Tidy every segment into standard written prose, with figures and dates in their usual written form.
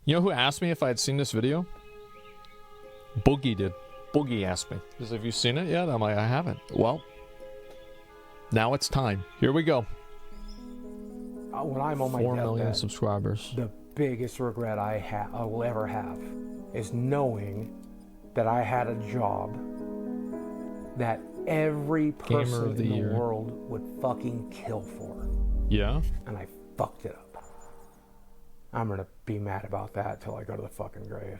You know who asked me if I had seen this video? Boogie did. Boogie asked me. He said, have you seen it yet? I'm like, I haven't. Well, now it's time. Here we go. When I'm on my 4 deathbed, million subscribers. the biggest regret I will ever have is knowing that I had a job that every person in the world would fucking kill for. Yeah? And I fucked it up. I'm gonna be mad about that till I go to the fucking grave.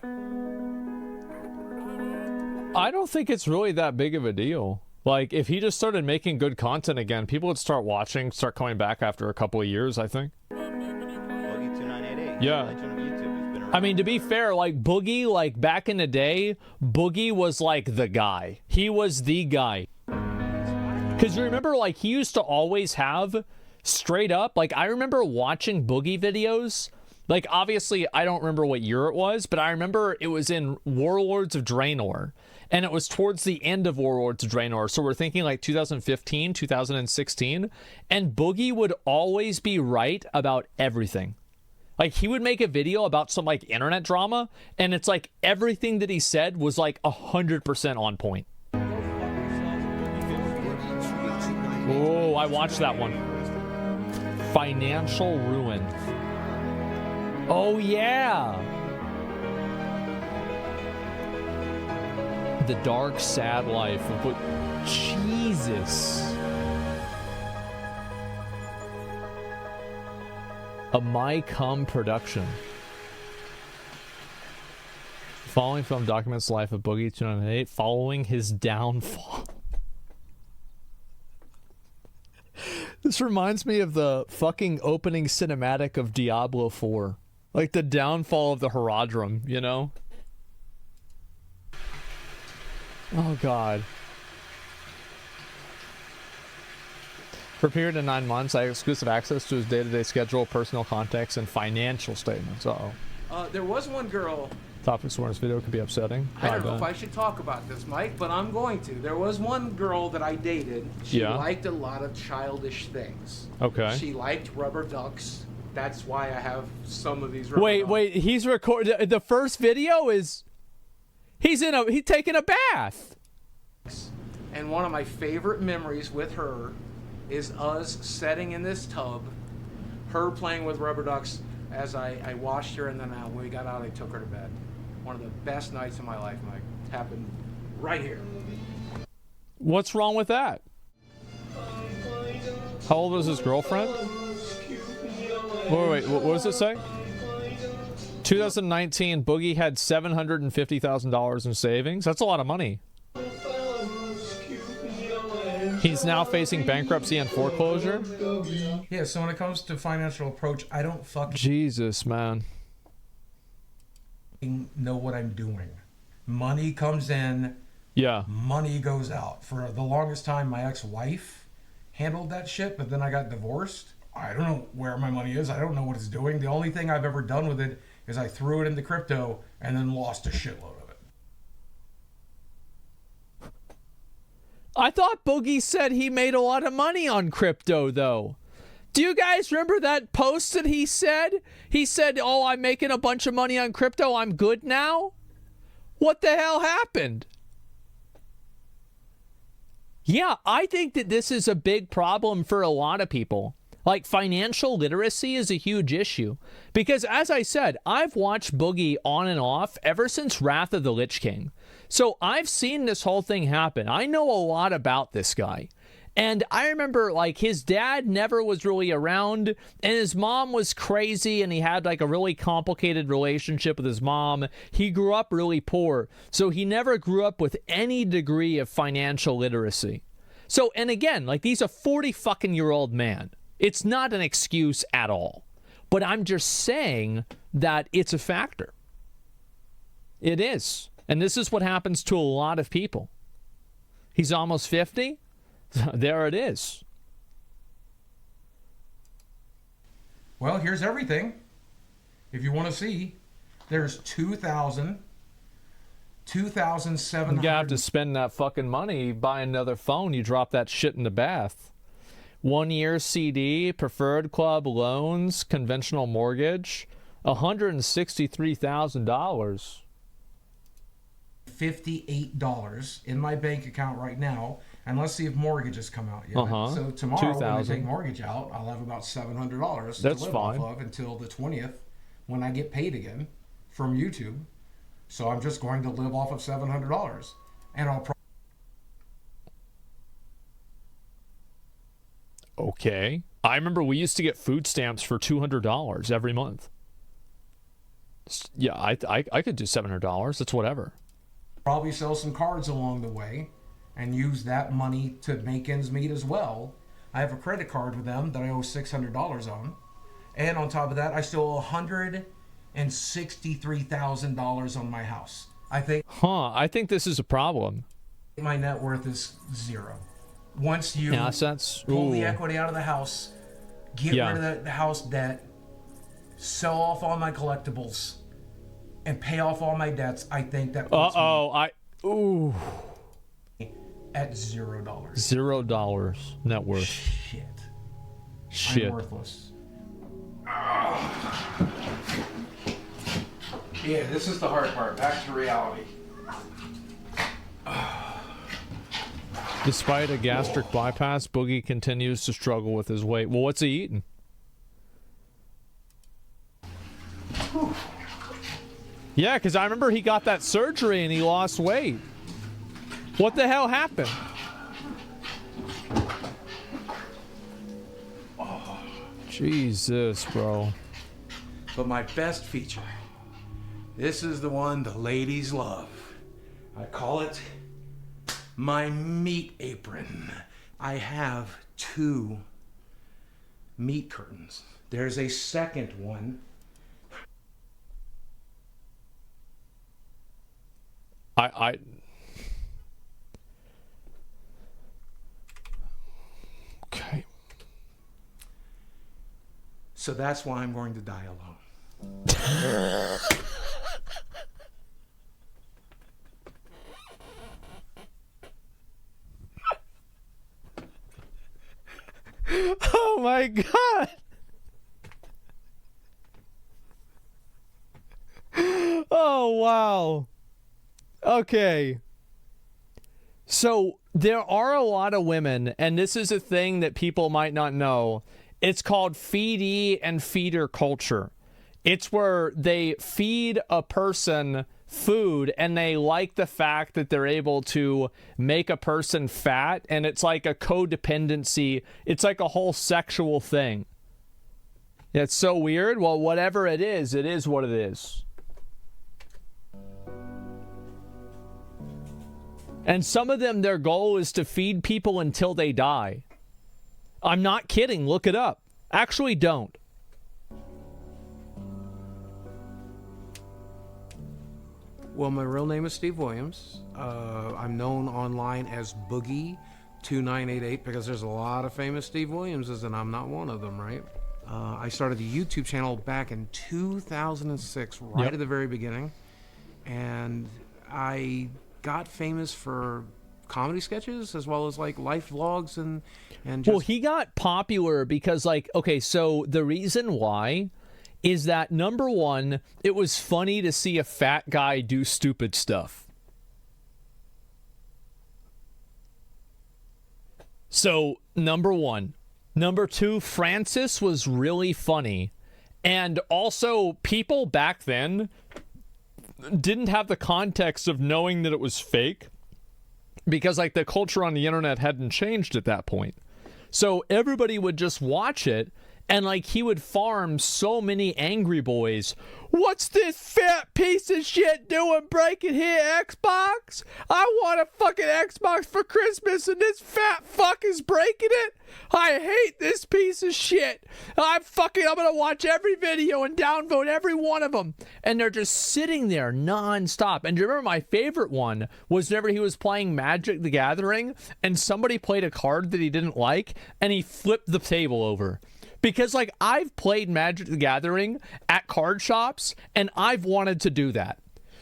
I don't think it's really that big of a deal. Like, if he just started making good content again, people would start watching, start coming back after a couple of years, I think. Boogie2988. Yeah. I mean, to be fair, like, Boogie, like, back in the day, Boogie was, like, the guy. He was the guy. Because you remember, like, he used to always have, straight up, like, I remember watching Boogie videos. Like, obviously, I don't remember what year it was, but I remember it was in Warlords of Draenor. And it was towards the end of Warlords of Draenor. So we're thinking like 2015, 2016. And Boogie would always be right about everything. Like, he would make a video about some, like, internet drama. And it's like everything that he said was like 100% on point. Oh, I watched that one. Financial ruin. Oh, yeah. The dark, sad life of what... Jesus. A My Cum production. Following film documents the life of Boogie2988 following his downfall. This reminds me of the fucking opening cinematic of Diablo 4. Like the downfall of the Herodrum, you know? Oh, God. For a period of 9 months, I had exclusive access to his day-to-day schedule, personal contacts, and financial statements. Uh-oh. There was one girl... Topics for this video could be upsetting. I don't know if I should talk about this, Mike, but I'm going to. There was one girl that I dated. She liked a lot of childish things. Okay. She liked rubber ducks. That's why I have some of these rubber ducks. Wait, he's recording... The first video is... He's taking a bath. And one of my favorite memories with her is us sitting in this tub, her playing with rubber ducks as I washed her, and then when we got out, I took her to bed. One of the best nights of my life, Mike. It happened right here. What's wrong with that? How old was his girlfriend? Wait, what does it say? 2019, Boogie had $750,000 in savings. That's a lot of money. He's now facing bankruptcy and foreclosure. Yeah, so when it comes to financial approach, I don't fucking... Jesus, man. know what I'm doing. Money comes in. Yeah. Money goes out. For the longest time, my ex-wife handled that shit, but then I got divorced. I don't know where my money is. I don't know what it's doing. The only thing I've ever done with it is I threw it into crypto and then lost a shitload of it. I thought Boogie said he made a lot of money on crypto, though. Do you guys remember that post that he said? He said, oh, I'm making a bunch of money on crypto. I'm good now? What the hell happened? Yeah, I think that this is a big problem for a lot of people. Like, financial literacy is a huge issue. Because, as I said, I've watched Boogie on and off ever since Wrath of the Lich King. So I've seen this whole thing happen. I know a lot about this guy. And I remember, like, his dad never was really around, and his mom was crazy, and he had, like, a really complicated relationship with his mom. He grew up really poor, so he never grew up with any degree of financial literacy. So, and again, like, he's a 40-fucking-year-old man. It's not an excuse at all. But I'm just saying that it's a factor. It is. And this is what happens to a lot of people. He's almost 50. There it is. Well, here's everything. If you want to see, there's 2,700. You have to spend that fucking money, buy another phone, you drop that shit in the bath. 1 year CD, preferred club loans, conventional mortgage. $163,000. $58 in my bank account right now, and let's see if mortgages come out yet. So tomorrow when I take mortgage out, I'll have about $700 to live off of until the 20th when I get paid again from YouTube. So I'm just going to live off of $700, and I'll Okay. I remember we used to get food stamps for $200 every month. Yeah, I could do $700. That's whatever. probably sell some cards along the way and use that money to make ends meet as well. I have a credit card with them that I owe $600 on. And on top of that, I still owe $163,000 on my house. I think this is a problem. My net worth is zero. Once you pull the equity out of the house, get rid of the house debt, sell off all my collectibles, and pay off all my debts, I think that puts me at $0. $0 net worth. Shit. I'm worthless. Yeah, this is the hard part. Back to reality. Despite a gastric bypass, Boogie continues to struggle with his weight. Well, what's he eating? Yeah, because I remember he got that surgery and he lost weight. What the hell happened? Oh, Jesus, bro. But my best feature, this is the one the ladies love. I call it my meat apron. I have 2 meat curtains. There's a second one. Okay. So that's why I'm going to die alone. Oh my God. Oh, wow. Okay. So there are a lot of women, and this is a thing that people might not know. It's called feedee and feeder culture. It's where they feed a person food and they like the fact that they're able to make a person fat, and it's like a codependency. It's like a whole sexual thing. It's so weird. Well, whatever it is what it is. And some of them, their goal is to feed people until they die. I'm not kidding. Look it up. Actually, don't. Well, my real name is Steve Williams. I'm known online as Boogie2988 because there's a lot of famous Steve Williamses, and I'm not one of them, right? I started the YouTube channel back in 2006, right at the very beginning. And I got famous for comedy sketches as well as like life vlogs and just... Well, he got popular because, like, okay, so the reason why is that, number one, it was funny to see a fat guy do stupid stuff. So, number one. Number two, Francis was really funny. And also, people back then didn't have the context of knowing that it was fake, because like the culture on the internet hadn't changed at that point. So everybody would just watch it, and like he would farm so many angry boys. What's this fat piece of shit doing breaking here, Xbox? I want a fucking Xbox for Christmas and this fat fuck is breaking it? I hate this piece of shit. I'm gonna watch every video and downvote every one of them. And they're just sitting there non-stop. And do you remember my favorite one was whenever he was playing Magic the Gathering and somebody played a card that he didn't like and he flipped the table over. Because, like, I've played Magic the Gathering at card shops, and I've wanted to do that.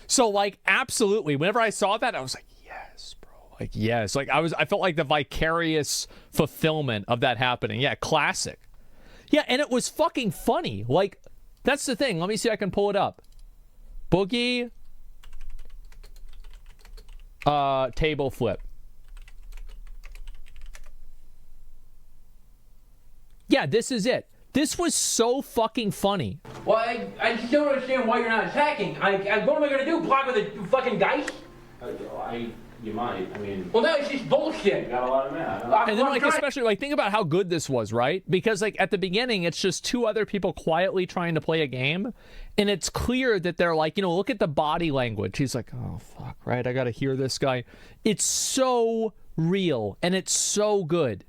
So, like, absolutely. Whenever I saw that, I was like, yes, bro. Like, yes. Like, I felt like the vicarious fulfillment of that happening. Yeah, classic. Yeah, and it was fucking funny. Like, That's the thing. Let me see if I can pull it up. Boogie table flip. Yeah, this is it. This was so fucking funny. Well, I just don't understand why you're not attacking. What am I going to do? Block with a fucking dice? You might. I mean... Well, no, it's just bullshit. You got a lot of men. And then, like, especially, like, think about how good this was, right? Because, like, at the beginning, it's just two other people quietly trying to play a game. And it's clear that they're like, you know, look at the body language. He's like, oh, fuck, right? I got to hear this guy. It's so real. And it's so good.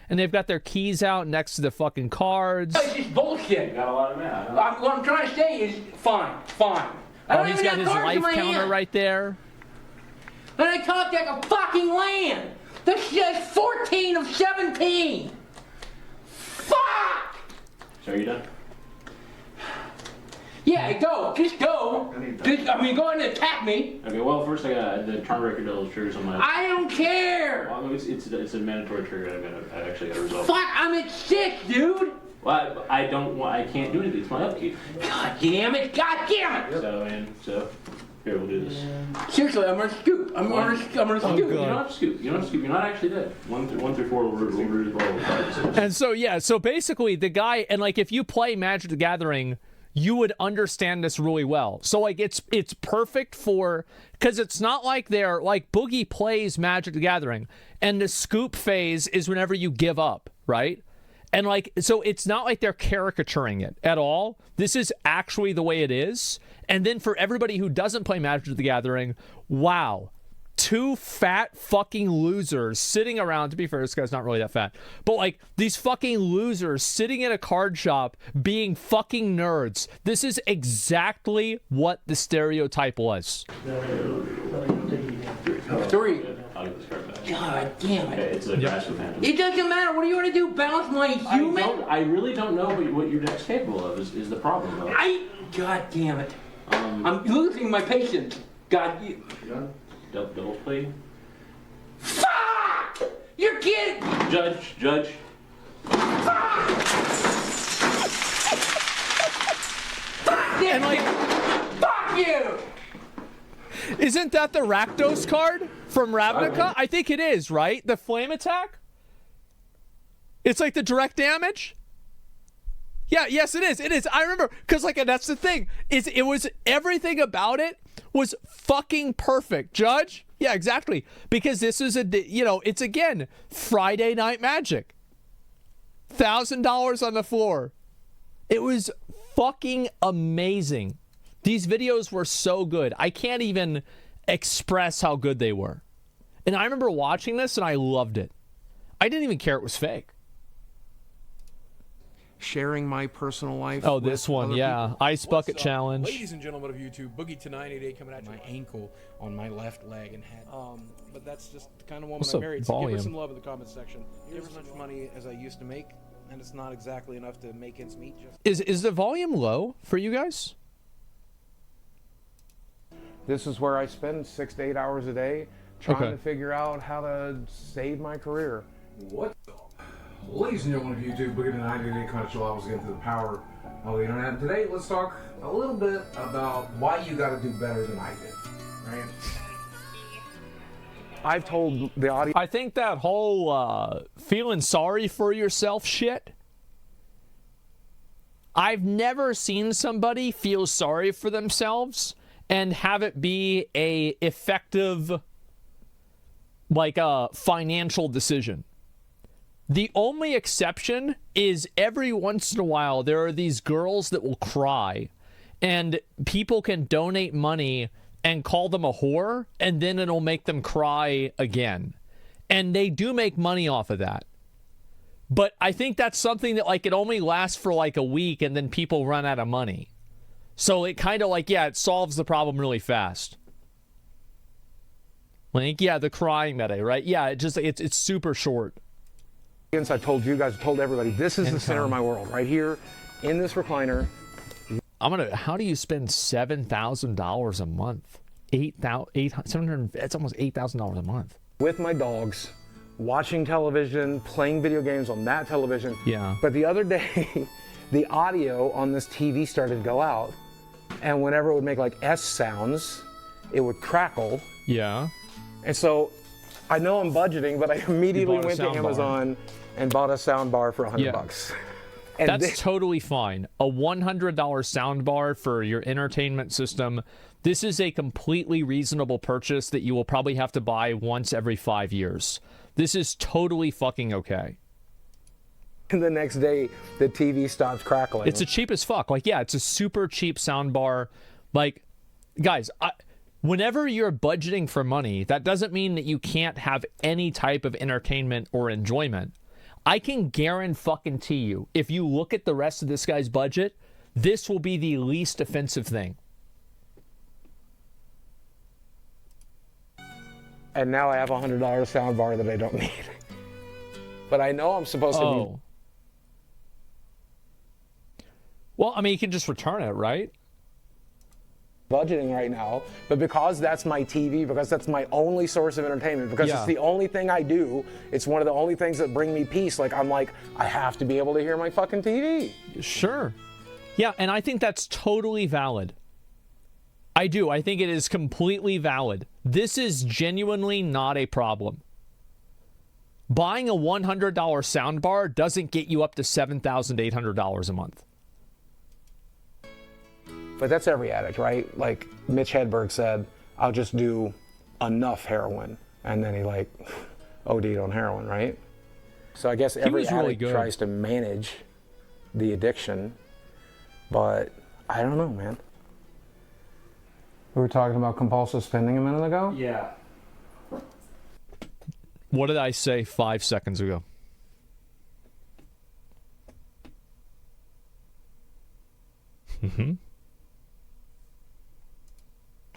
And they've got their keys out next to the fucking cards. It's just bullshit. You got a lot of men. What I'm trying to say is, fine. Oh, he's got his life counter right there. And I talk like a fucking land. This says 14 of 17. Fuck! So are you done? Yeah, go. Just go. Go ahead and attack me. Okay, well, first I got the turn record double triggers on my... I don't care. Well, it's a mandatory trigger I actually got to resolve. Fuck, I'm at 6, dude. Well, I can't do anything. It's my upkeep. God damn it. So, here, we'll do this. Seriously, I'm gonna scoop. I'm gonna scoop. You don't have to scoop. You're not actually dead. 1 through 4 will roll. And so, yeah, so basically the guy, and like if you play Magic the Gathering, you would understand this really well. So like it's perfect for, because it's not like they're like Boogie plays Magic the Gathering and the scoop phase is whenever you give up, right? And like, so it's not like they're caricaturing it at all. This is actually the way it is. And then for everybody who doesn't play Magic the Gathering, wow. 2 fat fucking losers sitting around. To be fair, this guy's not really that fat. But like these fucking losers sitting in a card shop being fucking nerds. This is exactly what the stereotype was. 3. I'll get this card back. God damn it. Okay, it's a grasp of phantom. It doesn't matter. What do you want to do? Balance my human? I really don't know what your deck's capable of is the problem, though. God damn it. I'm losing my patience. God, you... Double play. Fuck! You're kidding! Judge. Fuck! And like, fuck you! Isn't that the Rakdos card from Ravnica? I think it is, right? The flame attack? It's like the direct damage? Yeah, yes, it is. It is. I remember, because like, that's the thing. It was, everything about it was fucking perfect. Judge? Yeah, exactly. Because this is it's again, Friday Night Magic. $1,000 on the floor. It was fucking amazing. These videos were so good. I can't even express how good they were. And I remember watching this and I loved it. I didn't even care it was fake. Sharing my personal life. Oh, this one, yeah. People. Ice Bucket Challenge. Ladies and gentlemen of YouTube, Boogie2988 coming at you. My ankle on my left leg and head. But that's just the kind of woman I married. So give her some love in the comments section. Give her as much money as I used to make, and it's not exactly enough to make ends meet. Is the volume low for you guys? This is where I spend 6 to 8 hours a day trying to figure out how to save my career. What? Ladies and gentlemen of YouTube, Boogie2988 coming at you live again to the power of the internet. And today, let's talk a little bit about why you got to do better than I did, right? I've told the audience. I think that whole feeling sorry for yourself shit, I've never seen somebody feel sorry for themselves and have it be a effective, like a financial decision. The only exception is every once in a while there are these girls that will cry and people can donate money and call them a whore and then it'll make them cry again. And they do make money off of that. But I think that's something that like it only lasts for like a week and then people run out of money. So it kind of like, yeah, it solves the problem really fast. Like, yeah, the crying meta, right? Yeah, it's super short. I've told you guys, I've told everybody, this is the center of my world, right here in this recliner. How do you spend $7,000 a month? It's almost $8,000 a month. With my dogs, watching television, playing video games on that television. Yeah. But the other day, the audio on this TV started to go out, and whenever it would make like S sounds, it would crackle. Yeah. And so I know I'm budgeting, but I immediately went to Amazon and bought a sound bar for $100. And that's totally fine. A $100 sound bar for your entertainment system. This is a completely reasonable purchase that you will probably have to buy once every 5 years. This is totally fucking okay. And the next day, the TV stops crackling. It's a cheap as fuck. Like, yeah, it's a super cheap sound bar. Like, guys, whenever you're budgeting for money, that doesn't mean that you can't have any type of entertainment or enjoyment. I can guarantee you, if you look at the rest of this guy's budget, this will be the least offensive thing. And now I have a $100 sound bar that I don't need. But I know I'm supposed to be... Well, I mean, you can just return it, right? Budgeting right now, but because that's my TV, because that's my only source of entertainment, because it's the only thing I do, it's one of the only things that bring me peace. Like, I'm like, I have to be able to hear my fucking TV. Sure. Yeah, and I think that's totally valid. I do. I think it is completely valid. This is genuinely not a problem. Buying a $100 soundbar doesn't get you up to $7,800 a month. But that's every addict, right? Like Mitch Hedberg said, I'll just do enough heroin. And then he like OD'd on heroin, right? So I guess every addict tries to manage the addiction. But I don't know, man. We were talking about compulsive spending a minute ago? Yeah. What did I say 5 seconds ago?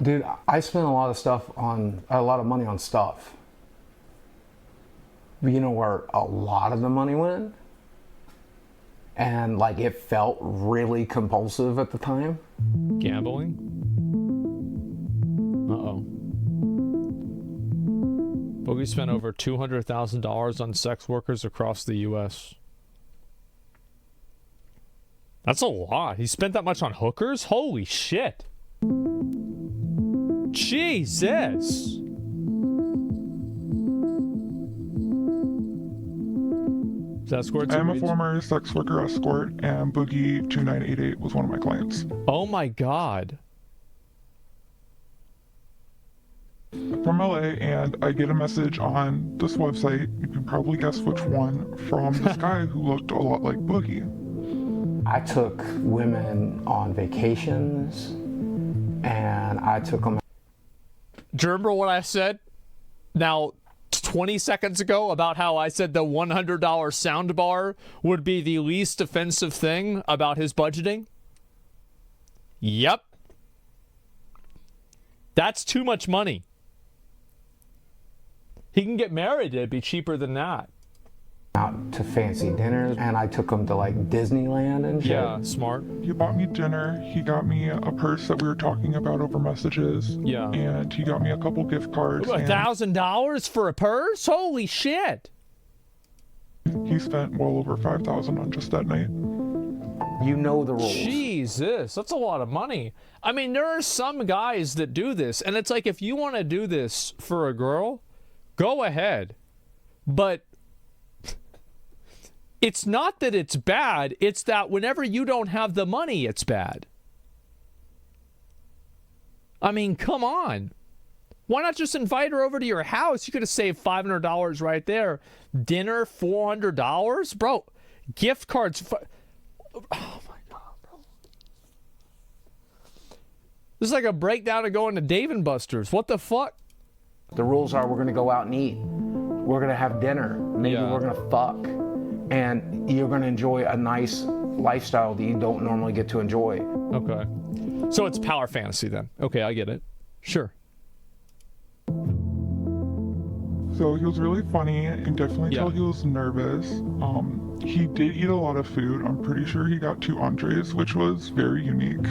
Dude, I spent a lot of money on stuff. But you know where a lot of the money went? And like it felt really compulsive at the time? Gambling? Uh-oh. Boogie spent over $200,000 on sex workers across the U.S. That's a lot. He spent that much on hookers? Holy shit. Jesus. I'm a former sex worker escort, and Boogie2988 was one of my clients. Oh my god. From LA, and I get a message on this website, you can probably guess which one, from this guy who looked a lot like Boogie. I took women on vacations, and I took them... Do you remember what I said now 20 seconds ago about how I said the $100 soundbar would be the least offensive thing about his budgeting? Yep. That's too much money. He can get married, it'd be cheaper than that. Out to fancy dinners, and I took them to like Disneyland and shit. Yeah, smart. He bought me dinner, he got me a purse that we were talking about over messages. Yeah. And he got me a couple gift cards. $1,000 for a purse? Holy shit. He spent well over $5,000 on just that night. You know the rules. Jesus, that's a lot of money. I mean, there are some guys that do this, and it's like, if you want to do this for a girl, go ahead. But it's not that it's bad, it's that whenever you don't have the money, it's bad. I mean, come on. Why not just invite her over to your house? You could have saved $500 right there. Dinner, $400? Bro, gift cards. Oh my God, bro. This is like a breakdown of going to Dave & Buster's. What the fuck? The rules are we're going to go out and eat. We're going to have dinner. Maybe we're going to fuck. And you're going to enjoy a nice lifestyle that you don't normally get to enjoy. Okay. So it's power fantasy then. Okay, I get it. Sure. So he was really funny, and definitely tell he was nervous. He did eat a lot of food. I'm pretty sure he got 2 entrees, which was very unique.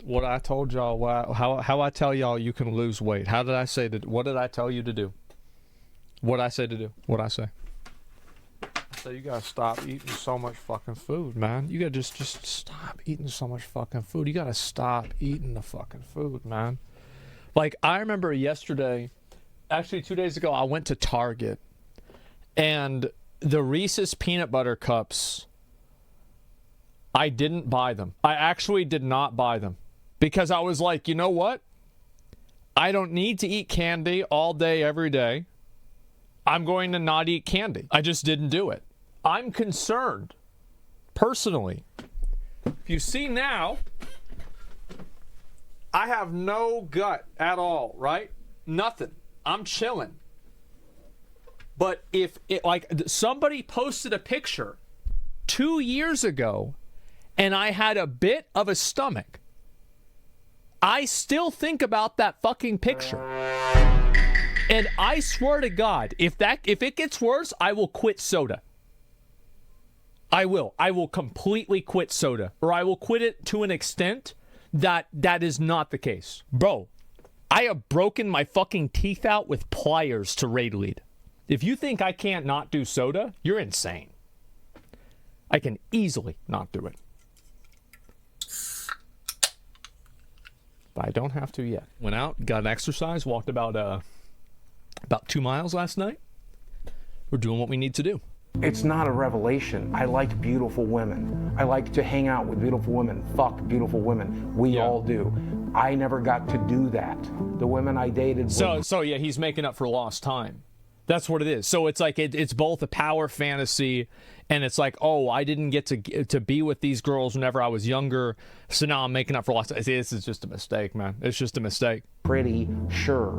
What I told y'all, how I tell y'all you can lose weight. How did I say that? What did I tell you to do? What I say to do? What I say? say you gotta stop eating so much fucking food, man. You gotta just stop eating so much fucking food. You gotta stop eating the fucking food, man. Like, I remember yesterday, actually 2 days ago, I went to Target, and the Reese's peanut butter cups, I didn't buy them. I actually did not buy them because I was like, you know what? I don't need to eat candy all day, every day. I'm going to not eat candy. I just didn't do it. I'm concerned, personally. If you see now, I have no gut at all, right? Nothing. I'm chilling. But if it, like, somebody posted a picture 2 years ago and I had a bit of a stomach, I still think about that fucking picture. And I swear to God, if it gets worse, I will quit soda. I will completely quit soda, or I will quit it to an extent that is not the case. Bro, I have broken my fucking teeth out with pliers to raid lead. If you think I can't not do soda, you're insane. I can easily not do it. But I don't have to yet. Went out, got an exercise, walked about 2 miles last night. We're doing what we need to do. It's not a revelation. I like beautiful women. I like to hang out with beautiful women, fuck beautiful women. We all do. I never got to do that. The women I dated. So yeah, he's making up for lost time. That's what it is. So it's like it's both a power fantasy, and it's like, oh, I didn't get to be with these girls whenever I was younger, so now I'm making up for lost time. This is just a mistake, man. It's just a mistake. Pretty sure.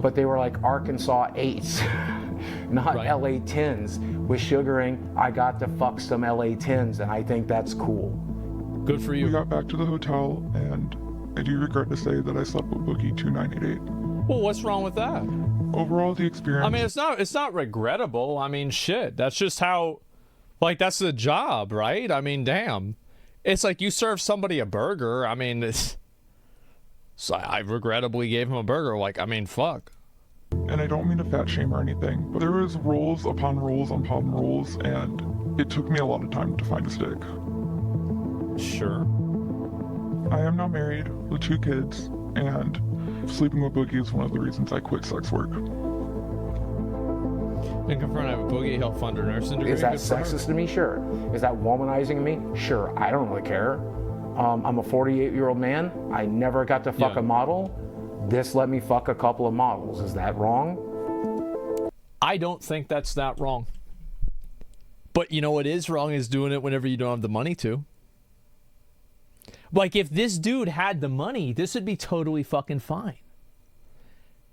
But they were like Arkansas 8s, not LA 10s. With sugaring, I got to fuck some LA 10s, and I think that's cool. Good for you. We got back to the hotel, and I do regret to say that I slept with Boogie2988. Well, what's wrong with that? Overall, the experience... I mean, it's not regrettable. I mean, shit. That's just how... Like, that's the job, right? I mean, damn. It's like you serve somebody a burger. I mean, it's... So I regrettably gave him a burger. Like, I mean, fuck. And I don't mean to fat shame or anything, but there was rules upon rules upon rules, and it took me a lot of time to find a stick. Sure. I am now married with 2 kids, and sleeping with Boogie is one of the reasons I quit sex work. And confront, I have a Boogie, he'll fund her nursing degree. Is that sexist to me? Sure. Is that womanizing me? Sure. I don't really care. I'm a 48-year-old man. I never got to fuck a model. This let me fuck a couple of models. Is that wrong? I don't think that's that wrong. But you know what is wrong is doing it whenever you don't have the money to. Like, if this dude had the money, this would be totally fucking fine.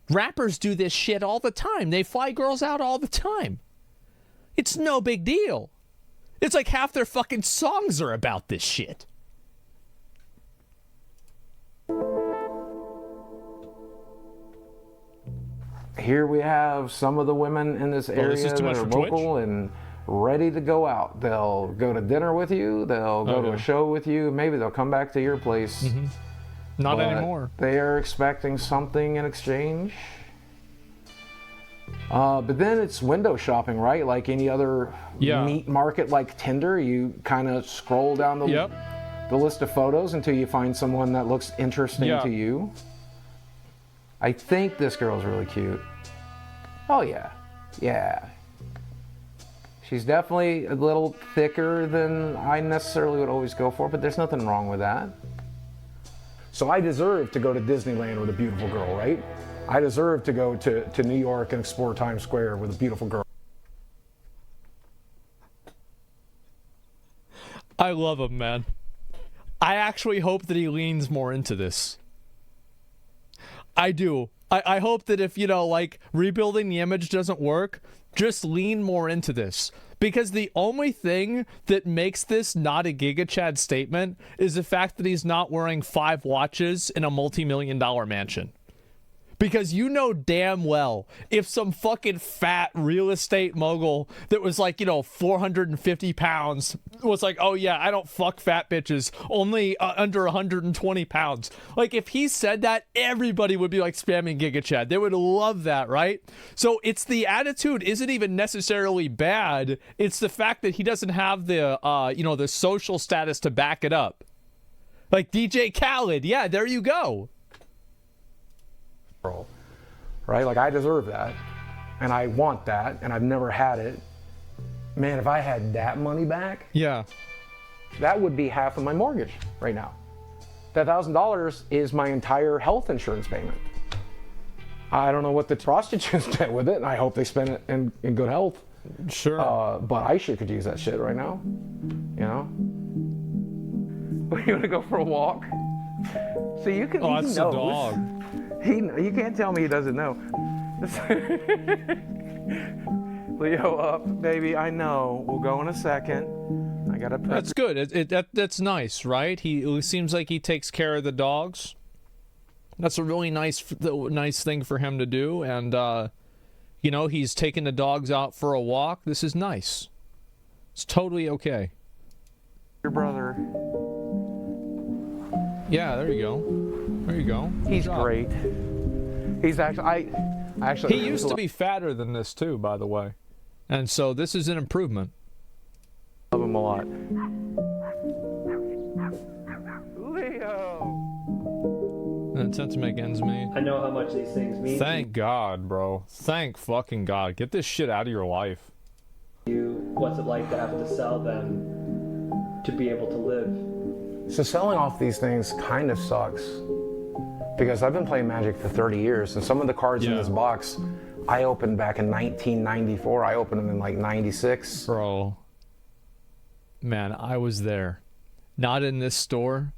Rappers do this shit all the time. They fly girls out all the time. It's no big deal. It's like half their fucking songs are about this shit. Here we have some of the women in this area that are local and ready to go out. They'll go to dinner with you. They'll go to a show with you. Maybe they'll come back to your place. Not anymore. They are expecting something in exchange. But then it's window shopping, right? Like any other meat market like Tinder, you kind of scroll down the list of photos until you find someone that looks interesting to you. I think this girl's really cute. Oh yeah, yeah. She's definitely a little thicker than I necessarily would always go for, but there's nothing wrong with that. So I deserve to go to Disneyland with a beautiful girl, right? I deserve to go to New York and explore Times Square with a beautiful girl. I love him, man. I actually hope that he leans more into this. I do. I hope that if, you know, like, rebuilding the image doesn't work, just lean more into this. Because the only thing that makes this not a Giga Chad statement is the fact that he's not wearing 5 watches in a multi-million-dollar mansion. Because you know damn well if some fucking fat real estate mogul that was like, 450 pounds was like, oh yeah, I don't fuck fat bitches, only under 120 pounds. Like if he said that, everybody would be like spamming Giga Chad. They would love that, right? So it's the attitude isn't even necessarily bad. It's the fact that he doesn't have the, the social status to back it up. Like DJ Khaled. Yeah, there you go. Right? Like I deserve that and I want that and I've never had it. Man, if I had that money back, yeah, that would be half of my mortgage right now. That $1,000 is my entire health insurance payment. I don't know what the prostitutes did with it, and I hope they spend it in good health. Sure. But I sure could use that shit right now. You want to go for a walk? So you can. Oh, that's a dog. You can't tell me he doesn't know. Leo, up, baby. I know. We'll go in a second. I gotta. That's good. That's nice, right? He seems like he takes care of the dogs. That's a really nice thing for him to do, and he's taking the dogs out for a walk. This is nice. It's totally okay. Your brother. Yeah, there you go. There you go. He's great. He's actually, He used to be fatter than this too, by the way, and so this is an improvement. Love him a lot. Leo. An attempt to make ends meet. I know how much these things mean. Thank God, bro. Thank fucking God. Get this shit out of your life. What's it like to have to sell them to be able to live? So selling off these things kind of sucks because I've been playing Magic for 30 years and some of the cards in this box I opened back in 1994. I opened them in like 96. Bro. Man, I was there. Not in this store.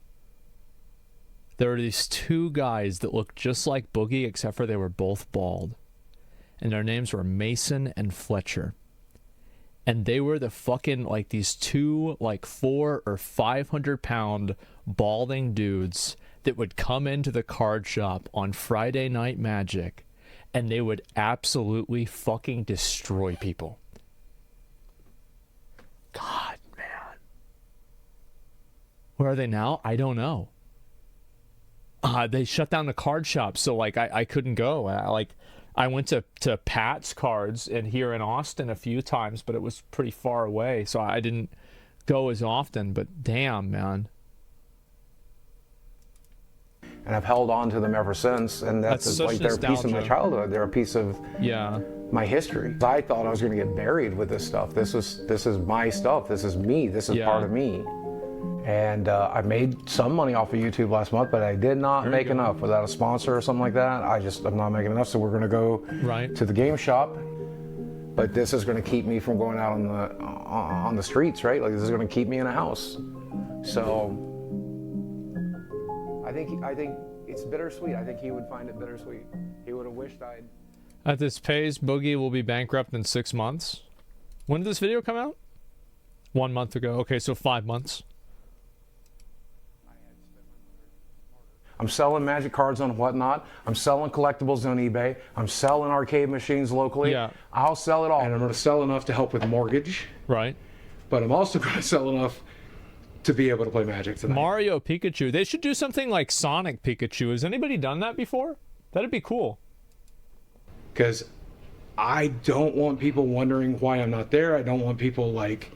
There were these two guys that looked just like Boogie except for they were both bald. And their names were Mason and Fletcher. And they were the fucking, like, these two, like, 400 or 500 pound balding dudes that would come into the card shop on Friday Night Magic and they would absolutely fucking destroy people. God, man. Where are they now? I don't know. They shut down the card shop, so, like, I couldn't go. I went to Pat's Cards here in Austin a few times, but it was pretty far away, so I didn't go as often, but damn, man. And I've held on to them ever since, and that's like they're a piece of my childhood. They're a piece of my history. I thought I was going to get buried with this stuff. This is my stuff. This is me. This is part of me. And I made some money off of YouTube last month, but I did not make enough. Without a sponsor or something like that, I'm not making enough. So we're going to go to the game shop. But this is going to keep me from going out on the streets, right? Like this is going to keep me in a house. So I think it's bittersweet. I think he would find it bittersweet. He would have wished I'd. At this pace, Boogie will be bankrupt in 6 months. When did this video come out? 1 month ago. Okay, so 5 months. I'm selling Magic cards on Whatnot. I'm selling collectibles on eBay. I'm selling arcade machines locally. Yeah. I'll sell it all. And I'm going to sell enough to help with mortgage. Right. But I'm also going to sell enough to be able to play Magic tonight. Mario Pikachu. They should do something like Sonic Pikachu. Has anybody done that before? That'd be cool. Because I don't want people wondering why I'm not there. I don't want people, like,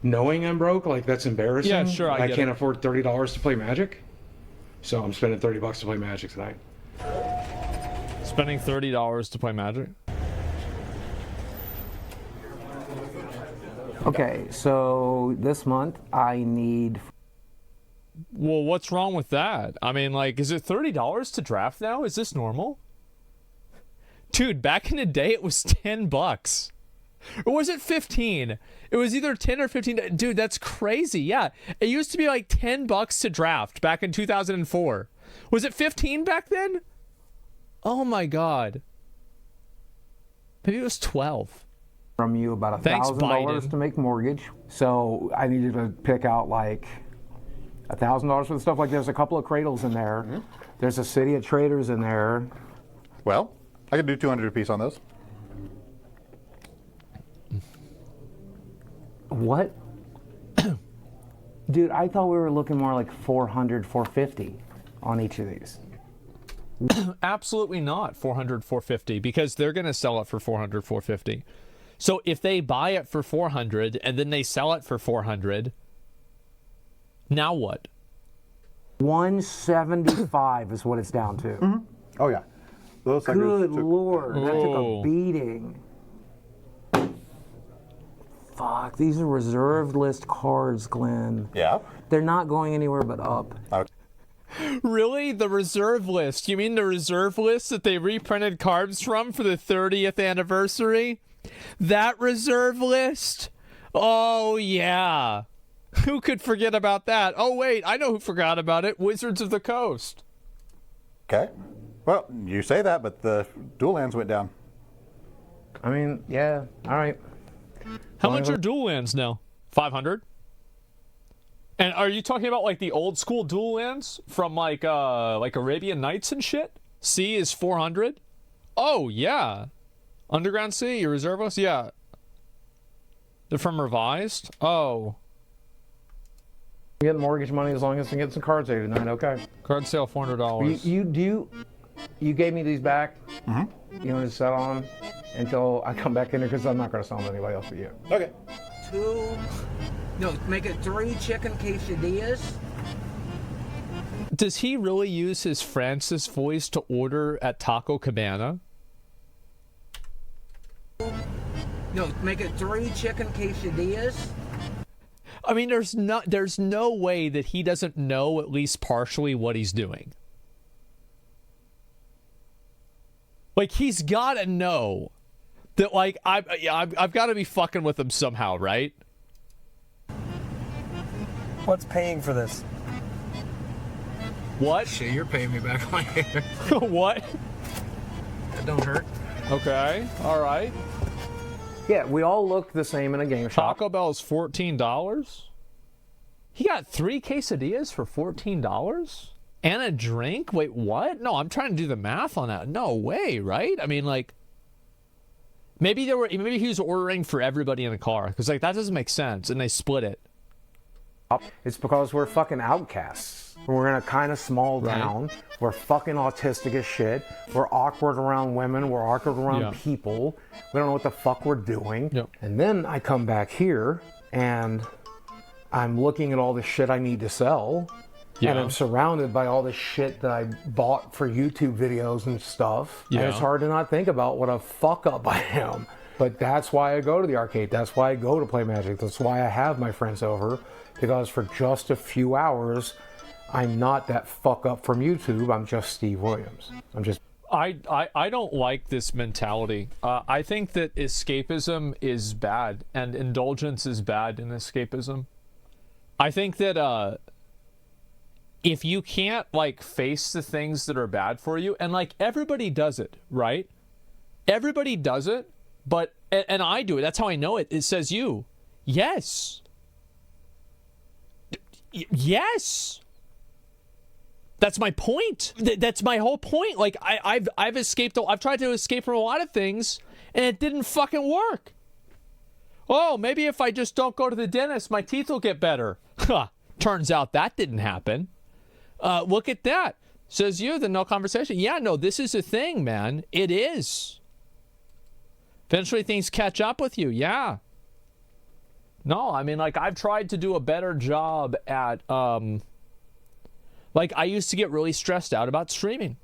knowing I'm broke. Like, that's embarrassing. Yeah, sure, I can't afford $30 to play Magic. So I'm spending $30 to play Magic tonight. Spending $30 to play Magic? Okay, so this month I need... Well, what's wrong with that? I mean, like, is it $30 to draft now? Is this normal? Dude, back in the day it was $10. Or was it 15? It was either 10 or 15. Dude, that's crazy. Yeah. It used to be like $10 to draft back in 2004. Was it 15 back then? Oh my God. Maybe it was 12. From you about $1,000 to make mortgage. So I needed to pick out like $1,000 for the stuff. Like there's a couple of cradles in there. Mm-hmm. There's a City of Traders in there. Well, I could do 200 a piece on those. What? Dude, I thought we were looking more like 400, 450 on each of these. Absolutely not 400, 450, because they're going to sell it for 400, 450. So if they buy it for 400 and then they sell it for 400, now what? 175 is what it's down to. Mm-hmm. Oh yeah. Those Good Lord, that took a beating. Fuck, these are reserved list cards, Glenn. Yeah. They're not going anywhere but up. Okay. Really? The reserve list? You mean the reserve list that they reprinted cards from for the 30th anniversary? That reserve list? Oh, yeah. Who could forget about that? Oh, wait, I know who forgot about it. Wizards of the Coast. Okay. Well, you say that, but the dual lands went down. I mean, yeah, all right. How much are dual lands now? 500? And are you talking about like the old school dual lands from like Arabian Nights and shit? C is 400? Oh, yeah. Underground Sea, your reserve list? Yeah. They're from Revised? Oh. You get mortgage money as long as you get some cards there tonight, okay? Card sale, $400. You gave me these back? Mm-hmm. You want to settle on them until I come back in there, because I'm not going to sell them to anybody else but you. Okay. Make it 3 chicken quesadillas. Does he really use his Francis voice to order at Taco Cabana? No, make it 3 chicken quesadillas. I mean, there's no way that he doesn't know at least partially what he's doing. Like, he's got to know that, like, I've got to be fucking with him somehow, right? What's paying for this? What? Shit, you're paying me back on my hair. What? That don't hurt. Okay, all right. Yeah, we all look the same in a game shop. Taco Bell is $14? He got 3 quesadillas for $14? And a drink? Wait, what? No, I'm trying to do the math on that. No way, right? I mean, like, maybe he was ordering for everybody in the car, because like that doesn't make sense, and they split it. It's because we're fucking outcasts. We're in a kind of small town. We're fucking autistic as shit. We're awkward around women. We're awkward around people. We don't know what the fuck we're doing. Yep. And then I come back here and I'm looking at all the shit I need to sell. Yeah. And I'm surrounded by all the shit that I bought for YouTube videos and stuff. Yeah. And it's hard to not think about what a fuck up I am. But that's why I go to the arcade. That's why I go to play Magic. That's why I have my friends over. Because for just a few hours, I'm not that fuck up from YouTube. I'm just Steve Williams. I don't like this mentality. I think that escapism is bad, and indulgence is bad in escapism. I think that if you can't like face the things that are bad for you, and like everybody does it, right? Everybody does it, but and I do it. That's how I know it. It says you. Yes. Yes. That's my point. That's my whole point. Like I've escaped. I've tried to escape from a lot of things, and it didn't fucking work. Oh, maybe if I just don't go to the dentist, my teeth will get better. Turns out that didn't happen. Look at that. Says you, the no conversation. Yeah, no, this is a thing, man. It is. Eventually things catch up with you. Yeah. No, I mean, like, I've tried to do a better job at, like, I used to get really stressed out about streaming.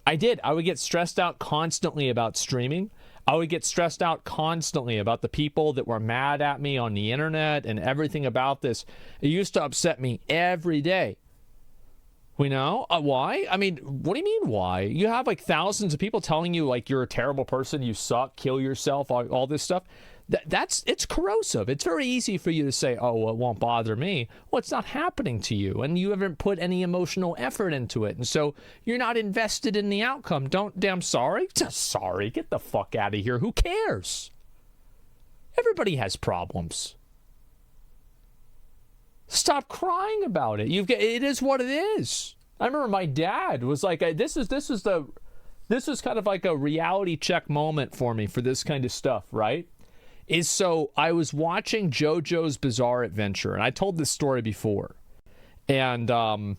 I did. I would get stressed out constantly about streaming. I would get stressed out constantly about the people that were mad at me on the internet and everything about this. It used to upset me every day. You know? Why? I mean, what do you mean why? You have, like, thousands of people telling you, like, you're a terrible person, you suck, kill yourself, all this stuff. It's corrosive. It's very easy for you to say, oh, well, it won't bother me. Well, it's not happening to you, and you haven't put any emotional effort into it, and so you're not invested in the outcome. Damn sorry. Sorry. Get the fuck out of here. Who cares? Everybody has problems. Stop crying about it. It is what it is. I remember my dad was like, this is kind of like a reality check moment for me for this kind of stuff, right? So I was watching JoJo's Bizarre Adventure, and I told this story before. And I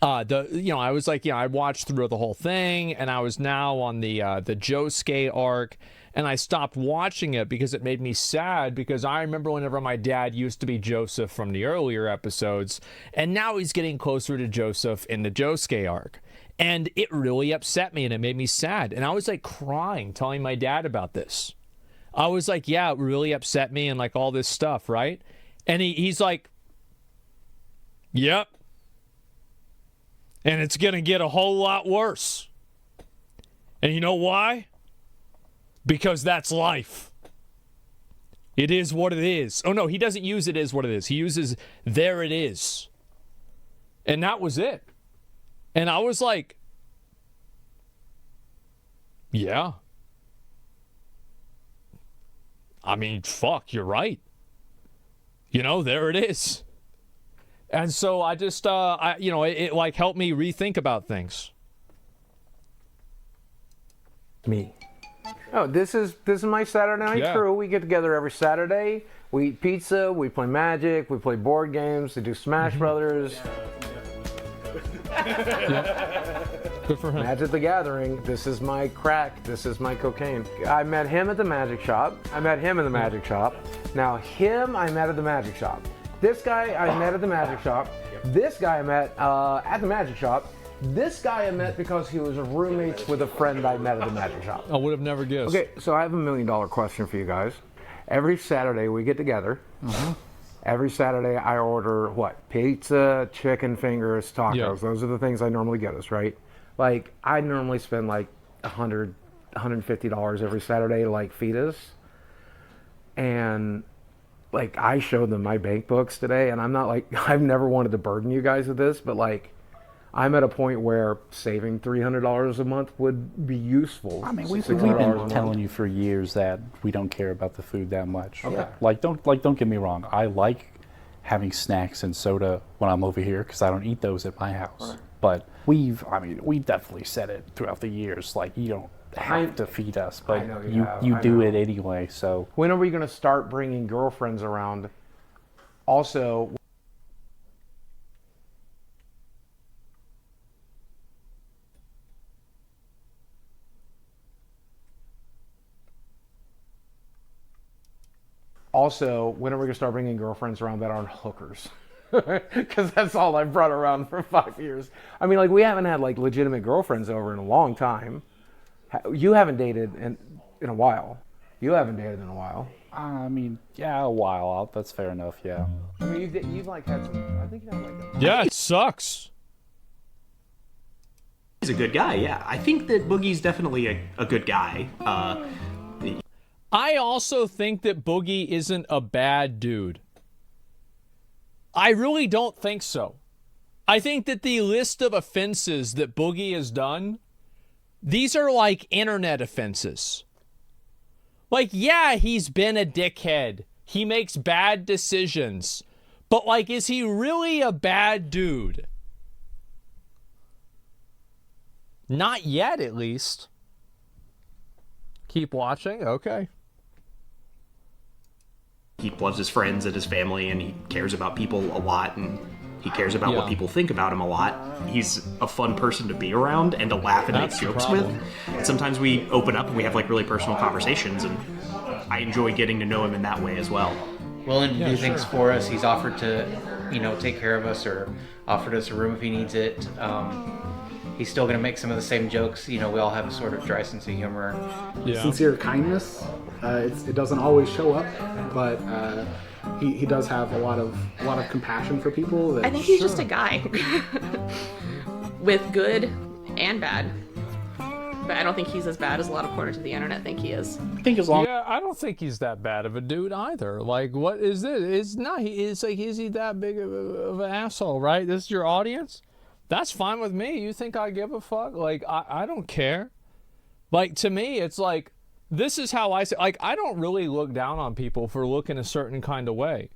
was like, I watched through the whole thing, and I was now on the Josuke arc, and I stopped watching it because it made me sad, because I remember whenever my dad used to be Joseph from the earlier episodes, and now he's getting closer to Joseph in the Josuke arc. And it really upset me, and it made me sad. And I was like crying, telling my dad about this. I was like, yeah, it really upset me, and like all this stuff, right? And he's like, yep. And it's going to get a whole lot worse. And you know why? Because that's life. It is what it is. Oh, no, he doesn't use it is what it is. He uses there it is. And that was it. And I was like, yeah. I mean, fuck, you're right. There it is. And so I just, it like helped me rethink about things. Me. Oh, this is my Saturday night crew. We get together every Saturday. We eat pizza. We play Magic. We play board games. We do Smash Brothers. Good for him. Magic the Gathering. This is my crack. This is my cocaine. I met him at the magic shop. I met him in the magic shop. Now him I met at the magic shop. This guy I met at the magic shop. This guy I met at the magic shop. This guy I met because he was roommates with a friend I met at the magic shop. I would have never guessed. Okay, so I have $1 million question for you guys. Every Saturday we get together. Every Saturday I order what? Pizza, chicken fingers, tacos. Yeah. Those are the things I normally get us, right? Like, I normally spend like $100, $150 every Saturday to like feed us. And like, I showed them my bank books today, and I'm not like, I've never wanted to burden you guys with this, but like, I'm at a point where saving $300 a month would be useful. I mean, we've been telling you for years that we don't care about the food that much. Okay. Don't get me wrong. I like having snacks and soda when I'm over here because I don't eat those at my house. Right. But we've definitely said it throughout the years. Like, you don't have to feed us, but you do it anyway. So when are we going to start bringing girlfriends around? Also. Also, when are we going to start bringing girlfriends around that aren't hookers? Because that's all I've brought around for 5 years. I mean, like, we haven't had, like, legitimate girlfriends over in a long time. You haven't dated in a while. You haven't dated in a while. I mean, yeah, a while. That's fair enough, yeah. I mean, you've like, had some, I think you've had, like... Yeah, it sucks. He's a good guy, yeah. I think that Boogie's definitely a good guy. I also think that Boogie isn't a bad dude. I really don't think so. I think that the list of offenses that Boogie has done, these are like internet offenses. Like, yeah, he's been a dickhead. He makes bad decisions. But, like, is he really a bad dude? Not yet, at least. Keep watching? Okay. He loves his friends and his family, and he cares about people a lot, and he cares about what people think about him a lot. He's a fun person to be around and to laugh and make jokes with. And sometimes we open up and we have like really personal conversations, and I enjoy getting to know him in that way as well. Willing to do things for us. He's offered to, take care of us or offered us a room if he needs it. He's still going to make some of the same jokes. We all have a sort of dry sense of humor. Sincere kindness. It doesn't always show up, but he does have a lot of compassion for people. I think he's just a guy with good and bad. But I don't think he's as bad as a lot of corners of the internet think he is. I think as long. Yeah, I don't think he's that bad of a dude either. Like, what is this? It's not. It's like, is he that big of an asshole? Right? This is your audience. That's fine with me. You think I give a fuck? Like, I don't care. Like, to me, it's like, this is how I say. Like, I don't really look down on people for looking a certain kind of way.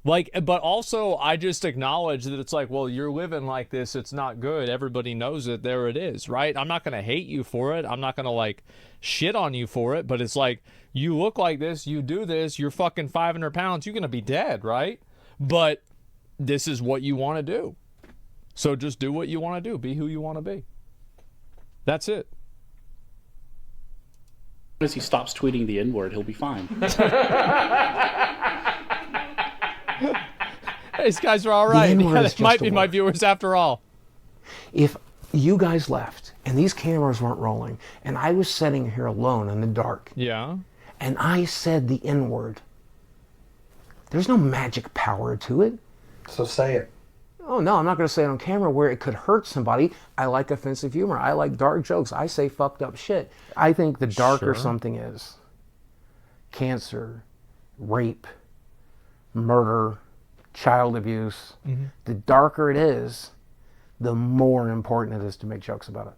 Like, but also I just acknowledge that it's like, well, you're living like this. It's not good. Everybody knows it. There it is, right? I'm not going to hate you for it. I'm not going to like shit on you for it. But it's like, you look like this, you do this, you're fucking 500 pounds. You're going to be dead, right? But this is what you want to do. So just do what you want to do. Be who you want to be. That's it. As he stops tweeting the N-word, he'll be fine. These guys are all right. Yeah, they might be my viewers after all. If you guys left and these cameras weren't rolling and I was sitting here alone in the dark, yeah, and I said the N-word, there's no magic power to it. So say it. Oh no, I'm not going to say it on camera where it could hurt somebody. I like offensive humor. I like dark jokes. I say fucked up shit. I think the darker something is, cancer, rape, murder, child abuse, the darker it is, the more important it is to make jokes about it.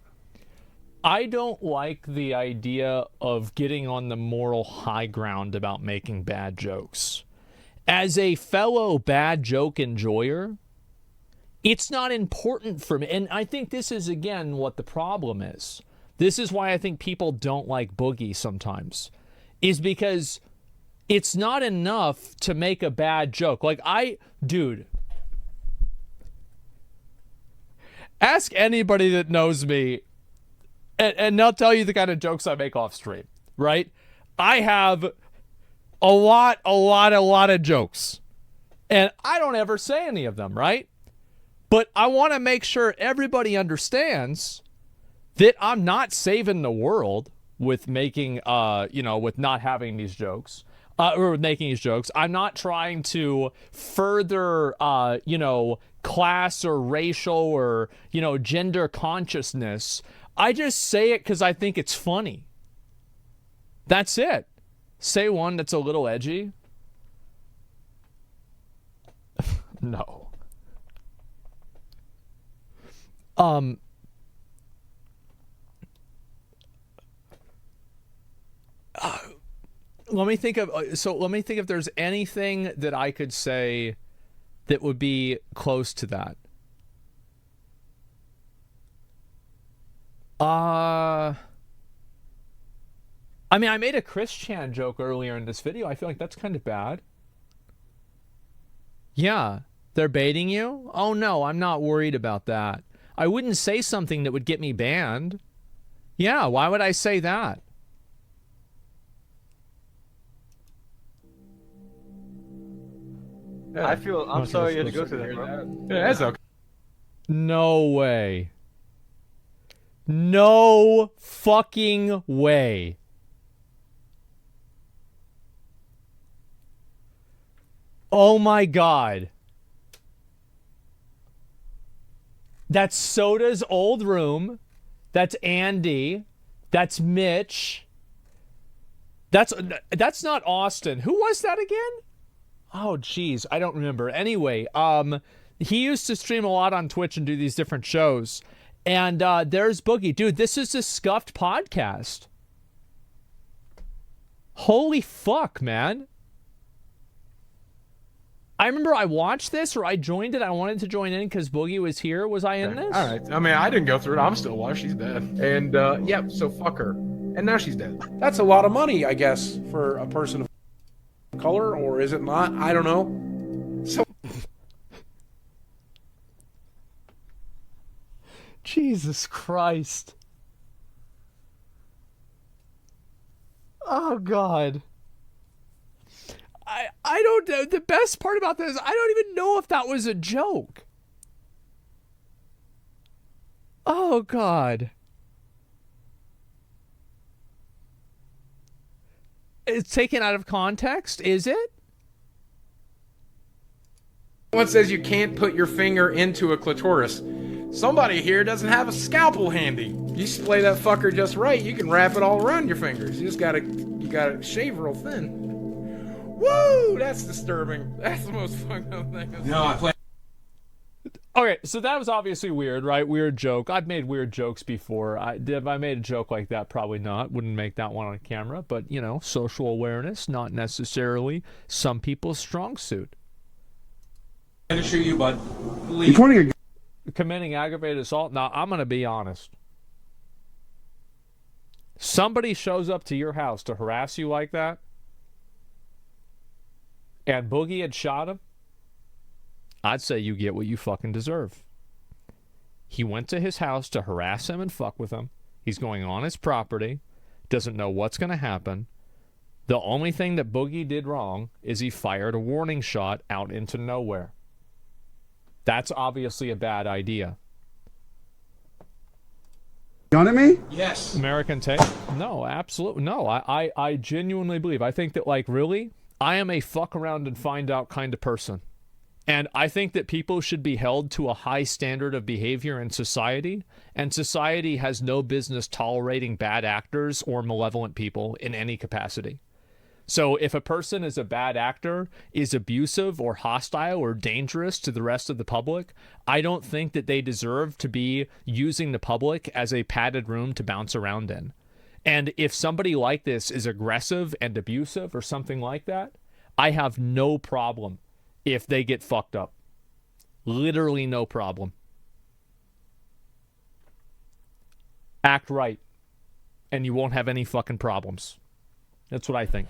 I don't like the idea of getting on the moral high ground about making bad jokes. As a fellow bad joke enjoyer, it's not important for me. And I think this is, again, what the problem is. This is why I think people don't like Boogie sometimes, is because it's not enough to make a bad joke. Like, dude, ask anybody that knows me, and they'll tell you the kind of jokes I make off stream, right? I have a lot of jokes, and I don't ever say any of them, right? But I want to make sure everybody understands that I'm not saving the world with making, with not having these jokes. Or making these jokes. I'm not trying to further, class or racial or, gender consciousness. I just say it because I think it's funny. That's it. Say one that's a little edgy. No. Let me think if there's anything that I could say that would be close to that. I mean, I made a Chris Chan joke earlier in this video. I feel like that's kind of bad. Yeah, they're baiting you? Oh no, I'm not worried about that. I wouldn't say something that would get me banned. Yeah, why would I say that? I'm sorry you had to go through that, bro. Yeah, that's okay. No way. No fucking way. Oh my God. That's Soda's old room. That's Andy. That's Mitch. That's not Austin. Who was that again? Oh, geez. I don't remember. Anyway, he used to stream a lot on Twitch and do these different shows. And there's Boogie. Dude, this is a scuffed podcast. Holy fuck, man. I remember I watched this, or I joined it. I wanted to join in because Boogie was here. Was I in this? All right. I mean, I didn't go through it. I'm still alive. She's dead. And, so fuck her. And now she's dead. That's a lot of money, I guess, for a person of color, or is it not? I don't know. So Jesus Christ. Oh, God. I don't know. The best part about this, I don't even know if that was a joke. Oh, God. It's taken out of context, is it? one says you can't put your finger into a clitoris. Somebody here doesn't have a scalpel handy. You splay that fucker just right, you can wrap it all around your fingers. You gotta shave real thin. Woo! That's disturbing. That's the most fucked up thing. No, I play. Okay, so that was obviously weird, right? Weird joke. I've made weird jokes before. If I made a joke like that, probably not. Wouldn't make that one on camera. But, social awareness, not necessarily some people's strong suit. to shoot you, bud. You pointing a committing aggravated assault? Now, I'm going to be honest. Somebody shows up to your house to harass you like that, and Boogie had shot him, I'd say you get what you fucking deserve. He went to his house to harass him and fuck with him. He's going on his property, doesn't know what's going to happen. The only thing that Boogie did wrong is he fired a warning shot out into nowhere. That's obviously a bad idea. You on me? Yes. American take? No, absolutely. No, I genuinely believe. I think that, like, really, I am a fuck around and find out kind of person. And I think that people should be held to a high standard of behavior in society, and society has no business tolerating bad actors or malevolent people in any capacity. So if a person is a bad actor, is abusive or hostile or dangerous to the rest of the public, I don't think that they deserve to be using the public as a padded room to bounce around in. And if somebody like this is aggressive and abusive or something like that, I have no problem if they get fucked up. Literally no problem. Act right, and you won't have any fucking problems. That's what I think.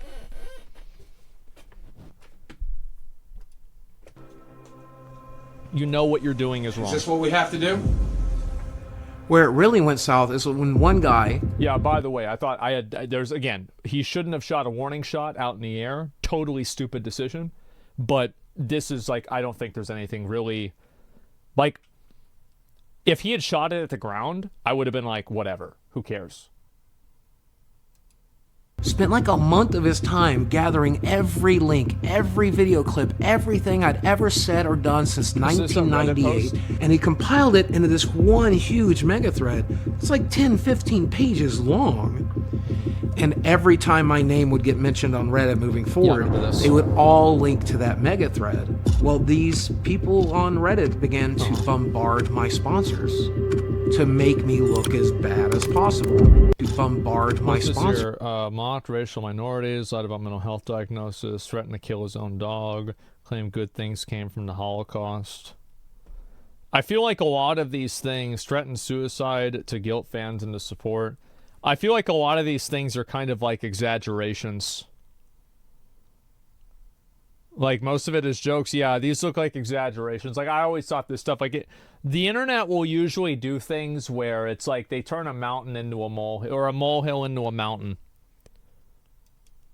You know what you're doing is wrong. Is this what we have to do? Where it really went south is when one guy... Yeah, by the way, I thought I had... There's, again, he shouldn't have shot a warning shot out in the air. Totally stupid decision. But this is like, I don't think there's anything really... Like, if he had shot it at the ground, I would have been like, whatever. Who cares? Spent like a month of his time gathering every link, every video clip, everything I'd ever said or done since 1998, and he compiled it into this one huge mega thread. It's like 10, 15 pages long. And every time my name would get mentioned on Reddit moving forward, they would all link to that mega thread. Well, these people on Reddit began to bombard my sponsors to make me look as bad as possible. To bombard my sponsors. Mocked racial minorities, lied about mental health diagnosis, threatened to kill his own dog, claimed good things came from the Holocaust. I feel like a lot of these things, threatened suicide to guilt fans into support, I feel like a lot of these things are kind of like exaggerations. Like, most of it is jokes. Yeah, these look like exaggerations. Like, I always thought this stuff, like, the internet will usually do things where it's like they turn a mountain into a molehill, or a molehill into a mountain.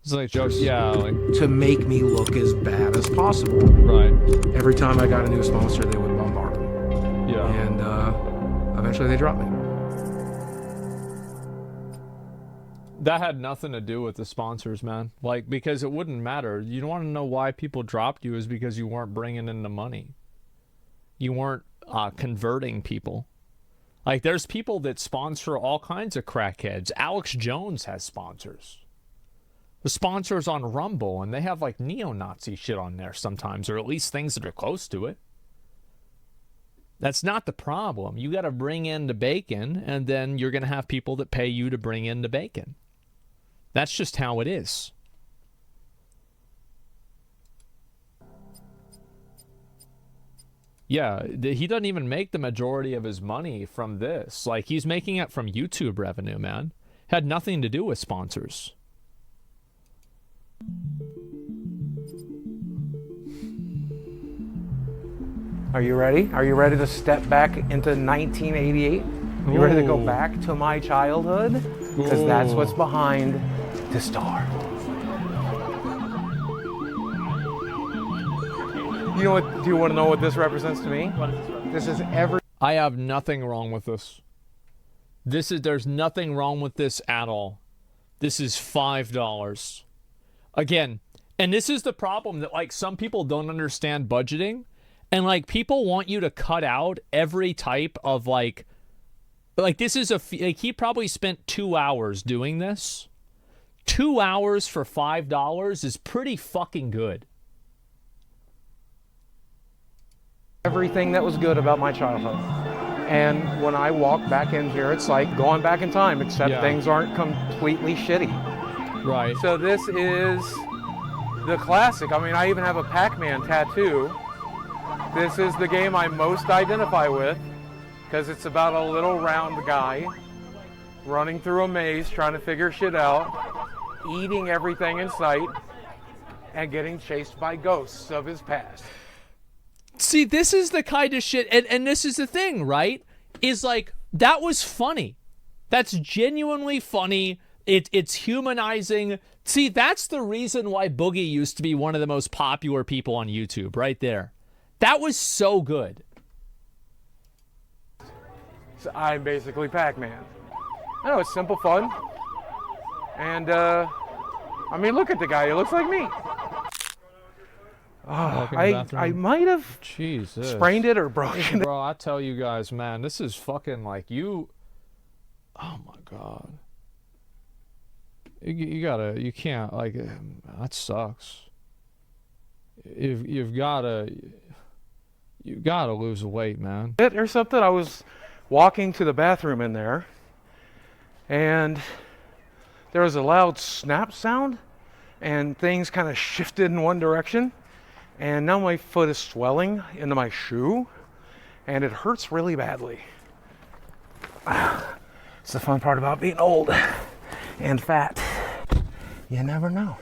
It's like jokes, yeah. Like, to make me look as bad as possible. Right. Every time I got a new sponsor, they would bombard me. Yeah. And eventually they dropped me. That had nothing to do with the sponsors, man. Like, because it wouldn't matter. You don't want to know why people dropped you is because you weren't bringing in the money. You weren't converting people. Like, there's people that sponsor all kinds of crackheads. Alex Jones has sponsors. The sponsors on Rumble, and they have, like, neo-Nazi shit on there sometimes, or at least things that are close to it. That's not the problem. You got to bring in the bacon, and then you're going to have people that pay you to bring in the bacon. That's just how it is. Yeah, he doesn't even make the majority of his money from this. Like, he's making it from YouTube revenue, man. Had nothing to do with sponsors. Are you ready? Are you ready to step back into 1988? You ready to go back to my childhood? Because that's what's behind the star. You know what? Do you want to know what this represents to me? What does this represent? This is every... I have nothing wrong with this. There's nothing wrong with this at all. This is $5. Again, and this is the problem that, like, some people don't understand budgeting, and, like, people want you to cut out every type of, like this is like, he probably spent 2 hours doing this. 2 hours for $5 is pretty fucking good. Everything that was good about my childhood. And when I walk back in here, it's like going back in time, except things aren't completely shitty. Right. So this is the classic. I mean, I even have a Pac-Man tattoo This is the game I most identify with because it's about a little round guy running through a maze trying to figure shit out, eating everything in sight, and getting chased by ghosts of his past. See, this is the kind of shit, and this is the thing, right? Is like, that was funny. That's genuinely funny. It's humanizing. See, that's the reason why Boogie used to be one of the most popular people on YouTube, right there. That was so good. So I'm basically Pac-Man. I know, it's simple fun. And, I mean, look at the guy. He looks like me. I might have sprained it or broken it. Bro, I tell you guys, man, this is fucking like you... Oh, my God. You can't, like, that sucks. You've gotta lose weight, man. Or something. I was walking to the bathroom in there, and there was a loud snap sound, and things kind of shifted in one direction, and now my foot is swelling into my shoe, and it hurts really badly. It's the fun part about being old and fat. You never know.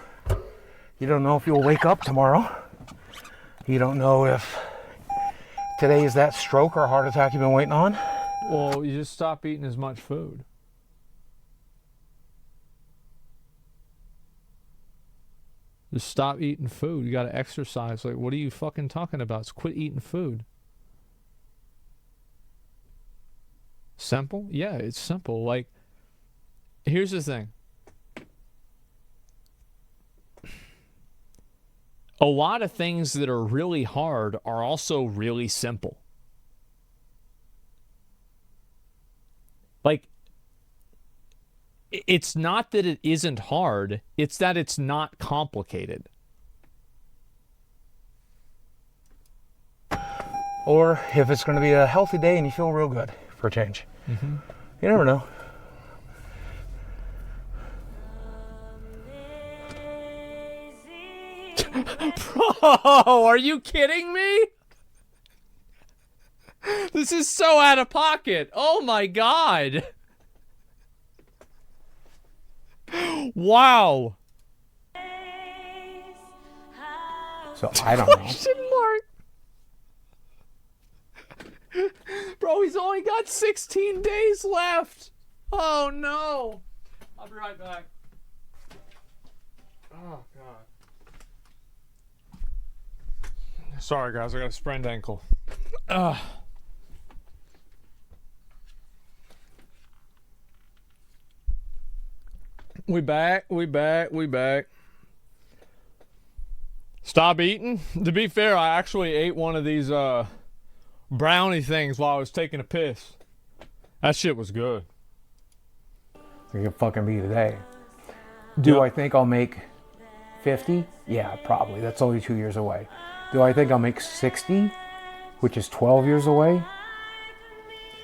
You don't know if you'll wake up tomorrow. You don't know if today is that stroke or heart attack you've been waiting on. Well, you just stop eating as much food. Just stop eating food. You got to exercise. Like, what are you fucking talking about? Just quit eating food. Simple? Yeah, it's simple. Like, here's the thing. A lot of things that are really hard are also really simple. Like, it's not that it isn't hard, it's that it's not complicated. Or if it's going to be a healthy day and you feel real good for a change. Mm-hmm. You never know. Bro, are you kidding me? This is so out of pocket. Oh my God. Wow. So I don't know. Question mark. Bro, he's only got 16 days left. Oh no. I'll be right back. Oh God. Sorry guys, I got a sprained ankle. We back. Stop eating? To be fair, I actually ate one of these brownie things while I was taking a piss. That shit was good. It could fucking be today. Do I think I'll make 50? Yeah, probably. That's only 2 years away. Do I think I'll make 60, which is 12 years away?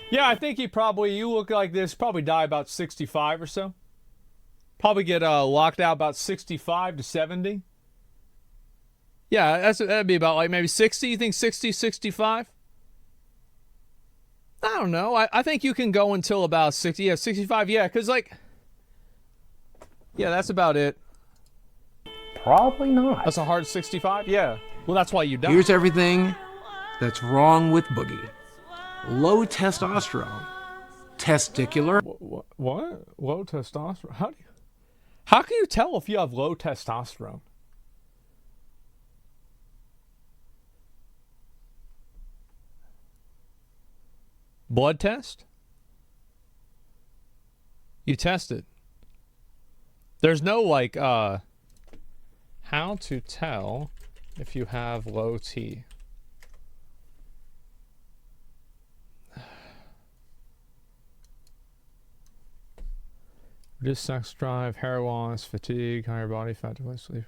Yeah, I think you look like this, probably die about 65 or so. Probably get locked out about 65 to 70. Yeah, that'd be about like maybe 60. You think 60, 65? I don't know. I think you can go until about 60. Yeah, 65. Yeah, because like, yeah, that's about it. Probably not. That's a hard 65? Yeah. Well, that's why you die. Here's everything that's wrong with Boogie. Low testosterone. Testicular. What? Low testosterone? How can you tell if you have low testosterone? Blood test? You test it. There's no like how to tell if you have low T. Reduced sex drive, hair loss, fatigue, higher body fat, device sleep.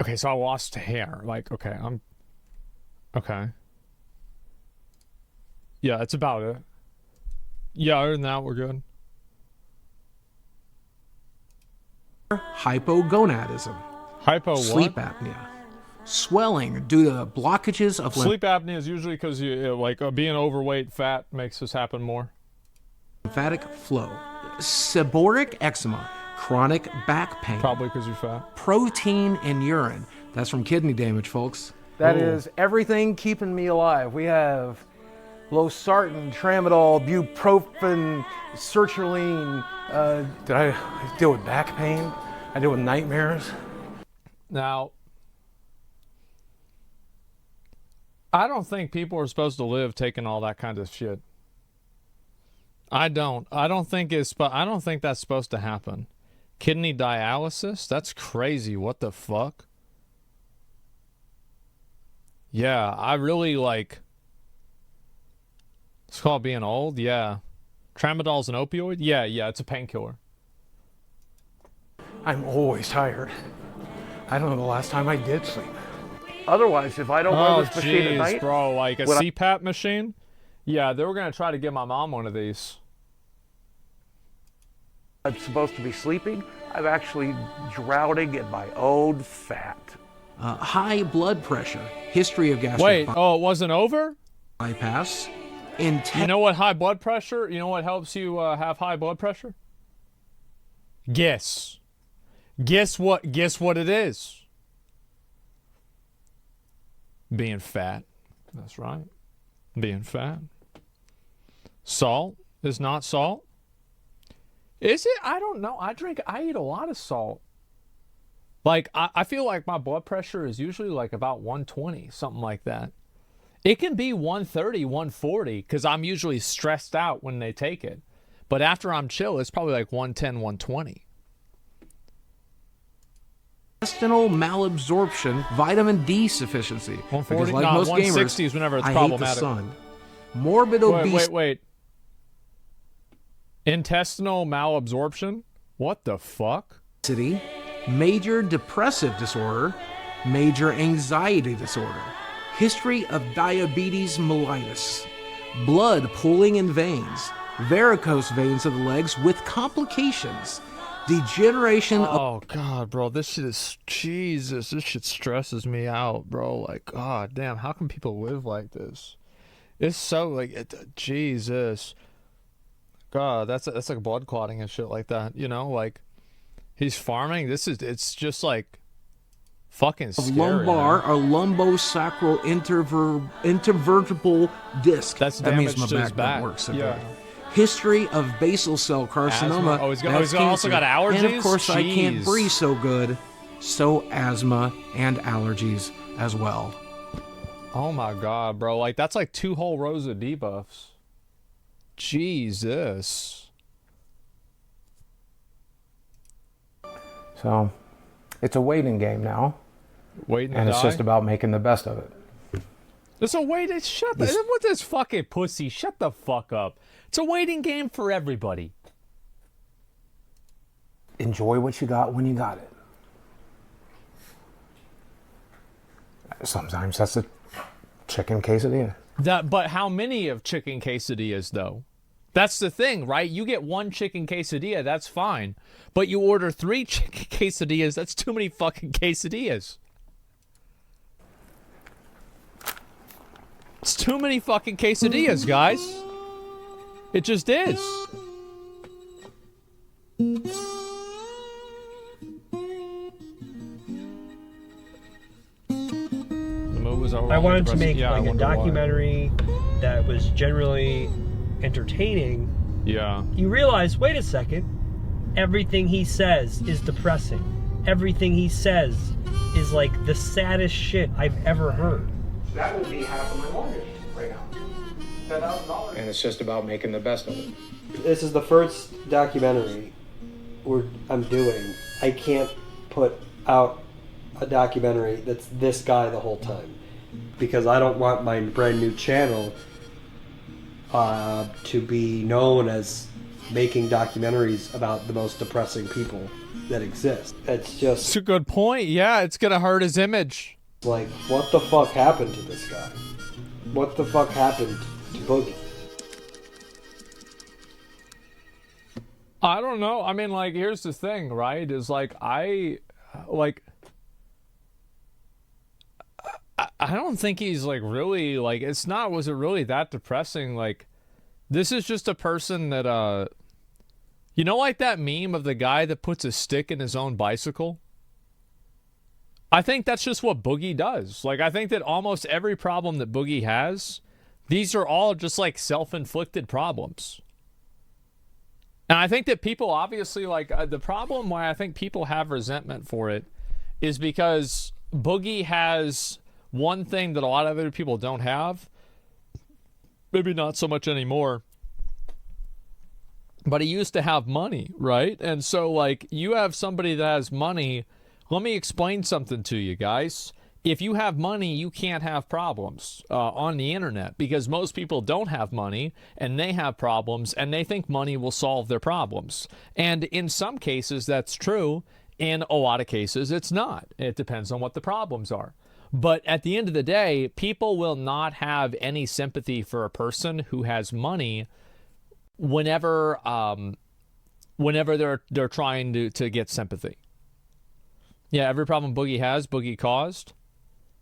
Okay, so I lost hair. Like, okay, I'm... Okay. Yeah, that's about it. Yeah, other than that, we're good. Hypogonadism. Hypo what? Sleep apnea. Swelling due to blockages of Sleep apnea is usually because you being overweight, fat makes this happen more. lymphatic flow. Seborrheic eczema. Chronic back pain. Probably because you're fat. Protein in urine. That's from kidney damage, folks. That is everything keeping me alive. We have losartan, tramadol, bupropion, sertraline. Did I deal with back pain? I deal with nightmares. Now, I don't think people are supposed to live taking all that kind of shit. I don't think that's supposed to happen. Kidney dialysis? That's crazy. What the fuck? Yeah, I really it's called being old? Yeah. Tramadol's an opioid? Yeah, it's a painkiller. I'm always tired. I don't know the last time I did sleep. Otherwise, if I don't wear this machine at night, bro, like a CPAP machine? Yeah, they were gonna try to give my mom one of these. I'm supposed to be sleeping. I'm actually drowning in my own fat. High blood pressure. History of gastric Wait, oh, it wasn't over? bypass. You know what high blood pressure? You know what helps you have high blood pressure? Guess. Guess what it is? Being fat. That's right. Being fat. Salt is not salt. Is it? I don't know. I eat a lot of salt. Like, I feel like my blood pressure is usually like about 120, something like that. It can be 130, 140, because I'm usually stressed out when they take it. But after I'm chill, it's probably like 110, 120. Intestinal malabsorption, vitamin D sufficiency. 140? Because like no, most 160 gamers, is whenever it's I problematic. hate the sun. Morbid obesity. Wait. Intestinal malabsorption? What the fuck? Major depressive disorder, major anxiety disorder, history of diabetes mellitus, blood pooling in veins, varicose veins of the legs with complications, degeneration of... Oh, God, bro, this shit is... Jesus, this shit stresses me out, bro. Like, God damn, how can people live like this? It's so, like, Jesus. God, that's like blood clotting and shit like that, you know? Like, he's farming. It's just, like, fucking scary. Lumbar or lumbosacral intervertebral disc. That means my to his back works so yeah. good. History of basal cell carcinoma. Asthma. He's that's also got cancer. allergies? And of course, I can't Jeez. breathe so good, so asthma and allergies as well. Oh my God, bro. Like, that's like 2 whole rows of debuffs. Jesus. So, it's a waiting game now. Waiting and to it's die? just about making the best of it. It's a wait. Shut the... What this fucking pussy? Shut the fuck up. It's a waiting game for everybody. Enjoy what you got when you got it. Sometimes that's a chicken quesadilla. But how many of chicken quesadillas, though? That's the thing, right? You get 1 chicken quesadilla, that's fine. But you order 3 chicken quesadillas, that's too many fucking quesadillas. It's too many fucking quesadillas, guys. It just is. I wanted to make like a documentary that was generally entertaining. Yeah. You realize, wait a second, everything he says is depressing. Everything he says is like the saddest shit I've ever heard. That would be half of my mortgage right now. $10,000. And it's just about making the best of it. This is the first documentary I'm doing. I can't put out a documentary that's this guy the whole time, because I don't want my brand new channel to be known as making documentaries about the most depressing people that exist. It's a good point. Yeah, it's gonna hurt his image. Like, what the fuck happened to this guy? What the fuck happened to Boogie? I don't know. I mean, like, here's the thing, right? Is like I don't think he's like really like was it really that depressing? Like, this is just a person that you know, like that meme of the guy that puts a stick in his own bicycle? I think that's just what Boogie does. Like, I think that almost every problem that Boogie has, these are all just like self-inflicted problems. And I think that people obviously, like, the problem why I think people have resentment for it is because Boogie has one thing that a lot of other people don't have. Maybe not so much anymore. But he used to have money, right? And so, like, you have somebody that has money. Let me explain something to you guys. If you have money, you can't have problems on the internet because most people don't have money and they have problems and they think money will solve their problems. And in some cases, that's true. In a lot of cases, it's not. It depends on what the problems are. But at the end of the day, people will not have any sympathy for a person who has money whenever they're trying to get sympathy. Yeah, every problem Boogie has, Boogie caused.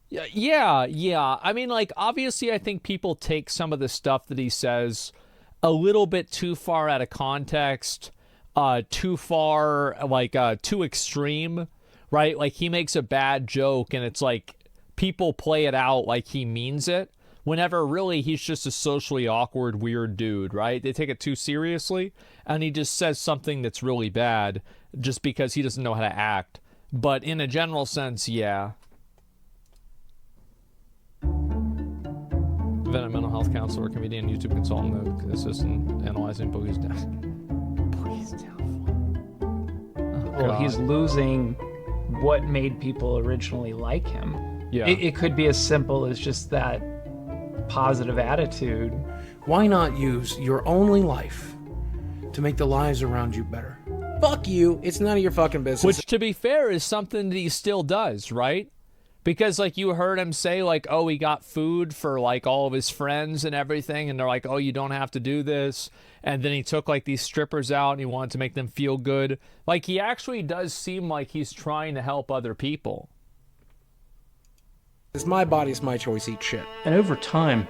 Yeah. I mean, like, obviously, I think people take some of the stuff that he says a little bit too far out of context, too far, like, too extreme, right? Like, he makes a bad joke, and it's like people play it out like he means it, whenever really he's just a socially awkward, weird dude, right? They take it too seriously, and he just says something that's really bad just because he doesn't know how to act. But in a general sense, yeah. Been a mental health counselor, comedian, YouTube consultant, assistant, analyzing Boogie's death. Boogie's downfall. Well, he's losing what made people originally like him. Yeah. It could be as simple as just that positive attitude. Why not use your only life to make the lives around you better? Fuck you. It's none of your fucking business. Which, to be fair, is something that he still does, right? Because, like, you heard him say, like, oh, he got food for, like, all of his friends and everything, and they're like, oh, you don't have to do this. And then he took, like, these strippers out, and he wanted to make them feel good. Like, he actually does seem like he's trying to help other people. It's my body, it's my choice, eat shit. And over time,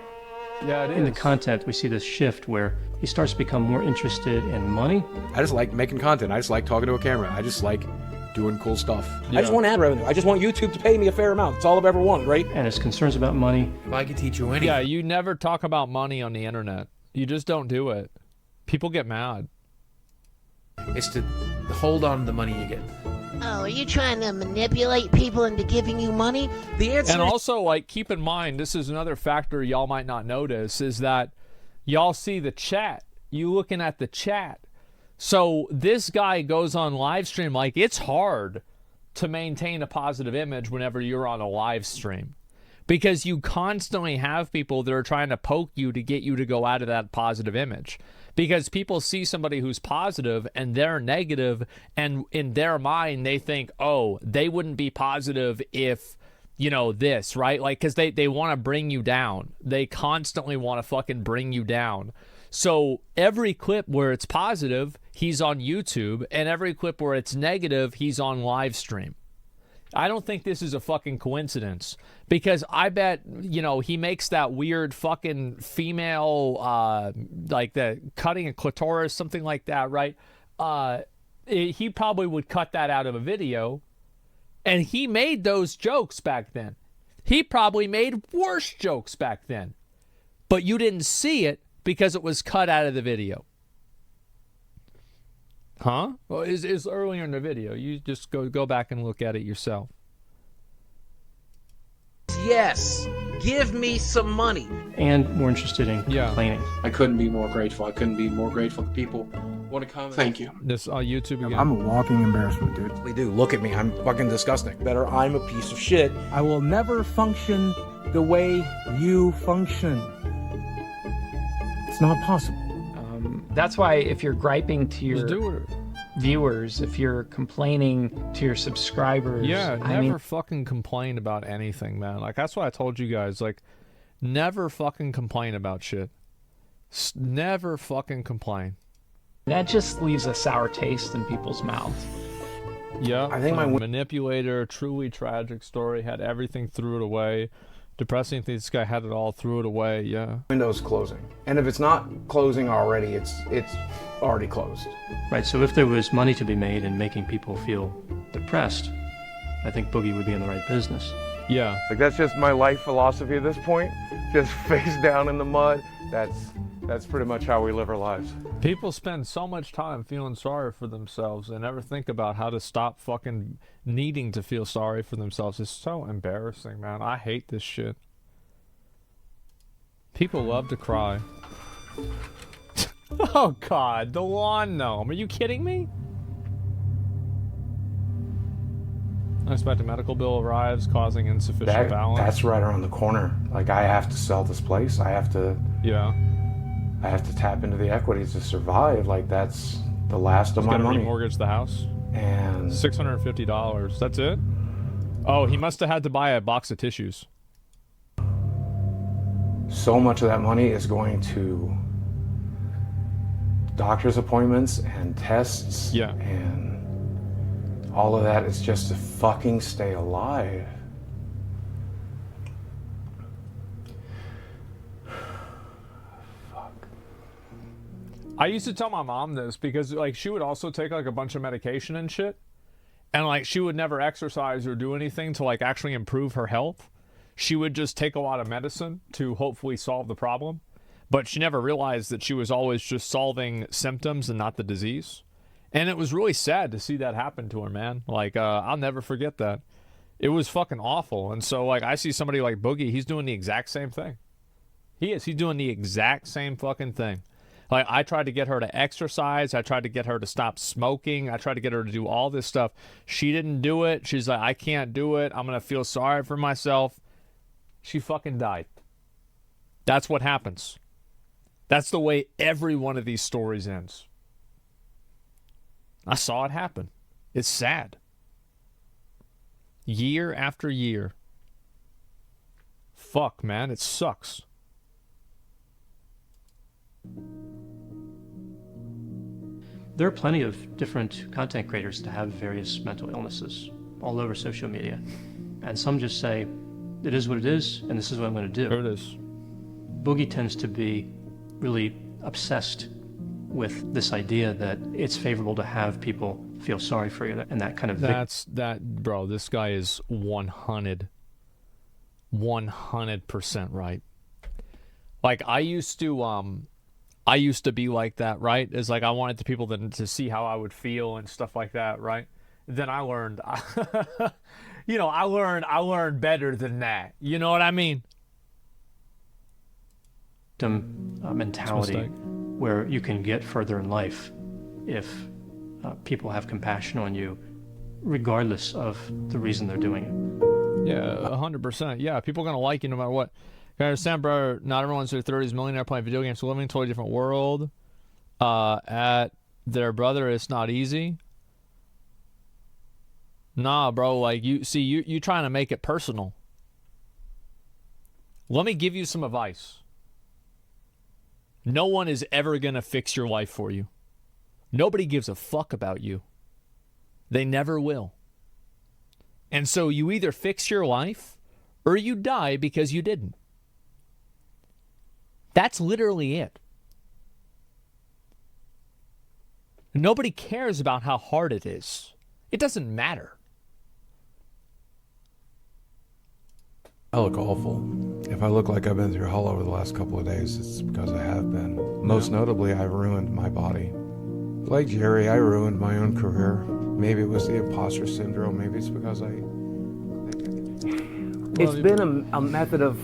yeah, it in the is. content, we see this shift where he starts to become more interested in money. I just like making content. I just like talking to a camera. I just like doing cool stuff. Yeah. I just want ad revenue. I just want YouTube to pay me a fair amount. That's all I've ever wanted, right? And his concerns about money. If I could teach you anything. Yeah, you never talk about money on the internet. You just don't do it. People get mad. It's to hold on to the money you get. Oh, are you trying to manipulate people into giving you money? The answer And also, like, keep in mind, this is another factor y'all might not notice, is that y'all see the chat. You looking at the chat. So this guy goes on live stream. Like, it's hard to maintain a positive image whenever you're on a live stream, because you constantly have people that are trying to poke you to get you to go out of that positive image, because people see somebody who's positive and they're negative, and in their mind they think, oh, they wouldn't be positive if, you know, this, right? Like, because they want to bring you down. They constantly want to fucking bring you down. So every clip where it's positive, he's on YouTube, and every clip where it's negative, he's on live stream. I don't think this is a fucking coincidence, because I bet, you know, he makes that weird fucking female, like the cutting a clitoris, something like that, right? He probably would cut that out of a video, and he made those jokes back then. He probably made worse jokes back then, but you didn't see it because it was cut out of the video. Huh? Well, it's earlier in the video. You just go back and look at it yourself. Yes, give me some money. And more interested in complaining. I couldn't be more grateful. I couldn't be more grateful to people want to comment. Thank you. This on YouTube again. I'm a walking embarrassment, dude. We do. Look at me. I'm fucking disgusting. Better, I'm a piece of shit. I will never function the way you function. It's not possible. That's why if you're griping to your viewers, if you're complaining to your subscribers, Yeah, never fucking complain about anything, man. Like, that's why I told you guys, like, never fucking complain about shit. Never fucking complain. That just leaves a sour taste in people's mouths. Yeah, I think my manipulator, truly tragic story, had everything, threw it away. Depressing, this guy had it all, threw it away. Yeah. Window's closing, and if it's not closing already, it's already closed. Right. So if there was money to be made in making people feel depressed, I think Boogie would be in the right business. Yeah. Like, that's just my life philosophy at this point. Just face down in the mud. That's pretty much how we live our lives. People spend so much time feeling sorry for themselves and never think about how to stop fucking needing to feel sorry for themselves. It's so embarrassing, man. I hate this shit. People love to cry. Oh God, the lawn gnome. Are you kidding me? Unexpected medical bill arrives, causing insufficient balance. That's right around the corner. Like, I have to sell this place. I have to tap into the equity to survive. Like, that's the last of my money. Remortgage the house. And $650. That's it? Oh, he must have had to buy a box of tissues. So much of that money is going to doctor's appointments and tests. Yeah. And all of that is just to fucking stay alive. I used to tell my mom this because, like, she would also take, like, a bunch of medication and shit. And, like, she would never exercise or do anything to, like, actually improve her health. She would just take a lot of medicine to hopefully solve the problem. But she never realized that she was always just solving symptoms and not the disease. And it was really sad to see that happen to her, man. Like, I'll never forget that. It was fucking awful. And so, like, I see somebody like Boogie, he's doing the exact same thing. He's doing the exact same fucking thing. Like, I tried to get her to exercise. I tried to get her to stop smoking. I tried to get her to do all this stuff. She didn't do it. She's like, I can't do it. I'm going to feel sorry for myself. She fucking died. That's what happens. That's the way every one of these stories ends. I saw it happen. It's sad. Year after year. Fuck, man. It sucks. There are plenty of different content creators that have various mental illnesses all over social media. And some just say, it is what it is, and this is what I'm going to do. There it is. Boogie tends to be really obsessed with this idea that it's favorable to have people feel sorry for you, and that kind of... Bro, this guy is 100% right. Like, I used to be like that, right? It's like I wanted the people to see how I would feel and stuff like that, right? Then I learned, I learned better than that. You know what I mean? Mentality where you can get further in life if people have compassion on you, regardless of the reason they're doing it. Yeah, 100%. Yeah, people are going to like you no matter what. I understand, bro, not everyone's in their 30s millionaire playing video games, so living in a totally different world. At their brother, it's not easy. Nah, bro, like, you trying to make it personal. Let me give you some advice. No one is ever going to fix your life for you. Nobody gives a fuck about you. They never will. And so you either fix your life or you die because you didn't. That's literally it. Nobody cares about how hard it is. It doesn't matter. I look awful. If I look like I've been through hell over the last couple of days, it's because I have been. Most notably, I ruined my body. Like Jerry, I ruined my own career. Maybe it was the imposter syndrome. Maybe it's because It's been a method of,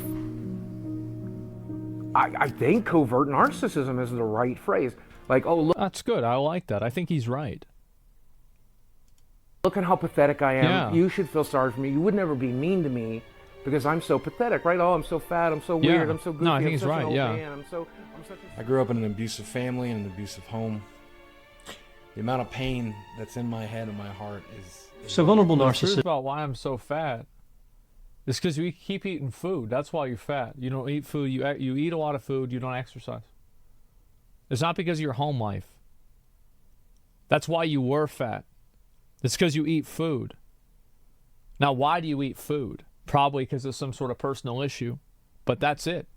I think covert narcissism is the right phrase. Like, oh, look. That's good. I like that. I think he's right. Look at how pathetic I am. Yeah. You should feel sorry for me. You would never be mean to me because I'm so pathetic, right? Oh, I'm so fat. I'm so weird. I'm so goofy. No, I think I'm he's such right. an old Yeah. man. I'm such I grew up in an abusive family and an abusive home. The amount of pain that's in my head and my heart is... So vulnerable The truth narcissism... about why I'm so fat is because you keep eating food. That's why you're fat. You don't eat food. You eat a lot of food. You don't exercise. It's not because of your home life. That's why you were fat. It's because you eat food. Now, why do you eat food? Probably because of some sort of personal issue. But that's it.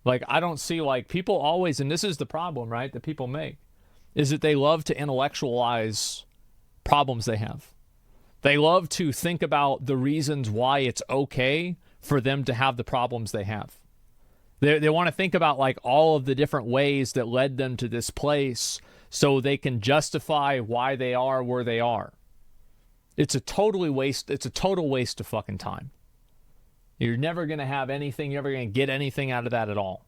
Like, I don't see, like, people always, and this is the problem, right, that people make, is that they love to intellectualize problems they have. They love to think about the reasons why it's okay for them to have the problems they have. They want to think about, like, all of the different ways that led them to this place so they can justify why they are where they are. It's a total waste of fucking time. You're never going to have anything, you're never going to get anything out of that at all.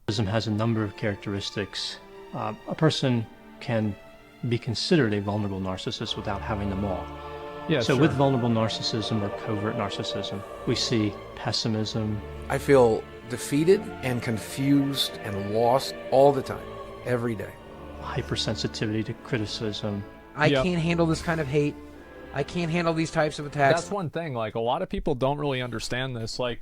Narcissism has a number of characteristics. A person can be considered a vulnerable narcissist without having them all. Yeah, so sure. with vulnerable narcissism or covert narcissism, we see pessimism. I feel defeated and confused and lost all the time, every day. Hypersensitivity to criticism. I can't handle this kind of hate. I can't handle these types of attacks. That's one thing. Like, a lot of people don't really understand this. Like,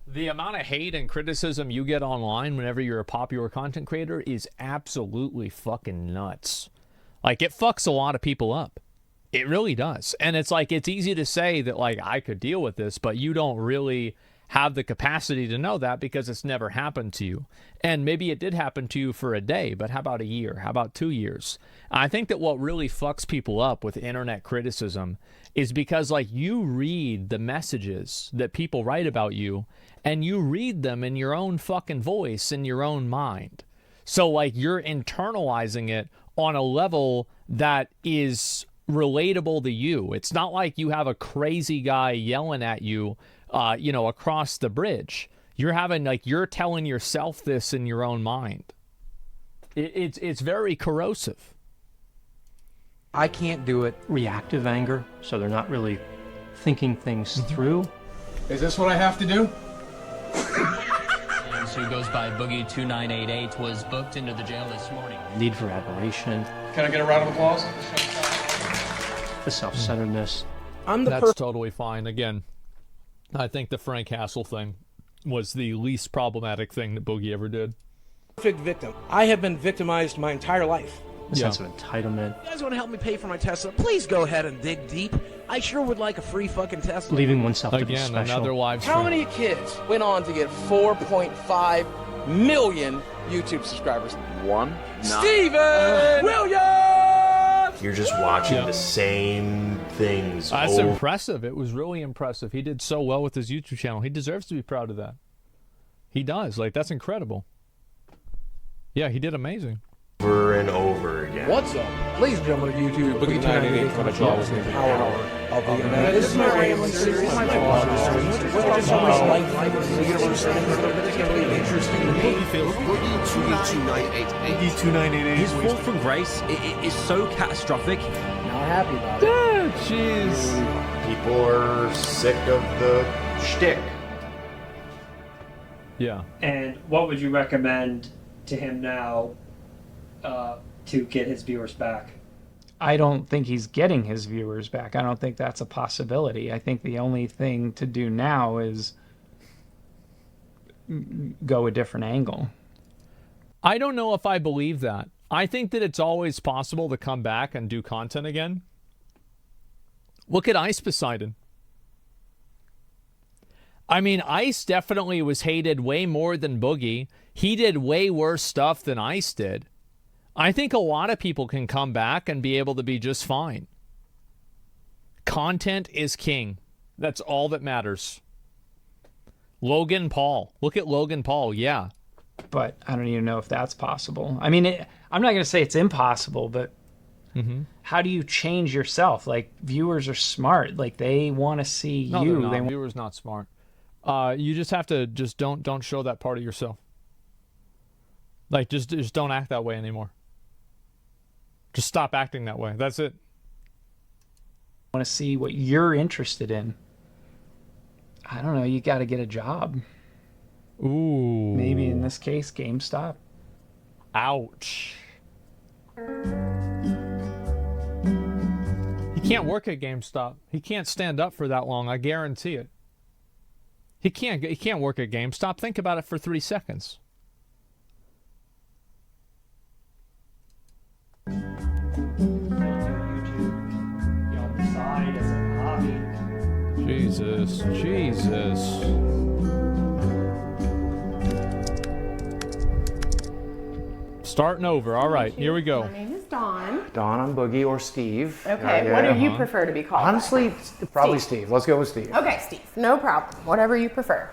the amount of hate and criticism you get online whenever you're a popular content creator is absolutely fucking nuts. Like, it fucks a lot of people up. It really does. And it's like, it's easy to say that, like, I could deal with this, but you don't really have the capacity to know that because it's never happened to you. And maybe it did happen to you for a day, but how about a year? How about 2 years? I think that what really fucks people up with internet criticism is because, like, you read the messages that people write about you and you read them in your own fucking voice, in your own mind. So, like, you're internalizing it on a level that is relatable to you. It's not like you have a crazy guy yelling at you, across the bridge. You're having, like, you're telling yourself this in your own mind. It's very corrosive. I can't do it. Reactive anger, so they're not really thinking things through. Is this what I have to do? Who goes by Boogie2988 was booked into the jail this morning. Need for admiration. Can I get a round of applause? The self-centeredness. That's totally fine. Again, I think the Frank Hassel thing was the least problematic thing that Boogie ever did. Perfect victim. I have been victimized my entire life. A sense of entitlement. You guys want to help me pay for my Tesla? Please go ahead and dig deep. I sure would like a free fucking Tesla. Leaving oneself to be Again, special. another live stream. How many kids went on to get 4.5 million YouTube subscribers? One. Steven Williams! You're just watching the same things. That's impressive. It was really impressive. He did so well with his YouTube channel. He deserves to be proud of that. He does. Like, that's incredible. Yeah, he did amazing. Over and over again. What's up? Ladies and gentlemen of YouTube, Boogie2988 coming to you with the power of the internet. This is my rambling series. My There's so much life in the universe that's going to be interesting to me. Boogie2988. His fall from grace is so catastrophic. Not happy about it. Jeez. People are sick of the shtick. Yeah. And what would you recommend to him now to get his viewers back? I don't think he's getting his viewers back. I don't think that's a possibility. I think the only thing to do now is go a different angle. I don't know if I believe that. I think that it's always possible to come back and do content again. Look at Ice Poseidon. I mean, Ice definitely was hated way more than Boogie. He did way worse stuff than Ice did. I think a lot of people can come back and be able to be just fine. Content is king. That's all that matters. Logan Paul. Look at Logan Paul, yeah. But I don't even know if that's possible. I mean, I'm not going to say it's impossible, but how do you change yourself? Like, viewers are smart. Like, they want to see you. No, they're not. Viewers not smart. You just have to don't show that part of yourself. Like, just don't act that way anymore. Just stop acting that way. That's it. I want to see what you're interested in. I don't know. You got to get a job. Ooh. Maybe in this case, GameStop. Ouch. He can't work at GameStop. He can't stand up for that long. I guarantee it. He can't work at GameStop. Think about it for 3 seconds. Jesus. Jesus. Starting over. All right, here we go. My name is Dawn. Dawn, I'm Boogie or Steve. Okay, what do you prefer to be called? Honestly, probably Steve. Let's go with Steve. Okay, Steve. No problem. Whatever you prefer.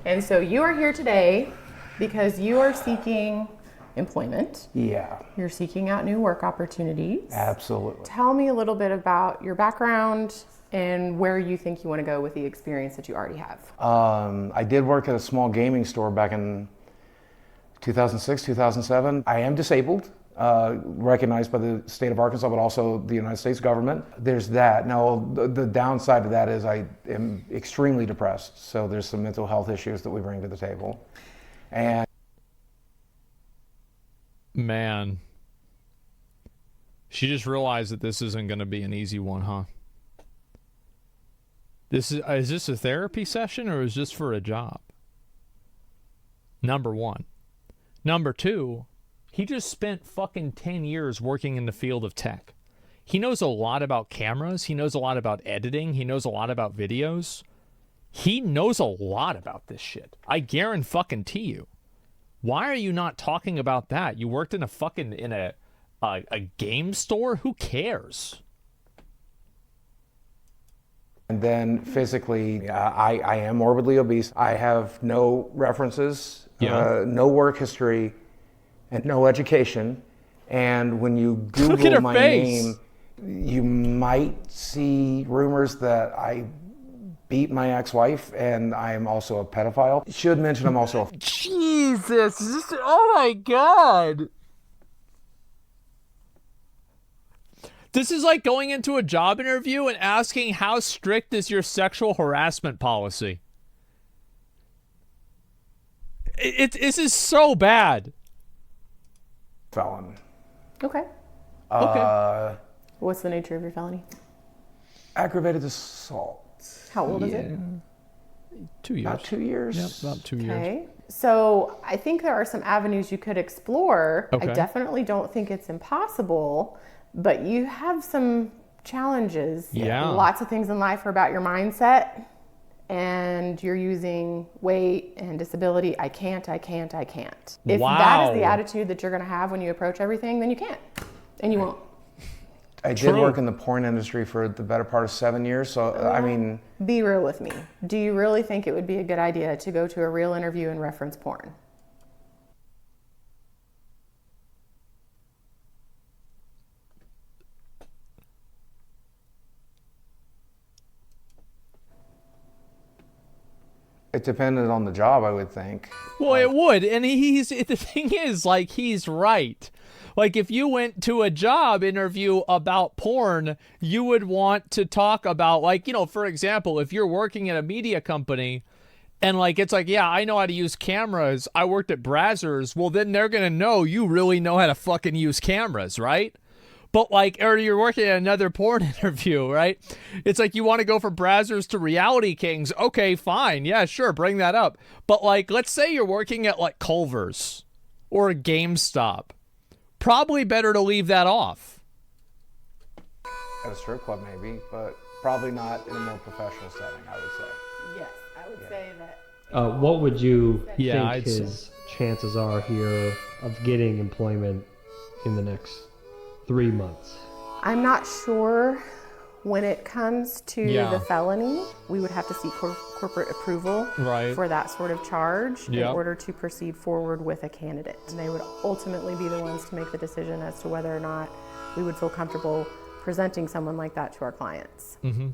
And so you are here today because you are seeking employment. Yeah. You're seeking out new work opportunities. Absolutely. Tell me a little bit about your background and where you think you want to go with the experience that you already have. I did work at a small gaming store back in 2006, 2007. I am disabled, recognized by the state of Arkansas, but also the United States government. There's that. Now, the downside of that is I am extremely depressed. So there's some mental health issues that we bring to the table. And man, she just realized that this isn't going to be an easy one, huh? Is this a therapy session or is this for a job? Number one. Number two, he just spent fucking 10 years working in the field of tech. He knows a lot about cameras. He knows a lot about editing. He knows a lot about videos. He knows a lot about this shit. I guarantee you. Why are you not talking about that? You worked in a game store? Who cares? And then physically, I am morbidly obese. I have no references, no work history, and no education. And when you Google my name, you might see rumors that I beat my ex-wife and I am also a pedophile. Should mention I'm also a... Jesus! Oh my God! This is like going into a job interview and asking how strict is your sexual harassment policy. This is so bad. Felon. Okay. Okay. What's the nature of your felony? Aggravated assault. How old is it? 2 years. About 2 years. Yep, about 2 years. Okay. So I think there are some avenues you could explore. Okay. I definitely don't think it's impossible, but you have some challenges. Yeah. Lots of things in life are about your mindset, and you're using weight and disability. I can't. If that is the attitude that you're going to have when you approach everything, then you can't, and you won't. I did work in the porn industry for the better part of 7 years, so I mean... Be real with me. Do you really think it would be a good idea to go to a real interview and reference porn? It depended on the job, I would think. Well, it would, and the thing is, like, he's right. Like, if you went to a job interview about porn, you would want to talk about, like, you know, for example, if you're working at a media company and, like, it's like, yeah, I know how to use cameras. I worked at Brazzers. Well, then they're going to know you really know how to fucking use cameras, right? But, like, or you're working at another porn interview, right? It's like you want to go from Brazzers to Reality Kings. Okay, fine. Yeah, sure. Bring that up. But, like, let's say you're working at, like, Culver's or a GameStop. Probably better to leave that off. At a strip club, maybe, but probably not in a more professional setting, I would say. Yes, I would say that. What would you think I'd his chances are here of getting employment in the next 3 months? I'm not sure. When it comes to the felony, we would have to seek corporate approval for that sort of charge in order to proceed forward with a candidate. And they would ultimately be the ones to make the decision as to whether or not we would feel comfortable presenting someone like that to our clients. Mm-hmm.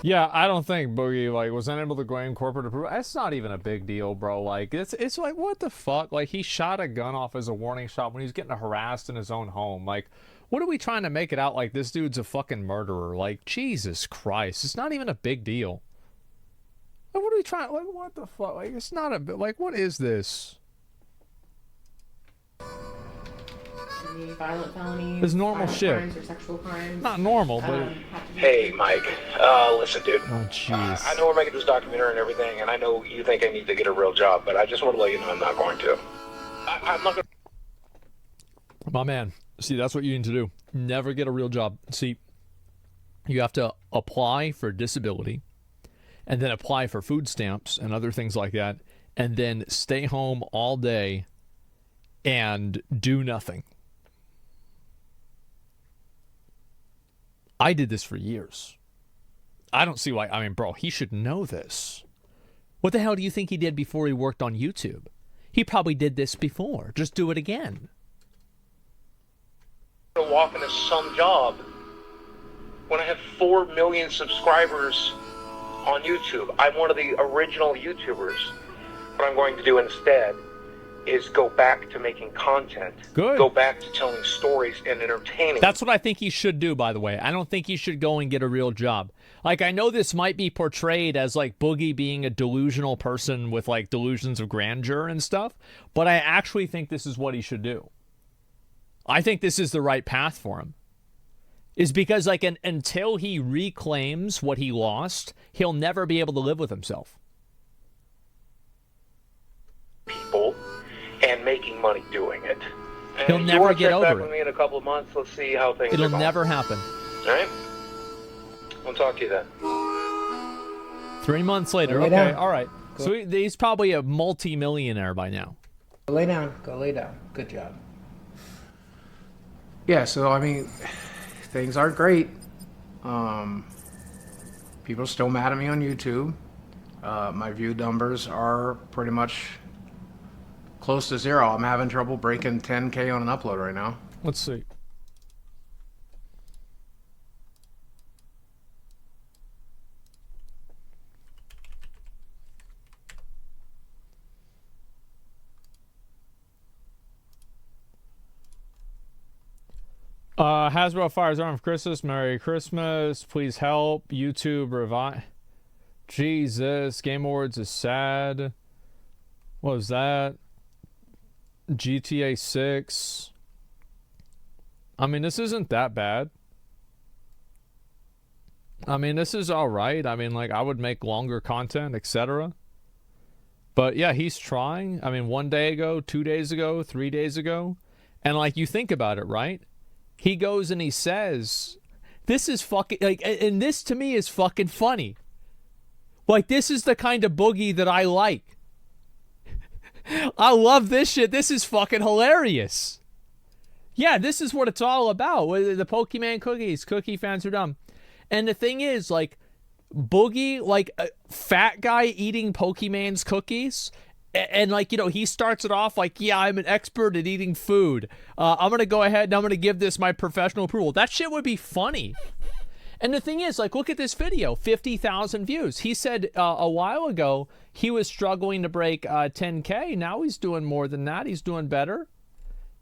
Yeah, I don't think Boogie, like, was unable to gain corporate approval. That's not even a big deal, bro. Like, it's like, what the fuck? Like, he shot a gun off as a warning shot when he was getting harassed in his own home. Like, what are we trying to make it out like this dude's a fucking murderer? Like, Jesus Christ. It's not even a big deal. Like, what are we trying, like, what the fuck? Like, it's not a, like, what is this? Any violent felonies, It's normal shit. crimes or sexual crimes. Not normal, but... Hey, Mike. Listen, dude. Oh, jeez. I know we're making this documentary and everything, and I know you think I need to get a real job, but I just want to let you know I'm not going to. I'm not going to... My man. See, that's what you need to do. Never get a real job. See, You have to apply for disability and then apply for food stamps and other things like that, and then stay home all day and do nothing. I did this for years. I don't see why. I mean, bro, he should know this. What the hell do you think he did before he worked on YouTube? He probably did this before. Just do it again. To walk into some job when I have 4 million subscribers on YouTube. I'm one of the original YouTubers. What I'm going to do instead is go back to making content. Good. Go back to telling stories and entertaining. That's what I think he should do, by the way. I don't think he should go and get a real job. Like, I know this might be portrayed as, like, Boogie being a delusional person with, like, delusions of grandeur and stuff, but I actually think this is what he should do. I think this is the right path for him. Is because, like, until he reclaims what he lost, he'll never be able to live with himself. People and making money doing it. And He'll never get over back it. with me in a couple of months. Let's see how things It'll are going. never happen. All right? I'll talk to you then. 3 months later. Lay Okay, down. all right. So he's probably a multi-millionaire by now. Go lay down. Go lay down. Good job. Yeah, so, I mean, things aren't great. People are still mad at me on YouTube. My view numbers are pretty much close to zero. I'm having trouble breaking 10K on an upload right now. Let's see. Hasbro fires arm for Christmas. Merry Christmas. Please help. YouTube revive. Jesus. Game Awards is sad. What was that? GTA 6. I mean, this isn't that bad. I mean, this is all right. I mean, like, I would make longer content, etc. But yeah, he's trying. I mean, 1 day ago, 2 days ago, 3 days ago. And like, you think about it, right? He goes and he says, this is fucking, like, and this to me is fucking funny. Like, this is the kind of Boogie that I like. I love this shit. This is fucking hilarious. Yeah, this is what it's all about. The Pokemon cookies. Cookie fans are dumb. And the thing is, like, Boogie, like, a fat guy eating Pokemon's cookies. And, like, you know, he starts it off like, yeah, I'm an expert at eating food. I'm going to go ahead and I'm going to give this my professional approval. That shit would be funny. And the thing is, like, look at this video, 50,000 views. He said a while ago he was struggling to break 10K. Now he's doing more than that. He's doing better.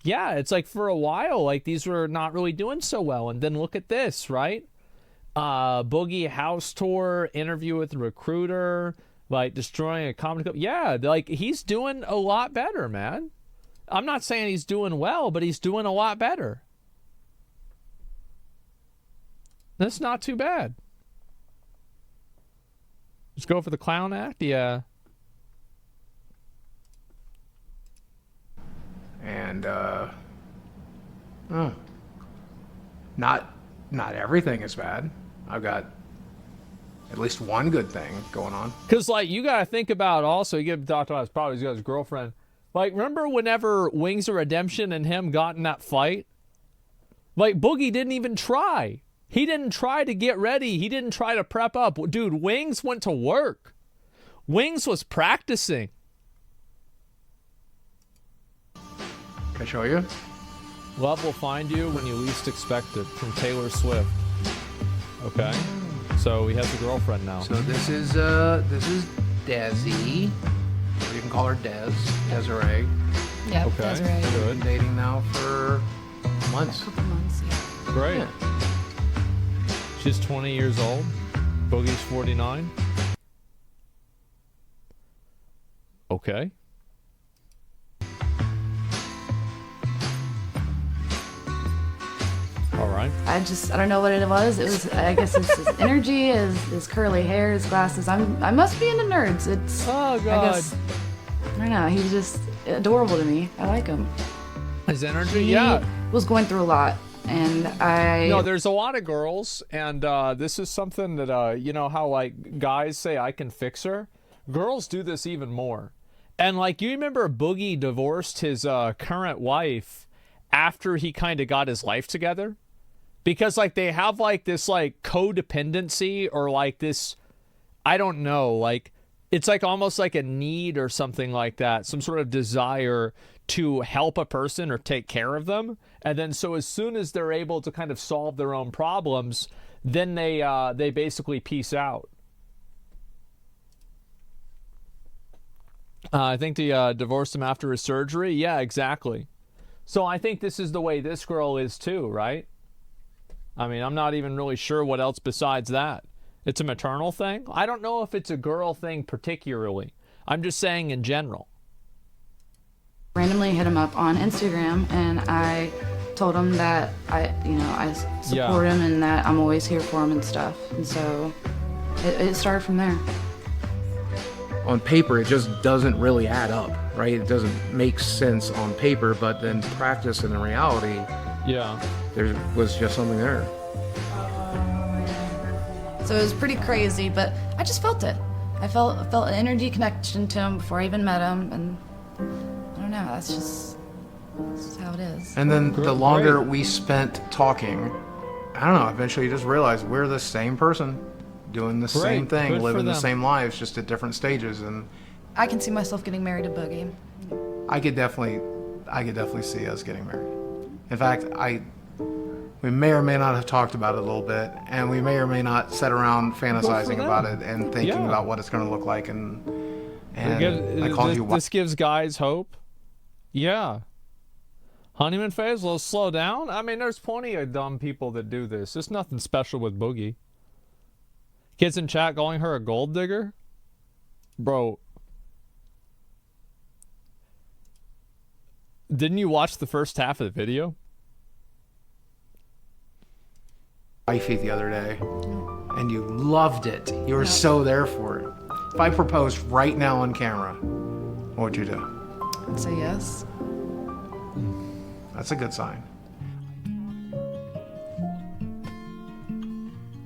Yeah, it's like for a while, like, these were not really doing so well. And then look at this, right? Boogie house tour, interview with the recruiter, like destroying a comedy club. Yeah, like, he's doing a lot better, man. I'm not saying he's doing well, but he's doing a lot better. That's not too bad. Just go for the clown act, yeah. And not everything is bad. I've got at least one good thing going on. Because, like, you got to think about also, you get to talk about his probably he's got his girlfriend. Like, remember whenever Wings of Redemption and him got in that fight? Like, Boogie didn't even try. He didn't try to get ready. He didn't try to prep up. Dude, Wings went to work. Wings was practicing. Can I show you? Love will find you when you least expect it, from Taylor Swift. Okay. So he has a girlfriend now. So this is Desi. Or you can call her Des. Desiree. Yeah, okay. Desiree. We've been dating now for months. A couple months, yeah. Great. Yeah. She's 20 years old. Boogie's 49. Okay. All right. I don't know what it was. It was, I guess it's his energy, his curly hair, his glasses. I must be into nerds. It's, oh, God. I guess, I don't know. He's just adorable to me. I like him. His energy, He yeah. was going through a lot, And No, there's a lot of girls, and this is something that, you know how, like, guys say, I can fix her? Girls do this even more. And, like, you remember Boogie divorced his current wife after he kind of got his life together? Because, like, they have, like, this, like, codependency or, like, this, I don't know, like, it's, like, almost like a need or something like that. Some sort of desire to help a person or take care of them. And then so as soon as they're able to kind of solve their own problems, then they basically peace out. I think they divorced him after his surgery. Yeah, exactly. So I think this is the way this girl is too, right? I mean, I'm not even really sure what else besides that. It's a maternal thing. I don't know if it's a girl thing particularly. I'm just saying in general. Randomly hit him up on Instagram, and I told him that I support him and that I'm always here for him and stuff. And so it started from there. On paper, it just doesn't really add up, right? It doesn't make sense on paper, but then practice and in reality, there was just something there. So it was pretty crazy, but I just felt it. I felt an energy connection to him before I even met him, and I don't know, that's just how it is. And then the longer we spent talking, I don't know, eventually you just realize we're the same person, doing the same thing, living the same lives, just at different stages. And I can see myself getting married to Boogie. I could definitely see us getting married. In fact, we may or may not have talked about it a little bit, and we may or may not sit around fantasizing about it and thinking about what it's going to look like. And I called you. This gives guys hope. Yeah. Honeymoon phase, let's slow down. I mean, there's plenty of dumb people that do this. There's nothing special with Boogie. Kids in chat calling her a gold digger? Bro. Didn't you watch the first half of the video? Wifey the other day, and you loved it. You were so there for it. If I proposed right now on camera, what would you do? I'd say yes. That's a good sign.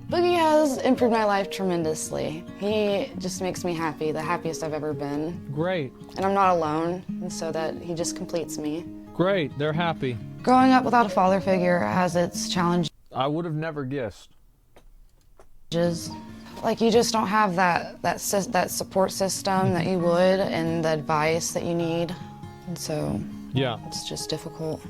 Boogie has improved my life tremendously. He just makes me happy, the happiest I've ever been. Great. And I'm not alone, and so that he just completes me. Great, they're happy. Growing up without a father figure has its challenges. I would have never guessed. Like, you just don't have that support system that you would, and the advice that you need, and so it's just difficult.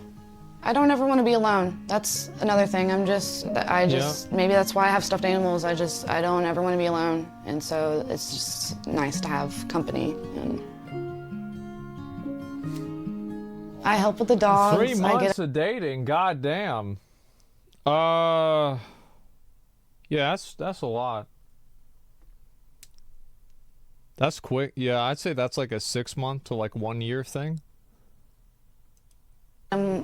I don't ever want to be alone. That's another thing. Maybe that's why I have stuffed animals. I don't ever want to be alone, and so it's just nice to have company. And I help with the dogs. 3 months of dating, goddamn. Yeah, that's a lot. That's quick. Yeah, I'd say that's like a 6 month to like 1 year thing.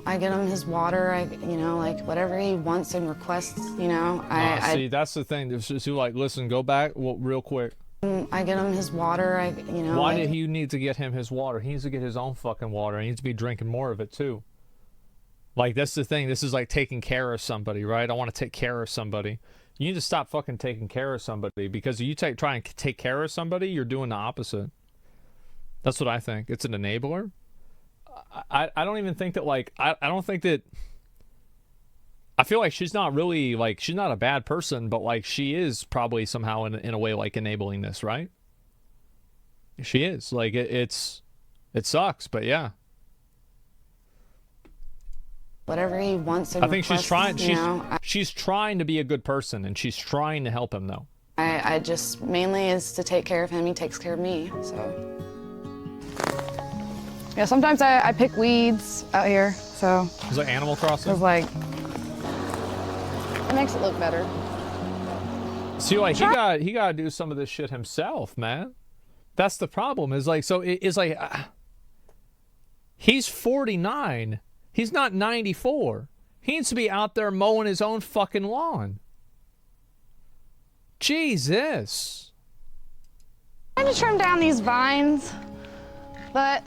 I get him his water, like whatever he wants and requests, See, that's the thing. There's like, listen, go back real quick. I get him his water, Why did he need to get him his water? He needs to get his own fucking water. He needs to be drinking more of it too. Like, that's the thing. This is like taking care of somebody, right? I want to take care of somebody. You need to stop fucking taking care of somebody, because if you try and take care of somebody, you're doing the opposite. That's what I think. It's an enabler. I don't even think that, like, I don't think that, I feel like she's not really, like, she's not a bad person, but, like, she is probably somehow in a way, like, enabling this, right? She is. Like, it sucks, but yeah. Whatever he wants and I think she's trying to be a good person, and she's trying to help him, though. I just, mainly is to take care of him. He takes care of me, so. Yeah, sometimes I pick weeds out here, so. Is it Animal Crossing? It's like, it makes it look better. See, like, he got to do some of this shit himself, man. That's the problem. Is like, so it's like, he's 49. He's not 94. He needs to be out there mowing his own fucking lawn. Jesus. I'm trying to trim down these vines, but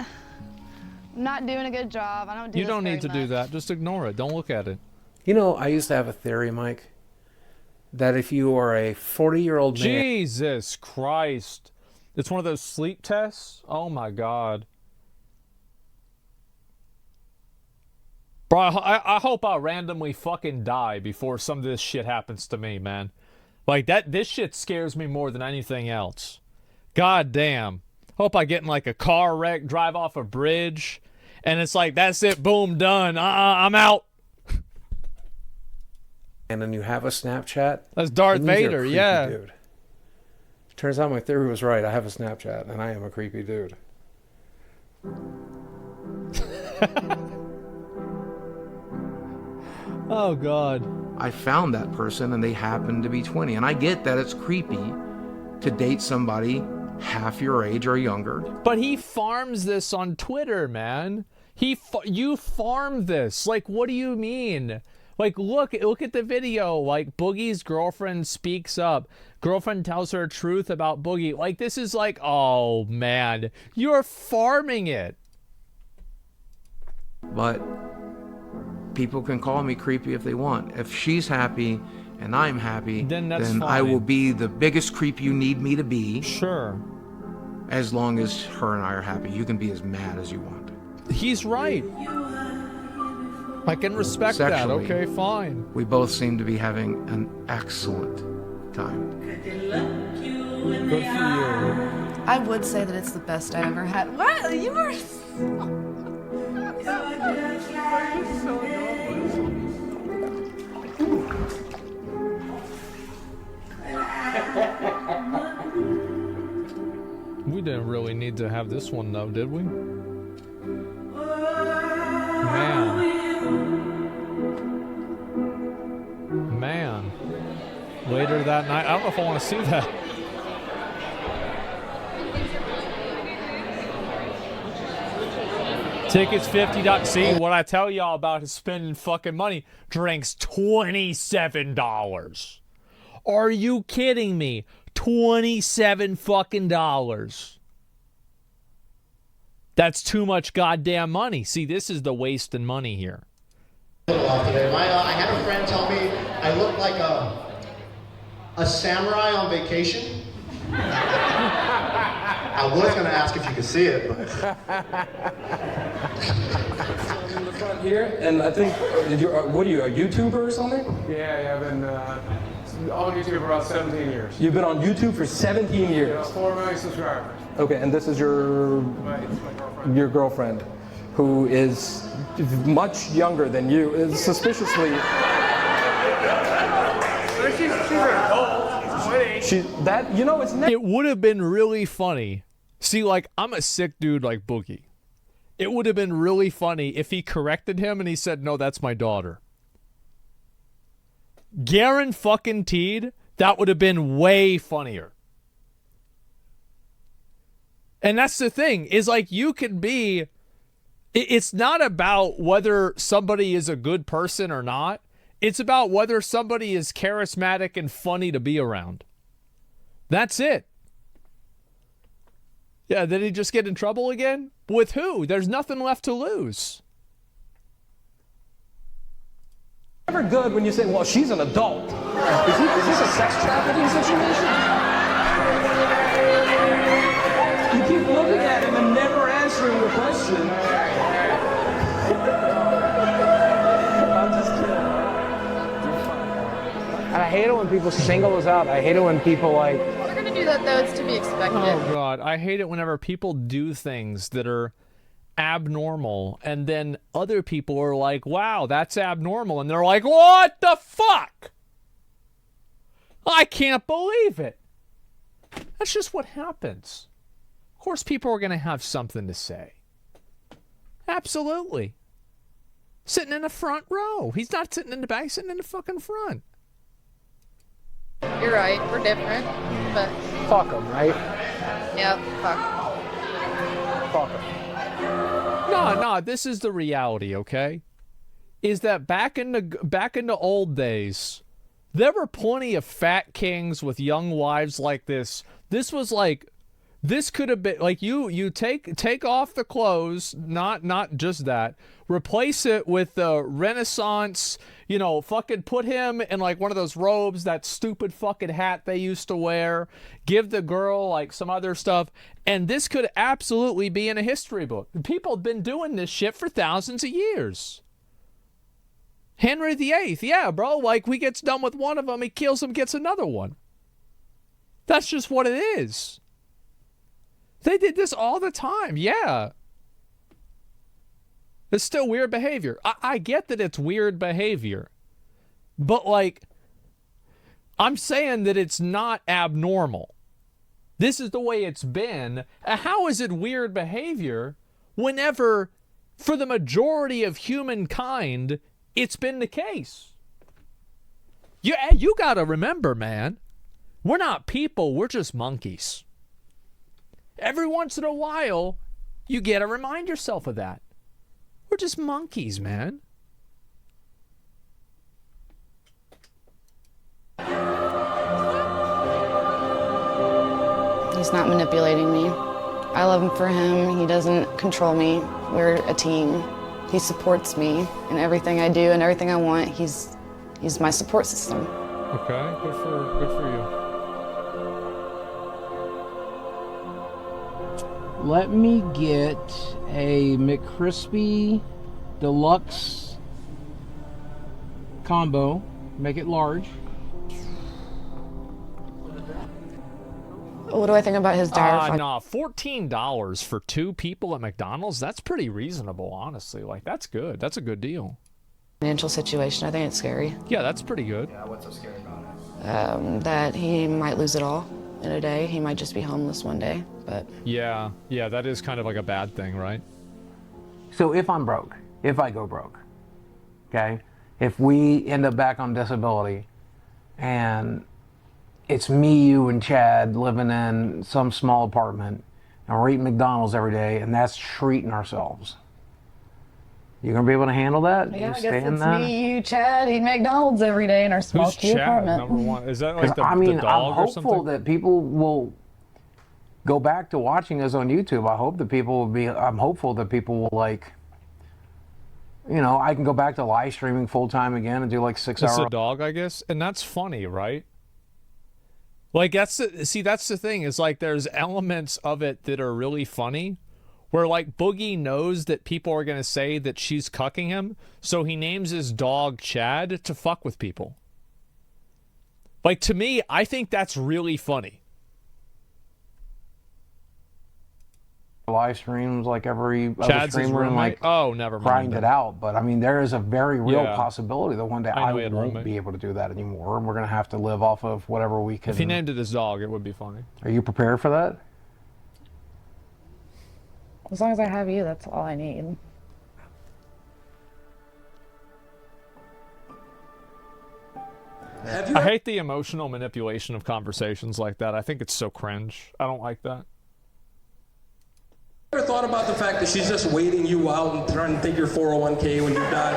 I'm not doing a good job. I don't do You don't need to do that. Just ignore it. Don't look at it. You know, I used to have a theory, Mike, that if you are a 40-year-old man... Jesus Christ. It's one of those sleep tests? Oh, my God. Bro, I hope I randomly fucking die before some of this shit happens to me, man. Like, this shit scares me more than anything else. God damn. Hope I get in, like, a car wreck, drive off a bridge, and it's like, that's it, boom, done. I'm out. And then you have a Snapchat. That's Darth Vader, yeah. Dude. Turns out my theory was right. I have a Snapchat, and I am a creepy dude. Oh, God. I found that person, and they happened to be 20. And I get that it's creepy to date somebody half your age or younger. But he farms this on Twitter, man. You farm this. Like, what do you mean? Like, look at the video. Like, Boogie's girlfriend speaks up. Girlfriend tells her truth about Boogie. Like, this is like, oh, man. You're farming it. But people can call me creepy if they want. If she's happy and I'm happy, then I will be the biggest creep you need me to be. Sure. As long as her and I are happy. You can be as mad as you want. He's right. I can respect that. Okay, fine. We both seem to be having an excellent time. Good for you. I would say that it's the best I ever had. What? You were... We didn't really need to have this one, though, did we? Man. Later that night. I don't know if I want to see that. Tickets $50. See, what I tell y'all about is spending fucking money. Drinks $27. Are you kidding me? $27 fucking dollars. That's too much goddamn money. See, this is the wasting money here. I had a friend tell me I look like a samurai on vacation. I was going to ask if you could see it, but... In the front here, and I think, what are you, a YouTuber or something? Yeah, I've been on YouTube for about 17 years. You've been on YouTube for 17 years? 4 million subscribers. Okay, and this is your girlfriend, who is much younger than you, is suspiciously... She's an adult. She's 20. It would have been really funny. See, like, I'm a sick dude like Boogie. It would have been really funny if he corrected him and he said, no, that's my daughter. Guaranteed, that would have been way funnier. And that's the thing, is like, you can be... It's not about whether somebody is a good person or not. It's about whether somebody is charismatic and funny to be around. That's it. Yeah, did he just get in trouble again? With who? There's nothing left to lose. Never good when you say, well, she's an adult. Is this a sex trafficking situation? You keep looking at him and never answering the question. I'm just kidding. And I hate it when people single us out. I hate it when people like... They're going to do that, though. It's to be expected. Oh, God. I hate it whenever people do things that are abnormal, and then other people are like, wow, that's abnormal. And they're like, what the fuck? I can't believe it. That's just what happens. Of course, people are going to have something to say. Absolutely. Sitting in the front row. He's not sitting in the back, he's sitting in the fucking front. You're right. We're different, but... Fuck them, right? Yep, fuck. Fuck them. No, this is the reality, okay? Is that back in the old days, there were plenty of fat kings with young wives like this. This was like This could have been like you take off the clothes, not just that. Replace it with the Renaissance, fucking put him in like one of those robes, that stupid fucking hat they used to wear. Give the girl like some other stuff, and this could absolutely be in a history book. People have been doing this shit for thousands of years. Henry VIII, yeah, bro. Like, we gets done with one of them, he kills him, gets another one. That's just what it is. They did this all the time, yeah. It's still weird behavior. I get that it's weird behavior. But, like, I'm saying that it's not abnormal. This is the way it's been. How is it weird behavior whenever, for the majority of humankind, it's been the case? You gotta remember, man, we're not people, we're just monkeys. Every once in a while, you gotta remind yourself of that. We're just monkeys, man. He's not manipulating me. I love him for him. He doesn't control me. We're a team. He supports me in everything I do and everything I want. He's my support system. Okay, good for you. Let me get a McCrispy Deluxe combo. Make it large. What do I think about his diet? Nah, $14 for 2 people at McDonald's, that's pretty reasonable, honestly. Like, that's good. That's a good deal. Financial situation, I think it's scary. Yeah, that's pretty good. Yeah, what's so scary about it? That he might lose it all in a day. He might just be homeless one day, but... Yeah, that is kind of like a bad thing, right? So if I'm broke, if I go broke, okay? If we end up back on disability and it's me, you, and Chad living in some small apartment and we're eating McDonald's every day and that's treating ourselves, you gonna be able to handle that? Yeah, I guess it's me, you, Chad, eating McDonald's every day in our small cute apartment. Number one? Is that like the I'm dog hopeful or something? that people will go back to watching us on YouTube. I'm hopeful that people will like, I can go back to live streaming full time again and do like 6 hours. It's a dog, I guess, and that's funny, right? Like, that's the thing, is like there's elements of it that are really funny, where like Boogie knows that people are going to say that she's cucking him, so he names his dog Chad to fuck with people. Like, to me, I think that's really funny. Live streams like every Chad's other streamer and like never mind. grind it out. But I mean, there is a very real possibility that one day I won't be able to do that anymore, and we're gonna have to live off of whatever we can. If he named it his dog, it would be funny. Are you prepared for that? As long as I have you, that's all I need. I hate the emotional manipulation of conversations like that. I think it's so cringe. I don't like that. Ever thought about the fact that she's just waiting you out and trying to take your 401k when you're done?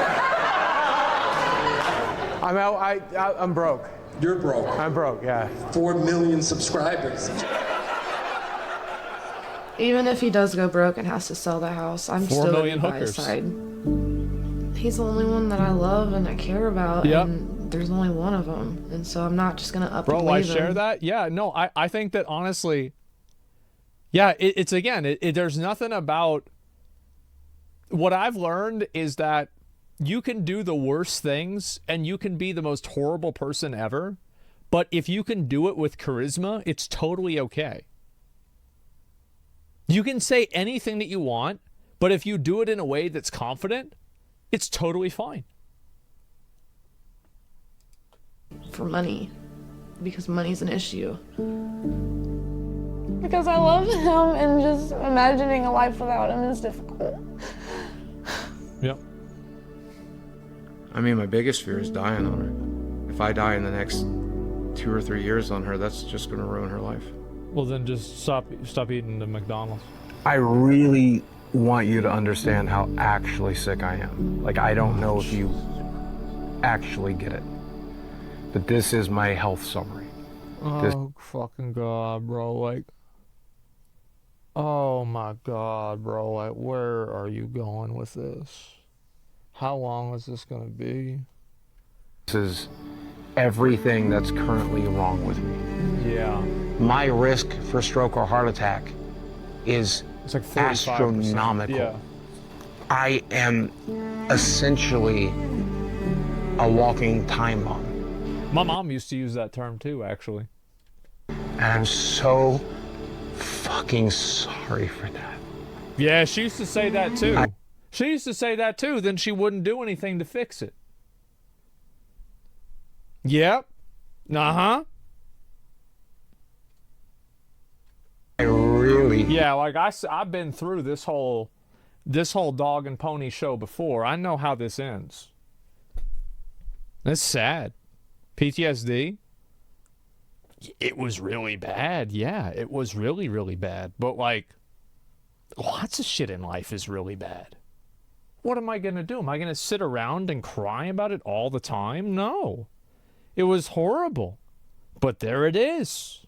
I'm broke. You're broke. I'm broke, yeah. 4 million subscribers. Even if he does go broke and has to sell the house, I'm still gonna be by his side. He's the only one that I love and I care about, and there's only one of them, and so I'm not just gonna up and leave him. I share that. Yeah, no, I think that honestly. Yeah, it's again, there's nothing about... What I've learned is that you can do the worst things and you can be the most horrible person ever, but if you can do it with charisma, it's totally okay. You can say anything that you want, but if you do it in a way that's confident, it's totally fine. For money, because money's an issue. Because I love him, and just imagining a life without him is difficult. Yep. I mean, my biggest fear is dying on her. If I die in the next 2 or 3 years on her, that's just going to ruin her life. Well, then just stop eating the McDonald's. I really want you to understand how actually sick I am. Like, I don't know if you actually get it. But this is my health summary. Oh, fucking God, bro. Like... Oh my God, bro. Like, where are you going with this? How long is this going to be? This is everything that's currently wrong with me. Yeah. My risk for stroke or heart attack is it's like 45%. Astronomical. Yeah. I am essentially a walking time bomb. My mom used to use that term too, actually. And I'm so fucking sorry for that. Yeah, she used to say that too. She used to say that too, then she wouldn't do anything to fix it. Yep. Uh-huh. I really... Yeah, like I've been through this whole dog and pony show before. I know how this ends. It's sad. PTSD. It was really bad. Yeah, it was really, really bad. But like, lots of shit in life is really bad. What am I going to do? Am I going to sit around and cry about it all the time? No. It was horrible. But there it is.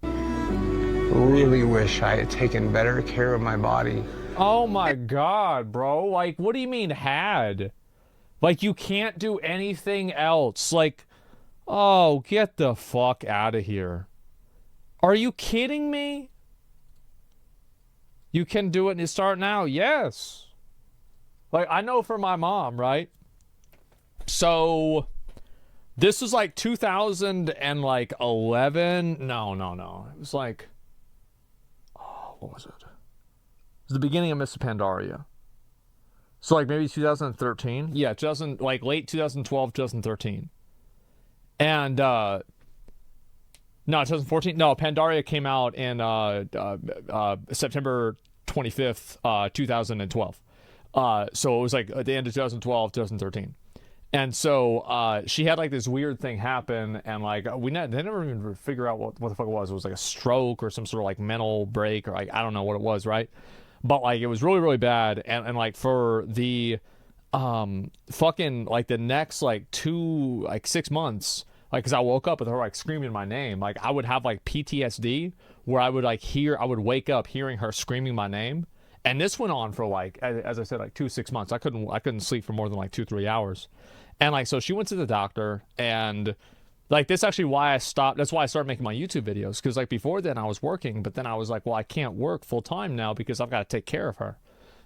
Really wish I had taken better care of my body. Oh my God, bro. Like, what do you mean had? Like, you can't do anything else. Like, oh, get the fuck out of here. Are you kidding me? You can do it and you start now? Yes. Like, I know for my mom, right? So, this was like 2011. No. It was like, oh, what was it? It was the beginning of Miss Pandaria. So like maybe 2013. Yeah, like late 2012, 2013. And no, 2014. No, Pandaria came out in September 25th, 2012. So it was like at the end of 2012, 2013. And so she had like this weird thing happen, and like they never even figure out what the fuck it was. It was like a stroke or some sort of like mental break, or like I don't know what it was, right? But like it was really, really bad, and like for the fucking like the next like 6 months, like because I woke up with her like screaming my name, like I would have like PTSD where I would like I would wake up hearing her screaming my name, and this went on for like as I said like 6 months. I couldn't sleep for more than like 2-3 hours, and like so she went to the doctor, and like this actually why I stopped. That's why I started making my YouTube videos, because like before then I was working, but then I was like, well, I can't work full time now because I've got to take care of her.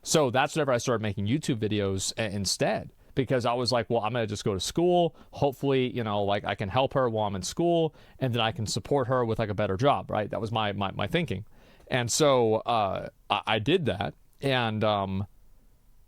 So that's whenever I started making YouTube videos instead, because I was like, well, I'm gonna just go to school. Hopefully, you know, like I can help her while I'm in school, and then I can support her with like a better job, right? That was my thinking. And so I did that, and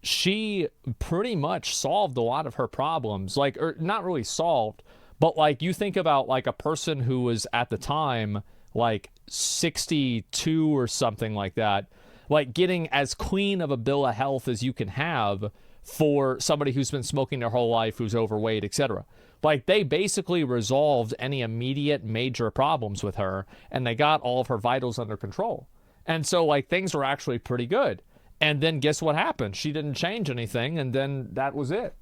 she pretty much solved a lot of her problems, like, or not really solved. But like you think about like a person who was at the time like 62 or something like that, like getting as clean of a bill of health as you can have for somebody who's been smoking their whole life, who's overweight, etc. Like they basically resolved any immediate major problems with her, and they got all of her vitals under control. And so like things were actually pretty good. And then guess what happened? She didn't change anything, and then that was it.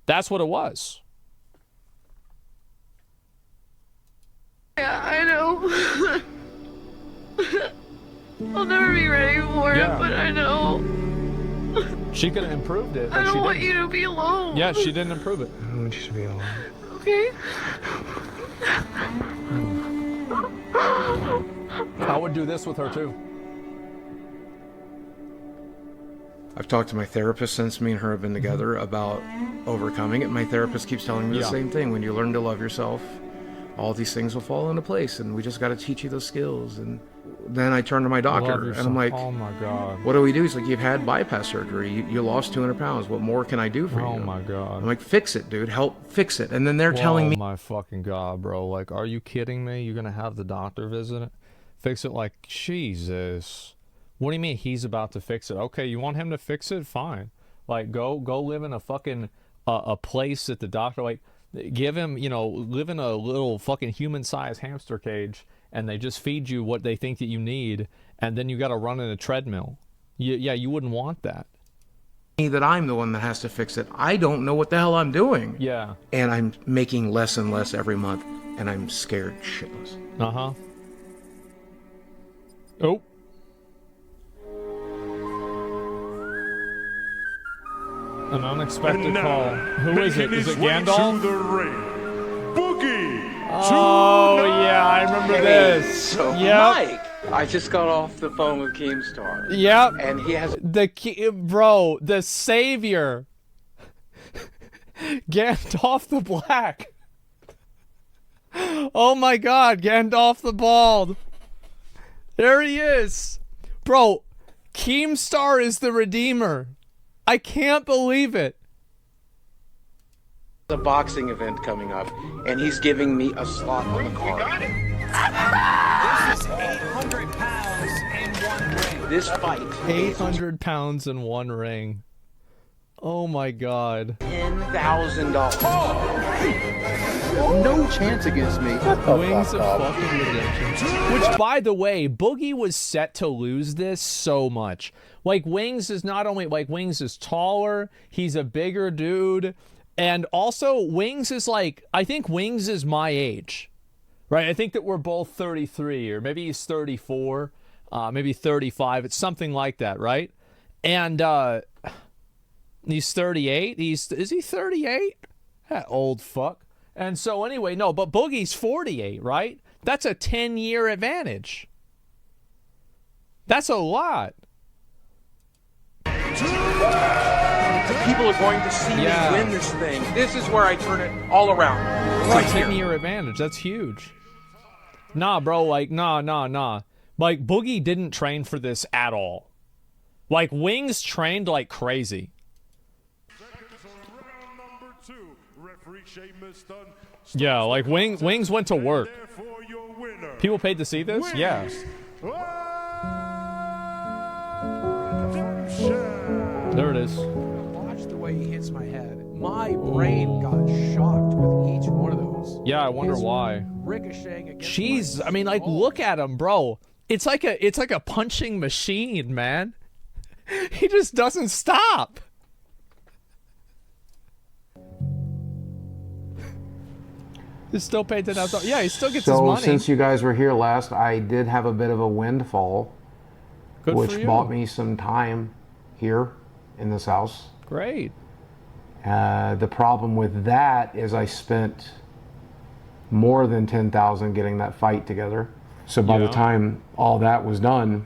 That's what it was. Yeah, I know. I'll never be ready for it, but I know. She could have improved it. I don't want you to be alone. Yeah, she didn't improve it. I don't want you to be alone. Okay? I would do this with her too. I've talked to my therapist since me and her have been together about overcoming it. My therapist keeps telling me the same thing. When you learn to love yourself, all these things will fall into place, and we just got to teach you those skills. And then I turn to my doctor, and I'm like, oh my God. What do we do? He's like, you've had bypass surgery. You lost 200 pounds. What more can I do for you? Oh my God. I'm like, fix it, dude. Help fix it. And then they're telling me. Oh my fucking God, bro. Like, are you kidding me? You're going to have the doctor visit it? Fix it? Like, Jesus. What do you mean he's about to fix it? Okay, you want him to fix it? Fine. Like, go live in a fucking a place that the doctor, like, give him, you know, live in a little fucking human-sized hamster cage, and they just feed you what they think that you need, and then you got to run in a treadmill. You wouldn't want that. That I'm the one that has to fix it. I don't know what the hell I'm doing. Yeah. And I'm making less and less every month, and I'm scared shitless. Uh-huh. Oh. An unexpected call. Who is it? Is it Gandalf? Boogie! Oh, yeah, I remember this. So, Yep. Mike, I just got off the phone with Keemstar. Yep. And he has... Bro, the savior. Gandalf the Black. Oh my god, Gandalf the Bald. There he is. Bro, Keemstar is the Redeemer. I can't believe it. A boxing event coming up, and he's giving me a slot on the card. You got it. This is 800 pounds in one ring. This fight. 800 pounds in one ring. Oh my god. $10,000. No chance against me. Wings of fucking redemption. Which, by the way, Boogie was set to lose this so much. Like, Wings is not only, like, Wings is taller, he's a bigger dude, and also, Wings is like, I think Wings is my age, right? I think that we're both 33, or maybe he's 34, maybe 35, it's something like that, right? And, he's 38, is he 38? That old fuck. And so anyway, no, but Boogie's 48, right? That's a 10-year advantage. That's a lot. People are going to see me win this thing. This is where I turn it all around. Right, 10-year advantage. That's huge. Nah, bro, like, nah. Like, Boogie didn't train for this at all. Like, Wings trained like crazy. Yeah, like, Wings went to work. People paid to see this? Yeah. There it is. Watch the way he hits my head. My brain got shocked with each one of those. Yeah, I wonder why. Ricocheting against Jeez, I mean, like, look at him, bro. It's like a punching machine, man. He just doesn't stop. He still paid $10,000. Yeah, he still gets his money. So since you guys were here last, I did have a bit of a windfall, which bought me some time here in this house. Great. The problem with that is I spent more than $10,000 getting that fight together. So by the time all that was done,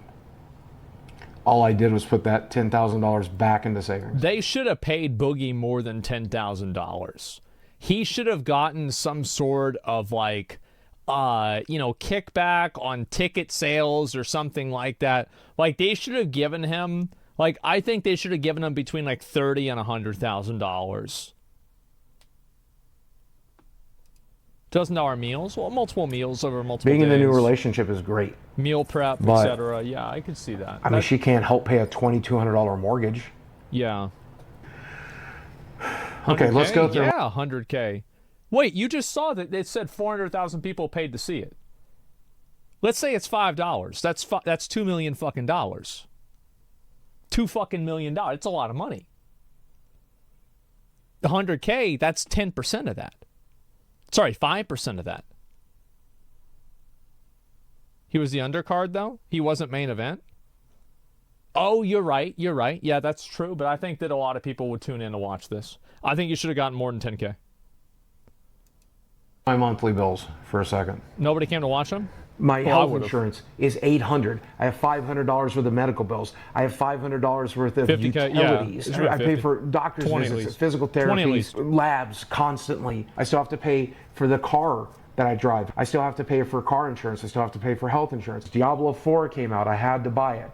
all I did was put that $10,000 back into savings. They should have paid Boogie more than $10,000. He should have gotten some sort of, like, kickback on ticket sales or something like that. Like, they should have given him, like, I think they should have given him between, like, $30,000 and $100,000. $1,000 meals? Well, multiple meals over multiple Being days. in a new relationship is great. Meal prep, etc. Yeah, I could see that. I mean, she can't help pay a $2,200 mortgage. Yeah. Okay, let's go through. Yeah, 100K. Wait, you just saw that it said 400,000 people paid to see it. Let's say it's $5. That's $2 million fucking dollars. $2 fucking million. It's a lot of money. 100K, that's 10% of that. Sorry, 5% of that. He was the undercard, though? He wasn't main event? Oh, you're right. You're right. Yeah, that's true. But I think that a lot of people would tune in to watch this. I think you should have gotten more than 10K. My monthly bills for a second. Nobody came to watch them? My health insurance is $800. I have $500 worth of medical bills. I have $500 worth of utilities. Yeah, I pay for doctor's visits, physical therapies, labs constantly. I still have to pay for the car that I drive. I still have to pay for car insurance. I still have to pay for health insurance. Diablo 4 came out. I had to buy it.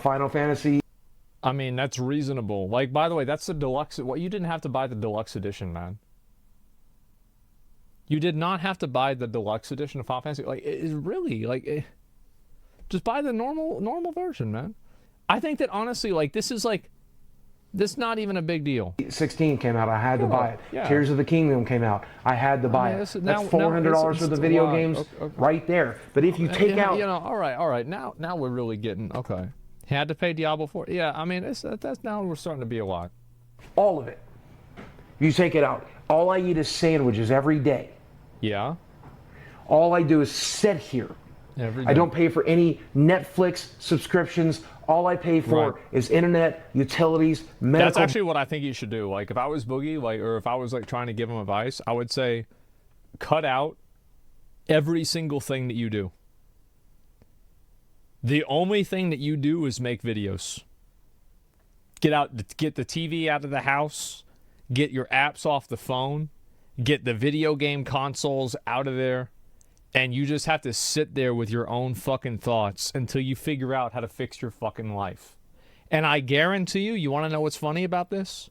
Final Fantasy. I mean, that's reasonable. Like, by the way, that's the deluxe. Well, you didn't have to buy the deluxe edition, man. You did not have to buy the deluxe edition of Final Fantasy. Like, it's really, like, just buy the normal version, man. I think that, honestly, like, this is not even a big deal. 16 came out. I had to buy it. Yeah. Tears of the Kingdom came out. I had to buy it. That's $400 worth of video games right there. But if you take out... all right. Now we're really getting... Okay. Had to pay Diablo 4. Yeah, I mean, that's now we're starting to be a lot. All of it. You take it out. All I eat is sandwiches every day. Yeah. All I do is sit here Every day. I don't pay for any Netflix subscriptions. All I pay for is internet, utilities, medical. That's actually what I think you should do. Like, if I was Boogie, like, or if I was like trying to give him advice, I would say, cut out every single thing that you do. The only thing that you do is make videos. Get the TV out of the house. Get your apps off the phone. Get the video game consoles out of there. And you just have to sit there with your own fucking thoughts until you figure out how to fix your fucking life. And I guarantee you want to know what's funny about this?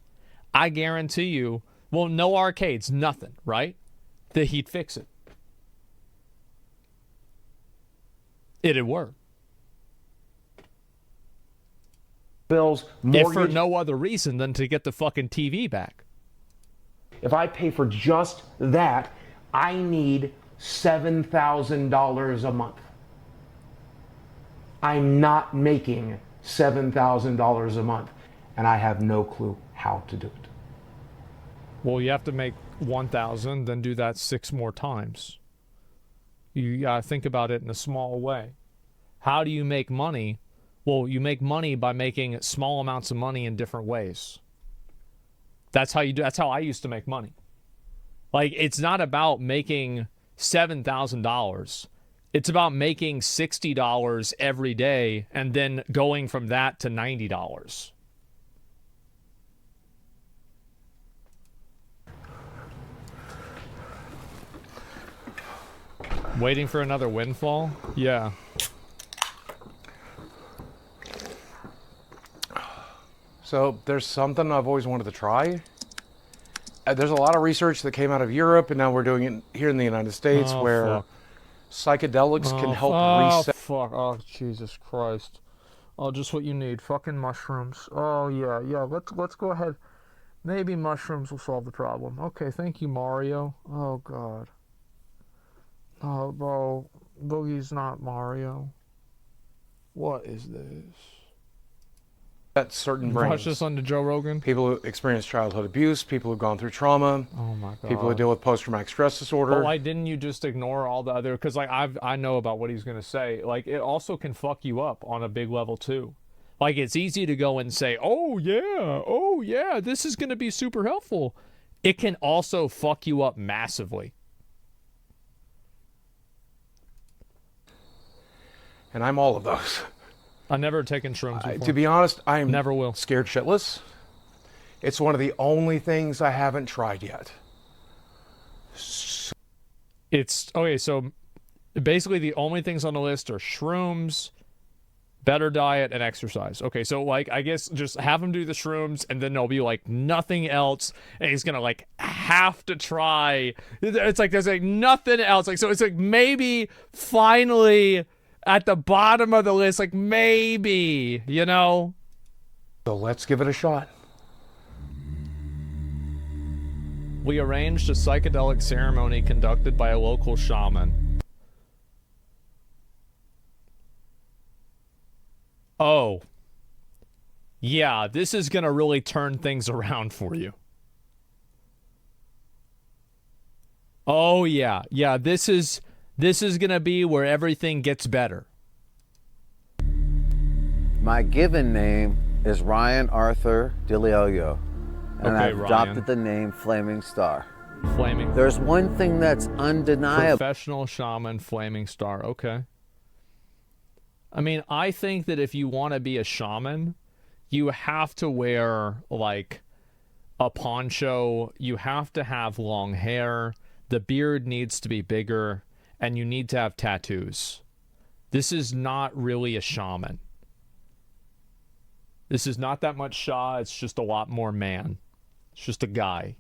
I guarantee you, well, no arcades, nothing, right? That he'd fix it. It'd work. Bills, mortgage. If for no other reason than to get the fucking TV back. If I pay for just that, I need $7,000 a month. I'm not making $7,000 a month, and I have no clue how to do it. Well, you have to make 1,000, then do that 6 more times. You gotta think about it in a small way. How do you make money? Well, you make money by making small amounts of money in different ways. That's how you do. That's how I used to make money. Like, it's not about making $7,000. It's about making $60 every day and then going from that to $90. Waiting for another windfall? Yeah. So there's something I've always wanted to try. There's a lot of research that came out of Europe, and now we're doing it here in the United States, where psychedelics can help reset. Oh, fuck. Oh, Jesus Christ. Oh, just what you need. Fucking mushrooms. Oh, yeah. Let's go ahead. Maybe mushrooms will solve the problem. Okay, thank you, Mario. Oh, God. Oh, bro. Boogie's not Mario. What is this? At certain brains. Watch this on the Joe Rogan. People who experience childhood abuse, people who've gone through trauma. Oh my God. People who deal with post-traumatic stress disorder. But why didn't you just ignore all the other? Because like I know about what he's gonna say. Like, it also can fuck you up on a big level too. Like, it's easy to go and say, oh yeah, this is gonna be super helpful. It can also fuck you up massively. And I'm all of those. I've never taken shrooms before. To be honest, I'm never will. Scared shitless. It's one of the only things I haven't tried yet. It's okay, so basically the only things on the list are shrooms, better diet, and exercise. Okay, so like I guess just have him do the shrooms and then there'll be like nothing else, and he's gonna like have to try. It's like there's like nothing else. Like, so it's like maybe finally at the bottom of the list, like maybe, you know? So let's give it a shot. We arranged a psychedelic ceremony conducted by a local shaman. Oh. Yeah, this is gonna really turn things around for you. Oh yeah. Yeah, this is gonna be where everything gets better. My given name is Ryan Arthur DeLeolio, and I've adopted the name Flaming Star. Flaming. There's one thing that's undeniable. Professional shaman, Flaming Star. Okay. I mean, I think that if you want to be a shaman, you have to wear like a poncho. You have to have long hair. The beard needs to be bigger. And you need to have tattoos. This is not really a shaman. This is not that much Shah. It's just a lot more man. It's just a guy.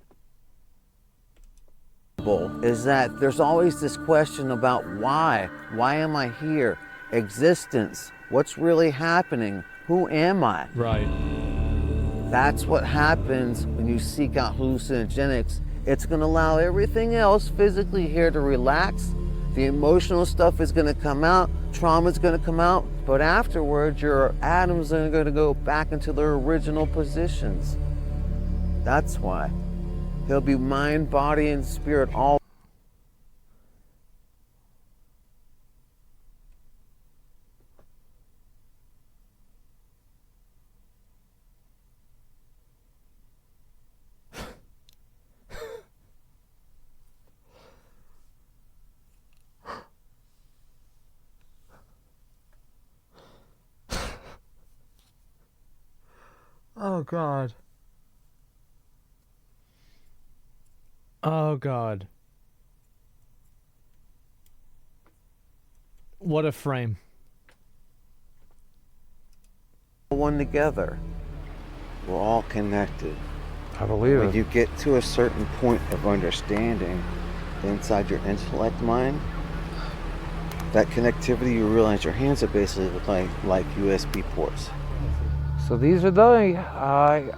Is that there's always this question about why? Why am I here? Existence. What's really happening? Who am I? Right. That's what happens when you seek out hallucinogenics. It's going to allow everything else physically here to relax. The emotional stuff is going to come out, trauma is going to come out, but afterwards your atoms are going to go back into their original positions. That's why. He'll be mind, body, and spirit all. God. Oh, God. What a frame. One together. We're all connected. I believe when it. you get to a certain point of understanding inside your intellect mind, that connectivity, you realize your hands are basically like USB ports. So these are the,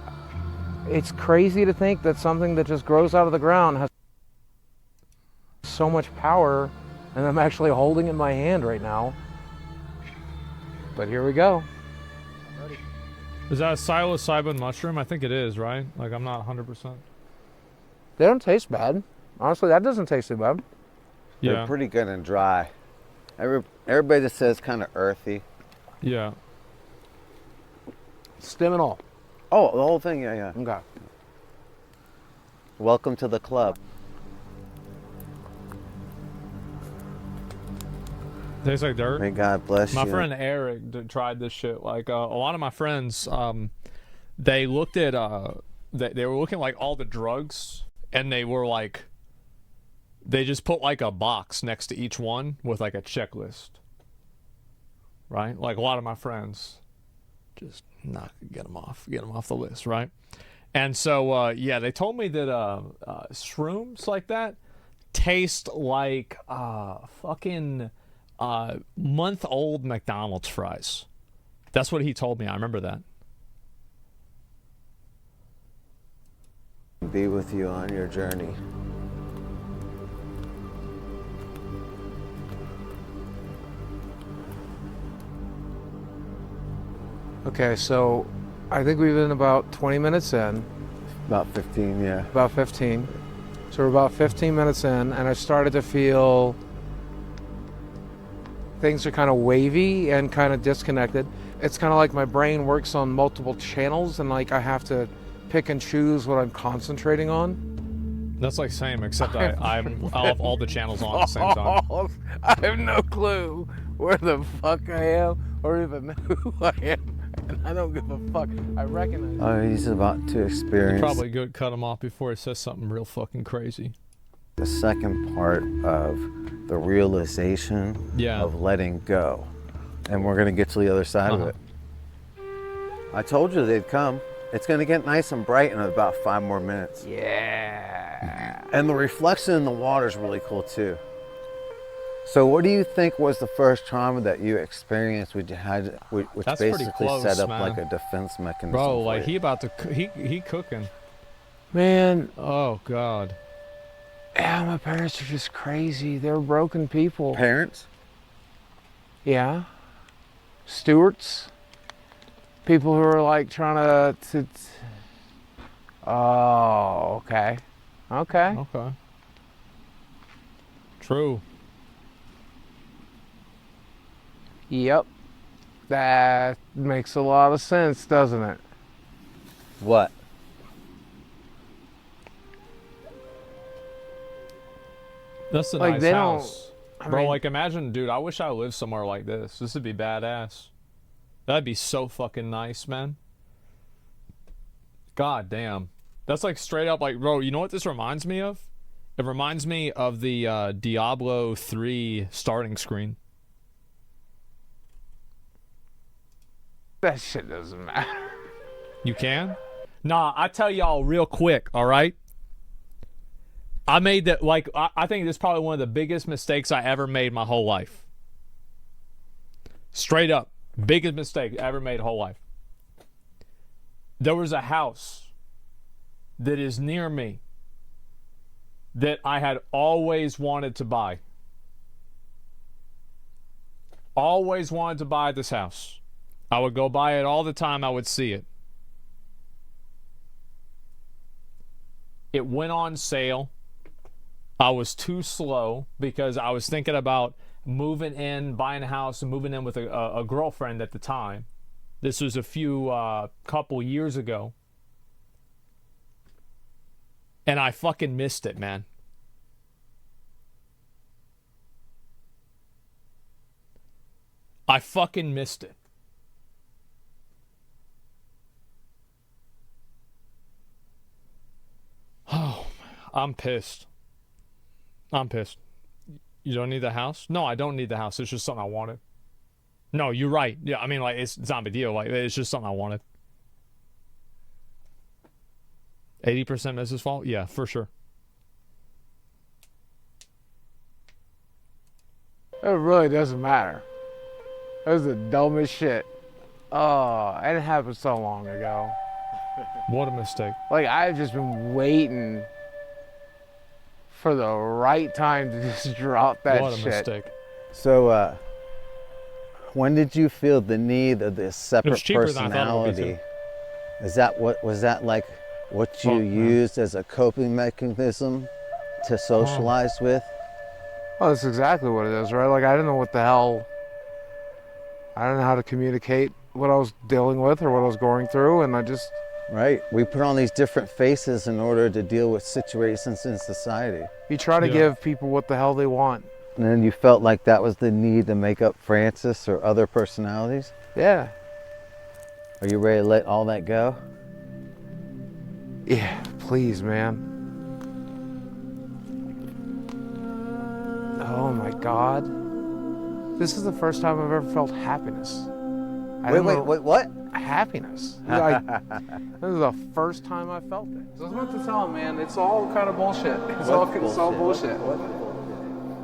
it's crazy to think that something that just grows out of the ground has so much power, and I'm actually holding it in my hand right now. But here we go. Is that a psilocybin mushroom? I think it is, right? Like, I'm not 100%. They don't taste bad. Honestly, that doesn't taste too bad. Yeah. They're pretty good and dry. Everybody just says kind of earthy. Yeah. Stem and all. Oh, the whole thing, yeah. Okay. Welcome to the club. Tastes like dirt. May God bless you. My friend Eric tried this shit. Like, a lot of my friends, they looked at, they were looking like all the drugs, and they were like, they just put like a box next to each one with like a checklist. Right? Like, a lot of my friends just get them off the list, right? And so, yeah, they told me that shrooms like that taste like fucking month-old McDonald's fries. That's what he told me. I remember that. Be with you on your journey. Okay, so I think we've been about 20 minutes in. About 15, yeah. About 15. So we're about 15 minutes in, and I started to feel things are kind of wavy and kind of disconnected. It's kind of like my brain works on multiple channels, and like I have to pick and choose what I'm concentrating on. That's like same, except I'll have all the channels on at the same time. I have no clue where the fuck I am or even who I am. And I don't give a fuck. I recognize. Oh, he's about to experience. Probably good cut him off before he says something real fucking crazy. The second part of the realization of letting go. And we're going to get to the other side of it. I told you they'd come. It's going to get nice and bright in about 5 more minutes. Yeah. And the reflection in the water is really cool too. So what do you think was the first trauma that you experienced which That's basically close, set up man. like a defense mechanism? Bro, for like you? he cooking. Man. Oh God. Yeah, my parents are just crazy. They're broken people. Parents? Yeah. Stewards. People who are like trying to oh, okay. Okay. Okay. True. Yep. That makes a lot of sense, doesn't it? What? That's a Like, nice they house. don't- Bro, mean- like imagine, dude, I wish I lived somewhere like this. This would be badass. That'd be so fucking nice, man. God damn. That's like straight up like, bro, you know what this reminds me of? It reminds me of the Diablo 3 starting screen. That shit doesn't matter. You can? Nah, I tell y'all real quick, all right? I made that, like, I think this is probably one of the biggest mistakes I ever made my whole life. Straight up. Biggest mistake I ever made whole life. There was a house that is near me that I had always wanted to buy. Always wanted to buy this house. I would go by it all the time. I would see it. It went on sale. I was too slow because I was thinking about moving in, buying a house, and moving in with a girlfriend at the time. This was a couple years ago. And I fucking missed it, man. I fucking missed it. I'm pissed. You don't need the house? No, I don't need the house. It's just something I wanted. No, you're right. Yeah, I mean, like, it's not a big deal. Like, it's just something I wanted. 80% Mrs. fault? Yeah, for sure. It really doesn't matter. That was the dumbest shit. Oh, it happened so long ago. What a mistake. Like, I've just been waiting for the right time to just drop that shit. What a mistake. So, when did you feel the need of this separate personality? Is that what was that like? What you used as a coping mechanism to socialize with? Well, that's exactly what it is, right? Like, I didn't know what the hell. I don't know how to communicate what I was dealing with or what I was going through, and I just. Right. We put on these different faces in order to deal with situations in society. You try to give people what the hell they want. And then you felt like that was the need to make up Francis or other personalities? Yeah. Are you ready to let all that go? Yeah, please, man. Oh my God. This is the first time I've ever felt happiness. Wait, what? Happiness. Like, this is the first time I felt it. So I was about to tell him, man, it's all kind of bullshit. It's all bullshit.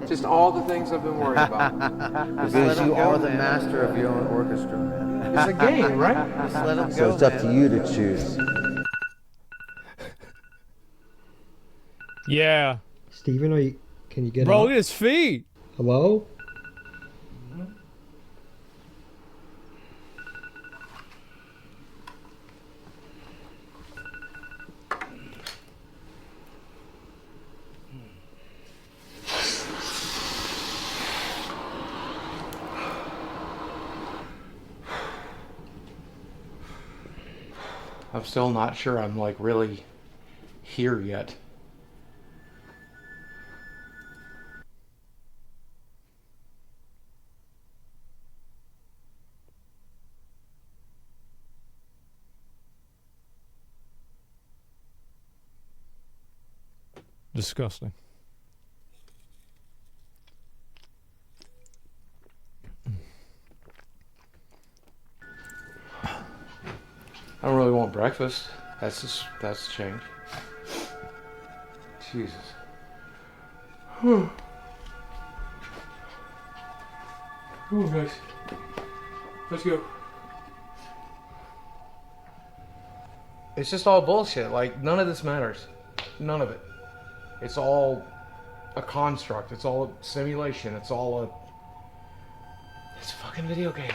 Just all the things I've been worried about. Because you are the master of your own orchestra, man. It's a game, right? Just let them go, so it's up to you to choose. Yeah. Steven, can you get Bro, up? look at his feet. Hello? I'm still not sure I'm like really here yet. Disgusting. I don't really want breakfast. That's a change. Jesus. Whew. Ooh, guys. Let's go. It's just all bullshit. Like, none of this matters. None of it. It's all a construct. It's all a simulation. It's a fucking video game.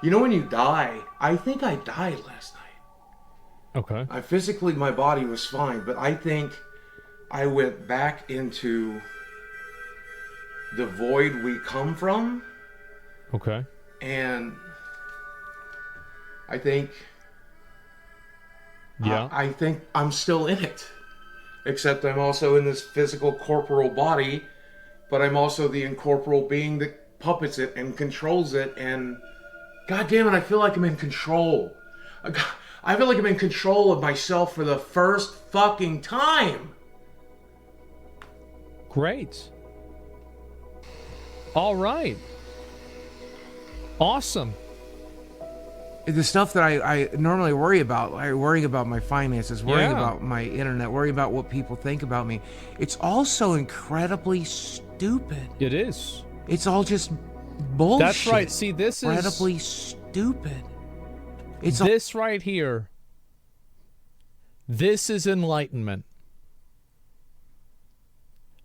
You know when you die, I think I died last night. Okay. Physically, my body was fine, but I think I went back into the void we come from. Okay. And I think... Yeah. I think I'm still in it. Except I'm also in this physical corporal body, but I'm also the incorporeal being that puppets it and controls it, and God damn it, I feel like I'm in control. I feel like I'm in control of myself for the first fucking time. Great. All right. Awesome. The stuff that I normally worry about, I worry about my finances, worrying about my internet, worry about what people think about me. It's all so incredibly stupid. It is. It's all just bullshit. That's right. See, this is incredibly stupid. It's this right here. This is enlightenment.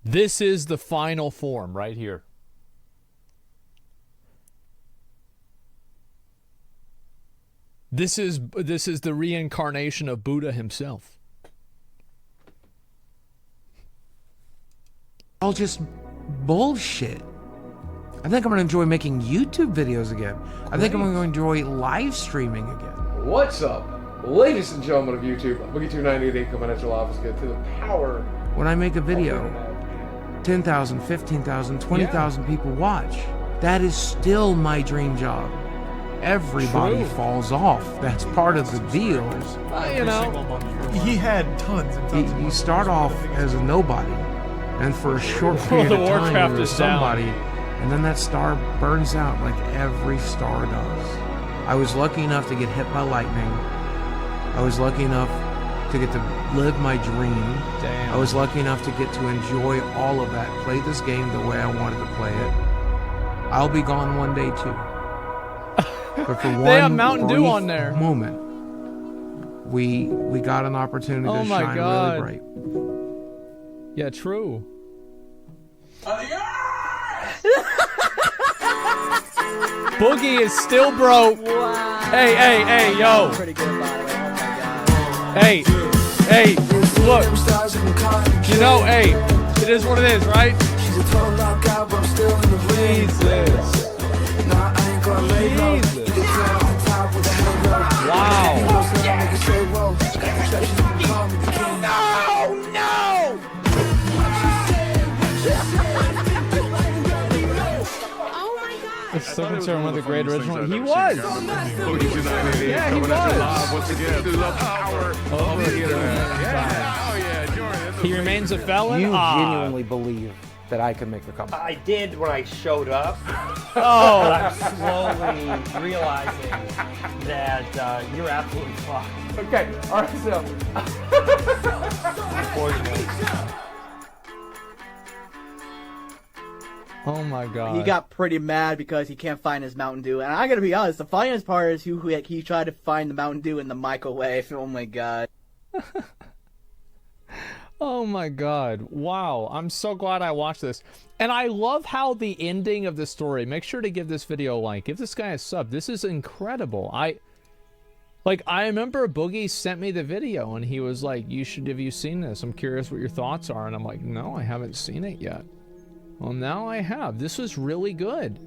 This is the final form right here. This is the reincarnation of Buddha himself. All just bullshit. I think I'm going to enjoy making YouTube videos again. I think I'm going to enjoy live streaming again. What's up, ladies and gentlemen of YouTube? Boogie2988 coming at your office. Get to the power. When I make a video, 10,000, 15,000, 20,000 people watch. That is still my dream job. everybody falls off. That's part of the deal. You know, he had tons and tons. You start off as a nobody, and for a short period of time you're somebody, and then that star burns out like every star does. I was lucky enough to get hit by lightning. I was lucky enough to get to live my dream. Damn. I was lucky enough to get to enjoy all of that, play this game the way I wanted to play it. I'll be gone one day too. But for they have one Mountain Dew on there. moment, we got an opportunity to shine really bright. Yeah, true. Boogie is still broke. Wow. Hey, yo. Pretty good, by the way. Oh my God. Hey, look. You know, hey, it is what it is, right? Jesus. Wow. No! I'm so concerned with the great original. He was! Yeah, he was! Once again, the power of the internet. Yeah. He remains a felon? You genuinely believe that I could make the comeback? I did when I showed up. Oh! I'm slowly realizing that you're absolutely fucked. Okay, alright, so. Unfortunately. Oh my God. He got pretty mad because he can't find his Mountain Dew. And I gotta be honest, the funniest part is he tried to find the Mountain Dew in the microwave. Oh my God. Oh my God. Wow. I'm so glad I watched this. And I love how the ending of the story, make sure to give this video a like. Give this guy a sub. This is incredible. I remember Boogie sent me the video and he was like, have you seen this? I'm curious what your thoughts are. And I'm like, no, I haven't seen it yet. Well, now I have. This was really good.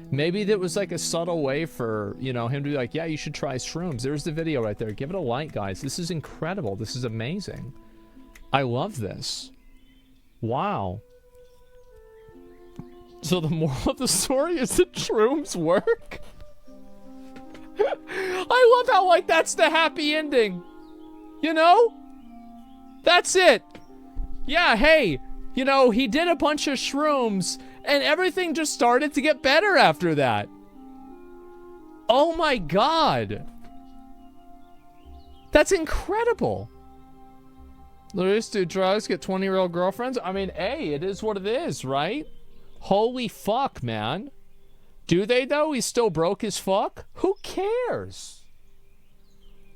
Maybe that was like a subtle way for, him to be like, yeah, you should try shrooms. There's the video right there. Give it a like, guys. This is incredible. This is amazing. I love this. Wow. So the moral of the story is that shrooms work? I love how, that's the happy ending. That's it. Yeah, hey, he did a bunch of shrooms and everything just started to get better after that. Oh my God. That's incredible. Louis, do drugs, get 20-year-old girlfriends? I mean, hey, it is what it is, right? Holy fuck, man. Do they, though? He's still broke as fuck? Who cares?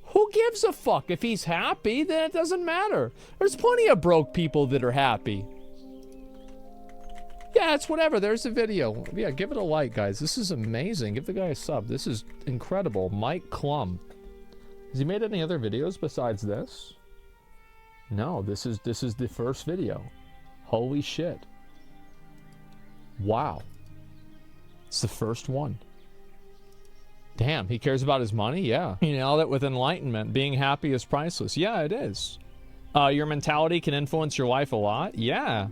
Who gives a fuck? If he's happy, then it doesn't matter. There's plenty of broke people that are happy. Yeah, it's whatever. There's a video. Yeah, give it a like, guys. This is amazing. Give the guy a sub. This is incredible. Mike Klum. Has he made any other videos besides this? No, this is the first video. Holy shit. Wow. It's the first one. Damn, he cares about his money? Yeah. You nailed it with enlightenment. Being happy is priceless. Yeah, it is. Your mentality can influence your life a lot? Yeah.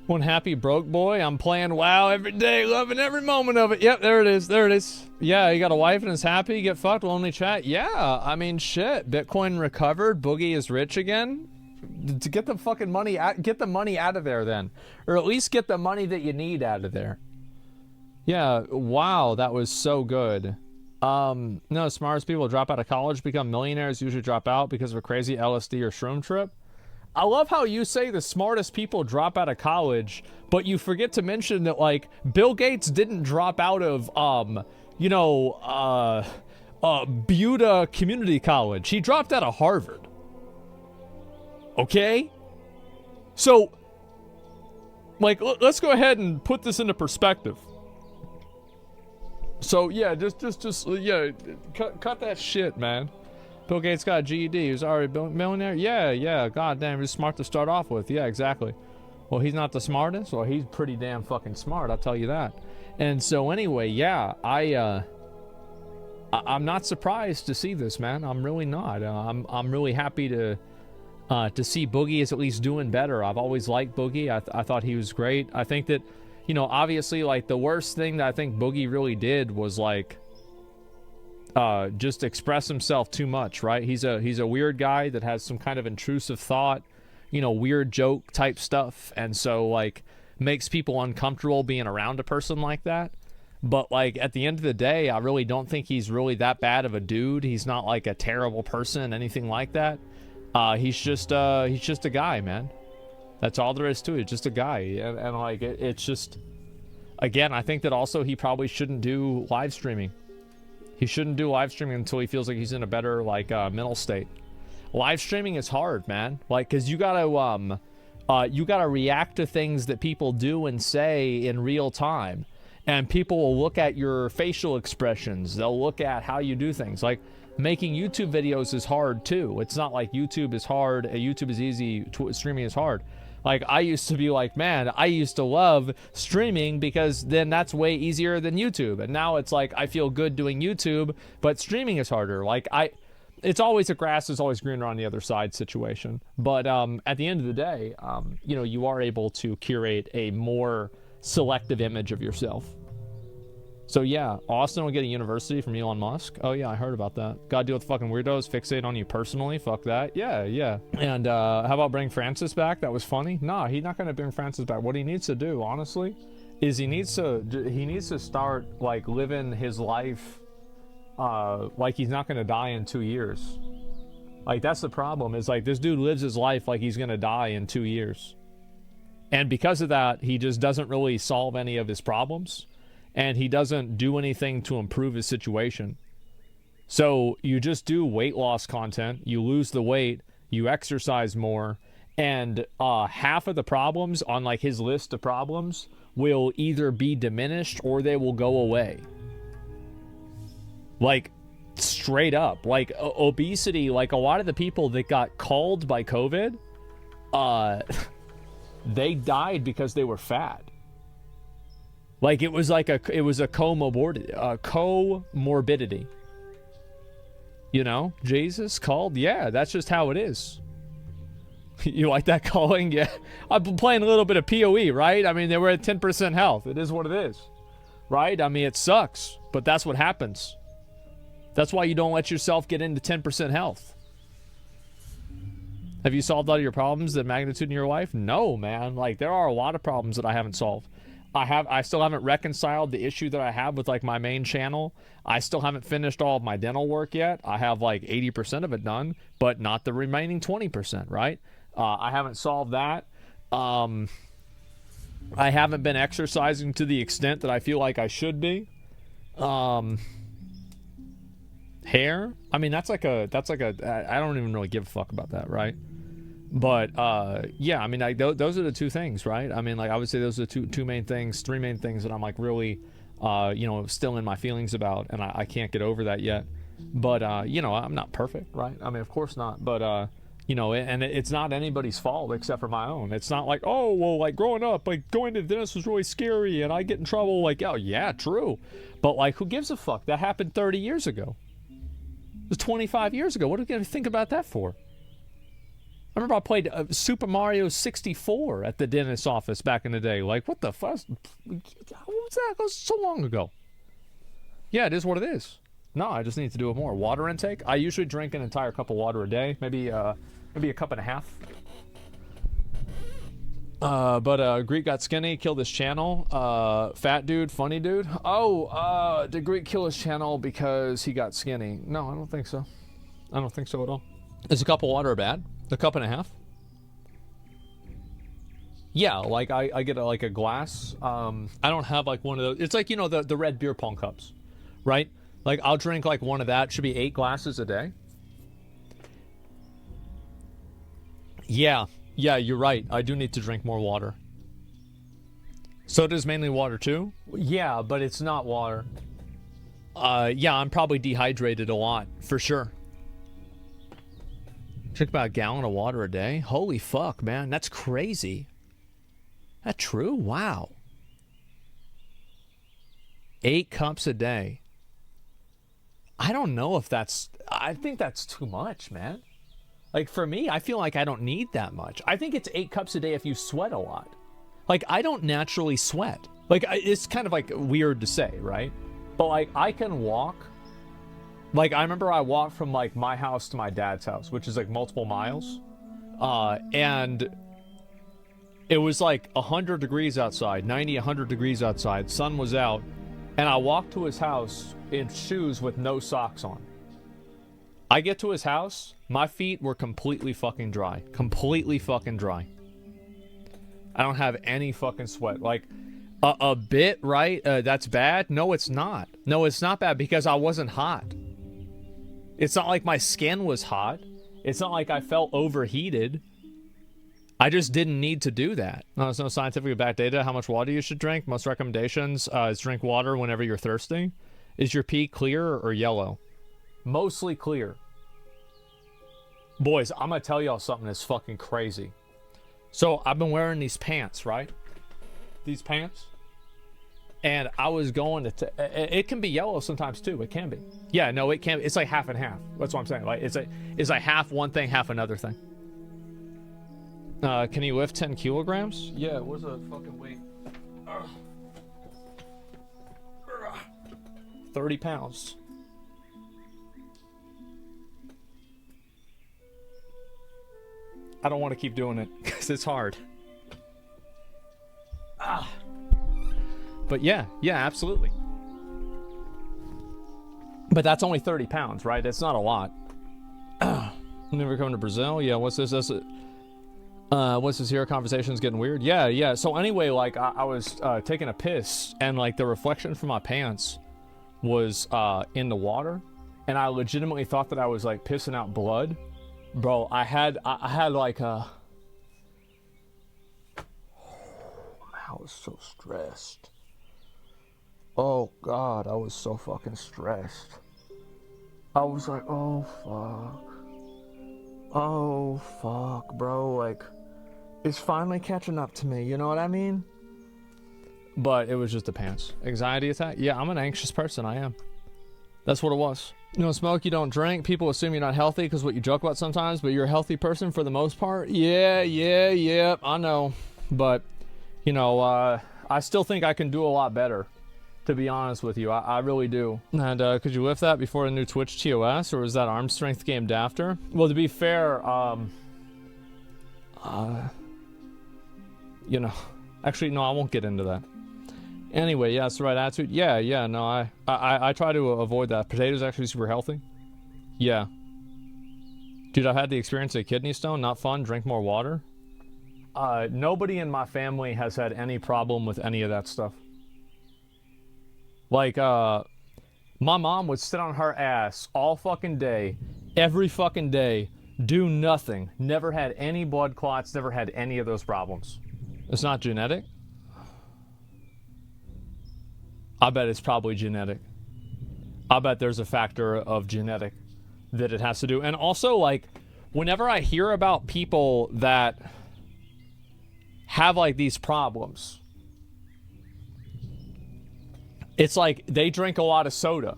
One happy broke boy. I'm playing WoW every day, loving every moment of it. Yep, there it is. There it is. Yeah, you got a wife and is happy. You get fucked. Will only chat. Yeah, I mean, shit. Bitcoin recovered. Boogie is rich again. To get the fucking money out, get the money out of there then, or at least get the money that you need out of there. Yeah. Wow, that was so good. No, smartest people drop out of college, become millionaires, usually drop out because of a crazy LSD or shroom trip. I love how you say the smartest people drop out of college, but you forget to mention that, Bill Gates didn't drop out of, Buda Community College. He dropped out of Harvard. Okay? So, let's go ahead and put this into perspective. So, yeah, just cut that shit, man. Bill Gates got a GED. He was already a millionaire? Yeah. God damn, he's smart to start off with. Yeah, exactly. Well, he's not the smartest? Well, he's pretty damn fucking smart, I'll tell you that. And so anyway, yeah, I'm not surprised to see this, man. I'm really not. I'm really happy to see Boogie is at least doing better. I've always liked Boogie. I thought he was great. I think that, you know, obviously, like, the worst thing that I think Boogie really did was, like, just express himself too much, right? He's a weird guy that has some kind of intrusive thought, you know, weird joke type stuff, and so, like, makes people uncomfortable being around a person like that. But, like, at the end of the day, I really don't think he's really that bad of a dude. He's not, like, a terrible person, anything like that. He's just a guy, man. That's all there is to it. Just a guy. And like, it's just, again, I think that also he probably shouldn't do live streaming. He shouldn't do live streaming until he feels like he's in a better, like, mental state. Live streaming is hard, man. Like, because you gotta react to things that people do and say in real time. And people will look at your facial expressions. They'll look at how you do things. Like, making YouTube videos is hard, too. It's not like YouTube is hard. YouTube is easy. Streaming is hard. Like, I used to be like, man, I used to love streaming because then that's way easier than YouTube. And now it's like, I feel good doing YouTube, but streaming is harder. Like, it's always a grass is always greener on the other side situation. But at the end of the day, you know, you are able to curate a more selective image of yourself. So yeah, Austin will get a university from Elon Musk. Oh yeah, I heard about that. Gotta deal with fucking weirdos, fixate on you personally. Fuck that. Yeah. And how about bring Francis back? That was funny. Nah, he's not gonna bring Francis back. What he needs to do, honestly, is he needs to start, like, living his life like he's not gonna die in 2 years. Like, that's the problem, is like, this dude lives his life like he's gonna die in 2 years. And because of that, he just doesn't really solve any of his problems. And he doesn't do anything to improve his situation. So you just do weight loss content, you lose the weight, you exercise more, and half of the problems on, like, his list of problems will either be diminished or they will go away. Like, straight up. Like, obesity, like, a lot of the people that got culled by COVID, they died because they were fat. Like, it was like it was a comorbidity. You know? Jesus called? Yeah, that's just how it is. You like that calling? Yeah. I've been playing a little bit of PoE, right? I mean, they were at 10% health. It is what it is. Right? I mean, it sucks, but that's what happens. That's why you don't let yourself get into 10% health. Have you solved all your problems, the magnitude in your life? No, man. Like, there are a lot of problems that I haven't solved. I still haven't reconciled the issue that I have with, like, my main channel. I still haven't finished all of my dental work yet. I have, like, 80% of it done, but not the remaining 20%, right? I haven't solved that. I haven't been exercising to the extent that I feel like I should be. Hair? I mean, that's like a I don't even really give a fuck about that, right? But yeah, I mean, those are the two things, right? I mean, like, I would say those are the three main things that I'm, like, really you know, still in my feelings about, and I can't get over that yet. But you know, I'm not perfect, right? I mean, of course not. But you know, and it's not anybody's fault except for my own. It's not like, oh, well, like, growing up, like, going to the dentist was really scary and I get in trouble. Like, oh yeah, true. But, like, who gives a fuck? That happened 30 years ago. It was 25 years ago. What are we going to think about that for? I remember I played Super Mario 64 at the dentist's office back in the day. Like, what the fuck? What was that? That was so long ago. Yeah, it is what it is. No, I just need to do it more. Water intake? I usually drink an entire cup of water a day. Maybe a cup and a half. But Greek got skinny, killed his channel. Fat dude, funny dude. Oh, did Greek kill his channel because he got skinny? No, I don't think so. I don't think so at all. Is a cup of water bad? A cup and a half? Yeah, like I get like a glass. I don't have like one of those. It's like, you know, the red beer pong cups, right? Like, I'll drink like one of that. Should be 8 glasses a day. Yeah, you're right. I do need to drink more water. Soda is mainly water too? Yeah, but it's not water. Yeah, I'm probably dehydrated a lot, for sure. Drink about a gallon of water a day? Holy fuck, man. That's crazy. That true? Wow. 8 cups a day. I don't know if that's... I think that's too much, man. Like, for me, I feel like I don't need that much. I think it's 8 cups a day if you sweat a lot. Like, I don't naturally sweat. Like, it's kind of like weird to say, right? But like, I can walk. Like, I remember I walked from like my house to my dad's house, which is like multiple miles. And it was like 100 degrees outside, 90, 100 degrees outside. Sun was out. And I walked to his house in shoes with no socks on. I get to his house, my feet were completely fucking dry. Completely fucking dry. I don't have any fucking sweat. Like, a bit, right? That's bad? No, it's not. No, it's not bad because I wasn't hot. It's not like my skin was hot. It's not like I felt overheated. I just didn't need to do that. No, there's no scientifically backed data how much water you should drink. Most recommendations is drink water whenever you're thirsty. Is your pee clear or yellow? Mostly clear. Boys, I'm gonna tell y'all something that's fucking crazy. So I've been wearing these pants, right? These pants. And I was going to... it can be yellow sometimes too. It can be. Yeah, no, it can be. It's like half and half. That's what I'm saying. Like, it's like half one thing, half another thing. Can you lift 10 kilograms? Yeah, what's the fucking weight? 30 pounds. I don't want to keep doing it because it's hard. But yeah, absolutely. But that's only 30 pounds, right? It's not a lot. Never come to Brazil? Yeah, what's this? What's this here? Conversation's getting weird? Yeah. So anyway, like, I was taking a piss, and like the reflection from my pants was in the water, and I legitimately thought that I was like pissing out blood. Bro, I had like a... I was so stressed. Oh God, I was so fucking stressed. I was like, oh fuck, bro, like, it's finally catching up to me, you know what I mean? But it was just the pants. Anxiety attack? Yeah, I'm an anxious person, I am. That's what it was. You don't smoke, you don't drink. People assume you're not healthy because what you joke about sometimes, but you're a healthy person for the most part. Yeah, I know. But, you know, I still think I can do a lot better, to be honest with you. I really do. And could you lift that before the new Twitch TOS, or was that arm strength gamed after? Well, to be fair, you know, actually, no, I won't get into that. Anyway, yeah, it's the right attitude. Yeah, no, I try to avoid that. Potatoes actually super healthy. Yeah. Dude, I've had the experience of kidney stone. Not fun. Drink more water. Nobody in my family has had any problem with any of that stuff. Like, my mom would sit on her ass all fucking day, every fucking day, do nothing. Never had any blood clots, never had any of those problems. It's not genetic? I bet it's probably genetic. I bet there's a factor of genetic that it has to do. And also, like, whenever I hear about people that have, like, these problems, it's like they drink a lot of soda.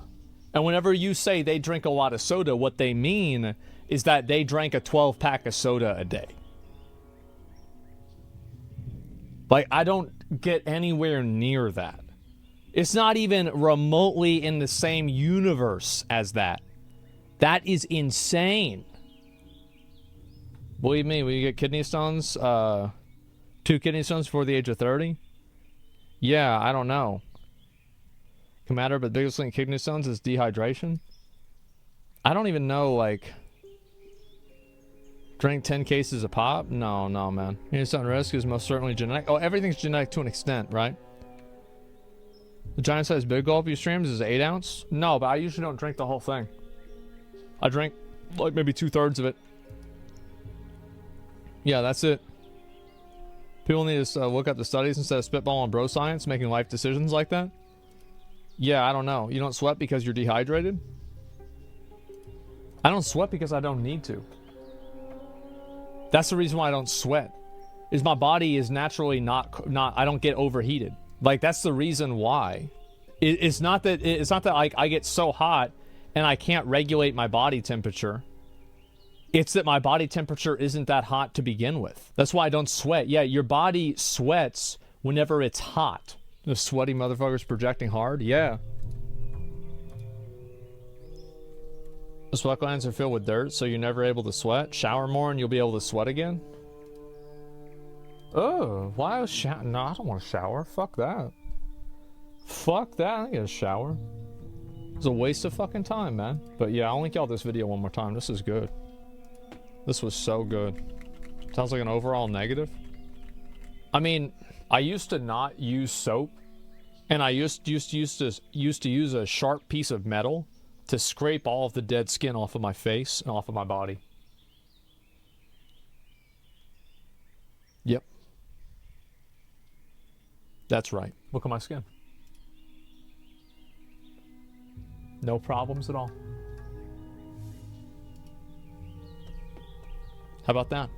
And whenever you say they drink a lot of soda, what they mean is that they drank a 12-pack of soda a day. Like, I don't get anywhere near that. It's not even remotely in the same universe as that. That is insane. Believe me, when you get kidney stones, 2 kidney stones before the age of 30? Yeah, I don't know. Can matter, but the biggest thing in kidney stones is dehydration. I don't even know, like... Drink 10 cases of pop? No, man. Kidney stone risk is most certainly genetic. Oh, everything's genetic to an extent, right? The giant size big gulp you streams is 8 ounce? No, but I usually don't drink the whole thing. I drink like maybe 2/3 of it. Yeah, that's it. People need to look up the studies instead of spitballing bro science, making life decisions like that. Yeah, I don't know. You don't sweat because you're dehydrated? I don't sweat because I don't need to. That's the reason why I don't sweat. Is my body is naturally not I don't get overheated. Like, that's the reason why. It's not that like I get so hot and I can't regulate my body temperature. It's that my body temperature isn't that hot to begin with. That's why I don't sweat. Yeah, your body sweats whenever it's hot. The sweaty motherfuckers projecting hard? Yeah. The sweat glands are filled with dirt, so you're never able to sweat. Shower more and you'll be able to sweat again? Oh, why was shower? No, I don't want to shower. Fuck that. Fuck that. I ain't gonna shower. It's a waste of fucking time, man. But yeah, I'll link y'all this video one more time. This is good. This was so good. Sounds like an overall negative. I mean, I used to not use soap, and I used to use a sharp piece of metal to scrape all of the dead skin off of my face and off of my body. Yep. That's right. Look at my skin. No problems at all. How about that?